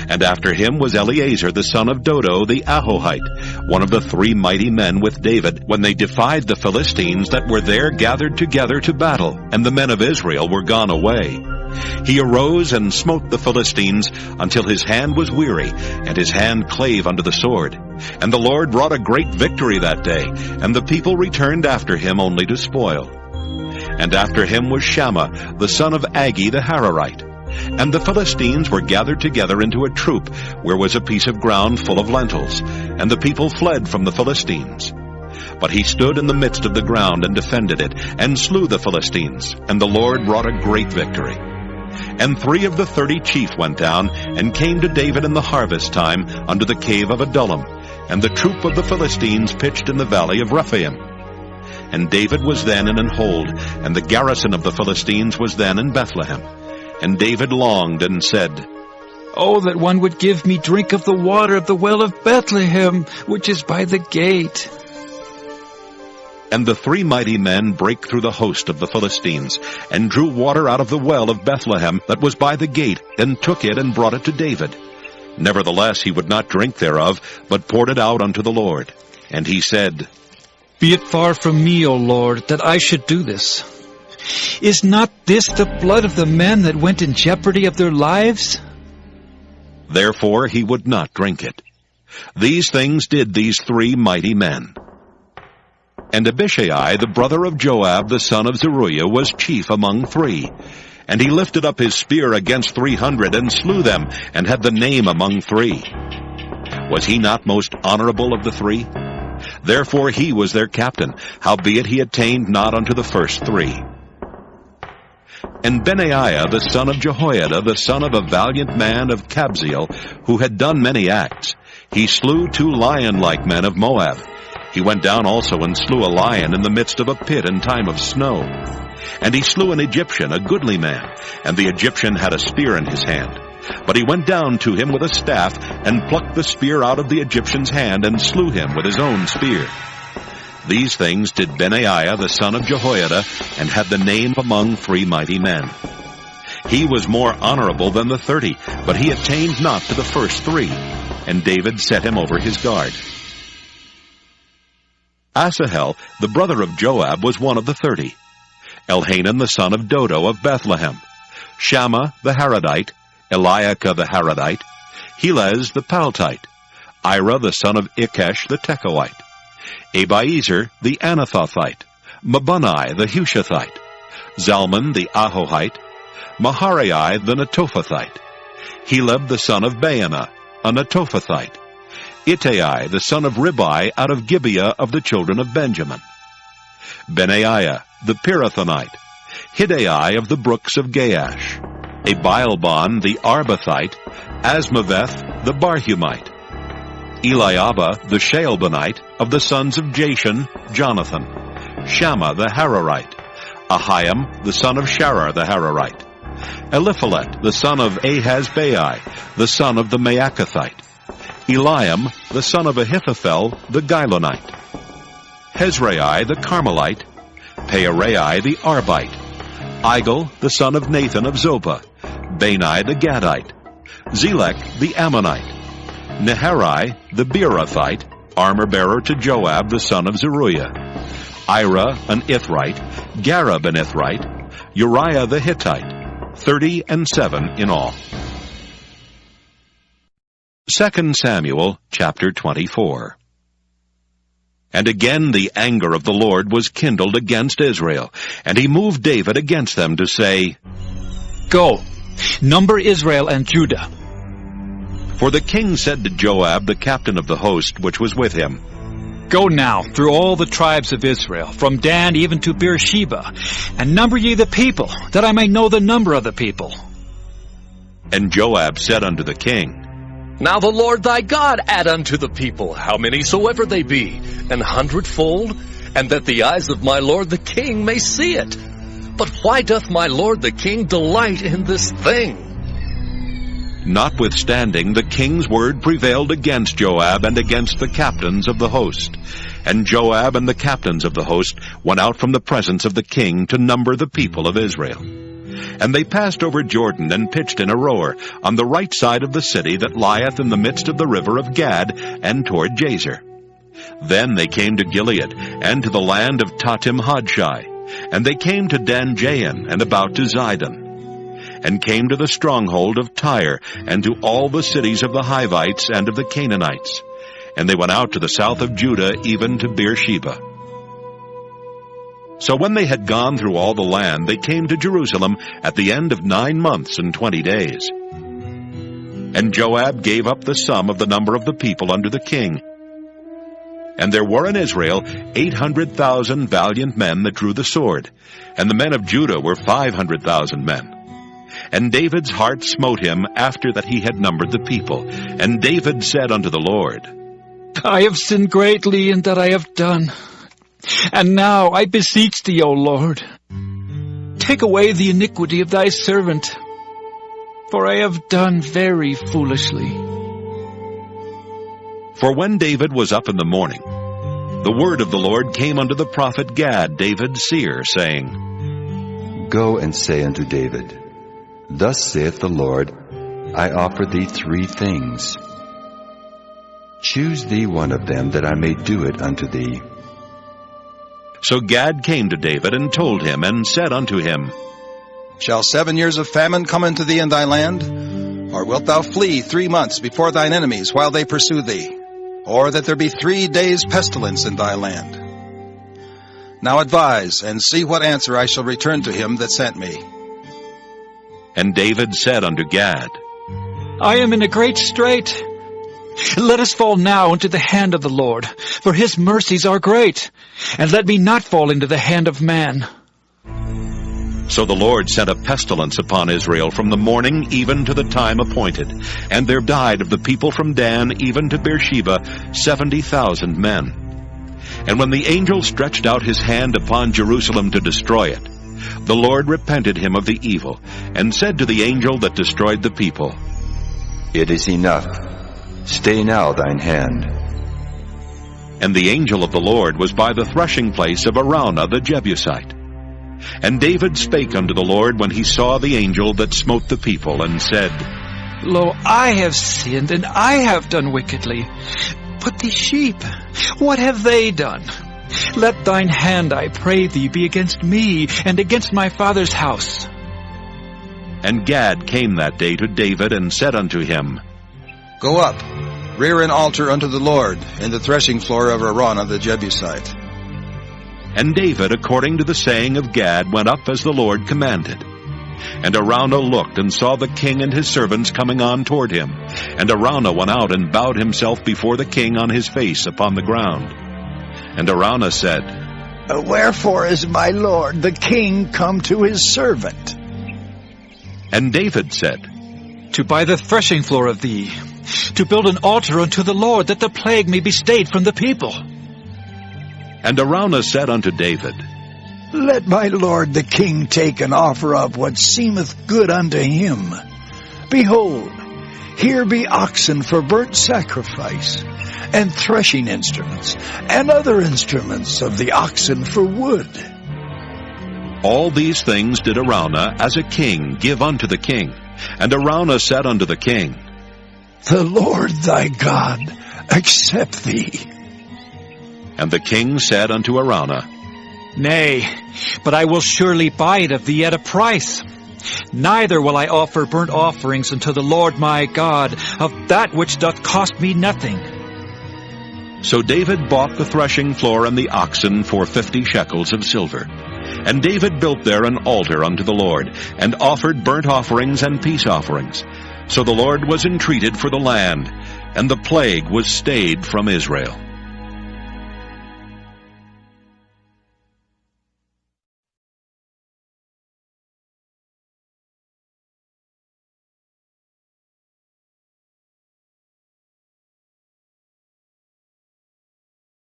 And after him was Eleazar the son of Dodo the Ahohite, one of the 3 mighty men with David, when they defied the Philistines that were there gathered together to battle, and the men of Israel were gone away. He arose and smote the Philistines until his hand was weary, and his hand clave unto the sword. And the Lord wrought a great victory that day, and the people returned after him only to spoil. And after him was Shammah the son of Agi the Hararite. And the Philistines were gathered together into a troop, where was a piece of ground full of lentils, and the people fled from the Philistines. But he stood in the midst of the ground and defended it, and slew the Philistines, and the Lord wrought a great victory. And 3 of the 30 chief went down, and came to David in the harvest time unto the cave of Adullam, and the troop of the Philistines pitched in the valley of Rephaim. And David was then in an hold, and the garrison of the Philistines was then in Bethlehem. And David longed and said, Oh, that one would give me drink of the water of the well of Bethlehem, which is by the gate. And the 3 mighty men brake through the host of the Philistines, and drew water out of the well of Bethlehem that was by the gate, and took it and brought it to David. Nevertheless he would not drink thereof, but poured it out unto the Lord. And he said, Be it far from me, O Lord, that I should do this. Is not this the blood of the men that went in jeopardy of their lives? Therefore he would not drink it. These things did these 3 mighty men. And Abishai, the brother of Joab, the son of Zeruiah, was chief among 3. And he lifted up his spear against 300, and slew them, and had the name among 3. Was he not most honorable of the 3? Therefore he was their captain, howbeit he attained not unto the first 3. And Benaiah the son of Jehoiada, the son of a valiant man of Kabzeel, who had done many acts, he slew 2 lion-like men of Moab. He went down also and slew a lion in the midst of a pit in time of snow. And he slew an Egyptian, a goodly man, and the Egyptian had a spear in his hand. But he went down to him with a staff, and plucked the spear out of the Egyptian's hand, and slew him with his own spear. These things did Benaiah the son of Jehoiada, and had the name among 3 mighty men. He was more honorable than the 30, but he attained not to the first 3, and David set him over his guard. Asahel, the brother of Joab, was one of the 30. Elhanan the son of Dodo of Bethlehem. Shammah the Haradite, Eliakah the Haradite, Helez the Paltite, Ira the son of Ikesh the Tekoite, Abiezer the Anathothite, Mabunai the Hushathite, Zalman the Ahohite, Maharai the Netophathite, Heleb the son of Baanah, a Netophathite, Ittai the son of Ribai out of Gibeah of the children of Benjamin, Benaiah the Pirathonite, Hiddai of the brooks of Gaash, Abialbon the Arbathite, Asmaveth the Barhumite, Eliabah the Shaalbonite of the sons of Jashan, Jonathan, Shammah the Hararite, Ahiam the son of Sharar the Hararite, Eliphalet the son of Ahasbai, the son of the Maacathite, Eliam the son of Ahithophel the Gilonite, Hezrai the Carmelite, Pearai the Arbite, Igel the son of Nathan of Zobah, Bani the Gadite, Zelek the Ammonite, Neharai the Beerothite, armor-bearer to Joab the son of Zeruiah, Ira an Ithrite, Gareb an Ithrite, Uriah the Hittite, 37 in all. 2 Samuel chapter 24. And again the anger of the Lord was kindled against Israel, and he moved David against them to say, Go, number Israel and Judah. For the king said to Joab, the captain of the host which was with him, Go now through all the tribes of Israel, from Dan even to Beersheba, and number ye the people, that I may know the number of the people. And Joab said unto the king, Now the Lord thy God add unto the people, how many soever they be, 100-fold, and that the eyes of my lord the king may see it. But why doth my lord the king delight in this thing? Notwithstanding, the king's word prevailed against Joab and against the captains of the host. And Joab and the captains of the host went out from the presence of the king to number the people of Israel. And they passed over Jordan and pitched in Aroer, on the right side of the city that lieth in the midst of the river of Gad, and toward Jazer. Then they came to Gilead, and to the land of Tahtim-Hodshai. And they came to Dan-Jain, and about to Zidon, and came to the stronghold of Tyre, and to all the cities of the Hivites and of the Canaanites. And they went out to the south of Judah, even to Beersheba. So when they had gone through all the land, they came to Jerusalem at the end of 9 months and 20 days. And Joab gave up the sum of the number of the people unto the king. And there were in Israel 800,000 valiant men that drew the sword, and the men of Judah were 500,000 men. And David's heart smote him after that he had numbered the people. And David said unto the Lord, I have sinned greatly in that I have done. And now I beseech thee, O Lord, take away the iniquity of thy servant, for I have done very foolishly. For when David was up in the morning, the word of the Lord came unto the prophet Gad, David's seer, saying, Go and say unto David, Thus saith the Lord, I offer thee 3 things. Choose thee one of them, that I may do it unto thee. So Gad came to David and told him, and said unto him, Shall 7 years of famine come into thee in thy land? Or wilt thou flee 3 months before thine enemies while they pursue thee? Or that there be 3 days' pestilence in thy land? Now advise, and see what answer I shall return to him that sent me. And David said unto Gad, I am in a great strait. Let us fall now into the hand of the Lord, for his mercies are great, and let me not fall into the hand of man. So the Lord sent a pestilence upon Israel from the morning even to the time appointed, and there died of the people from Dan even to Beersheba 70,000 men. And when the angel stretched out his hand upon Jerusalem to destroy it, the Lord repented him of the evil, and said to the angel that destroyed the people, It is enough. Stay now thine hand. And the angel of the Lord was by the threshing place of Araunah the Jebusite. And David spake unto the Lord when he saw the angel that smote the people, and said, Lo, I have sinned, and I have done wickedly. But these sheep, what have they done? Let thine hand, I pray thee, be against me, and against my father's house. And Gad came that day to David, and said unto him, Go up, rear an altar unto the Lord in the threshing floor of Araunah the Jebusite. And David, according to the saying of Gad, went up as the Lord commanded. And Araunah looked, and saw the king and his servants coming on toward him. And Araunah went out, and bowed himself before the king on his face upon the ground. And Araunah said, Wherefore is my lord the king come to his servant? And David said, To buy the threshing floor of thee, to build an altar unto the Lord, that the plague may be stayed from the people. And Araunah said unto David, Let my lord the king take and offer up what seemeth good unto him. Behold, here be oxen for burnt sacrifice, and threshing instruments, and other instruments of the oxen for wood. All these things did Araunah as a king give unto the king. And Araunah said unto the king, The Lord thy God accept thee. And the king said unto Araunah, Nay, but I will surely buy it of thee at a price. Neither will I offer burnt offerings unto the Lord my God of that which doth cost me nothing. So David bought the threshing floor and the oxen for 50 shekels of silver. And David built there an altar unto the Lord, and offered burnt offerings and peace offerings. So the Lord was entreated for the land, and the plague was stayed from Israel.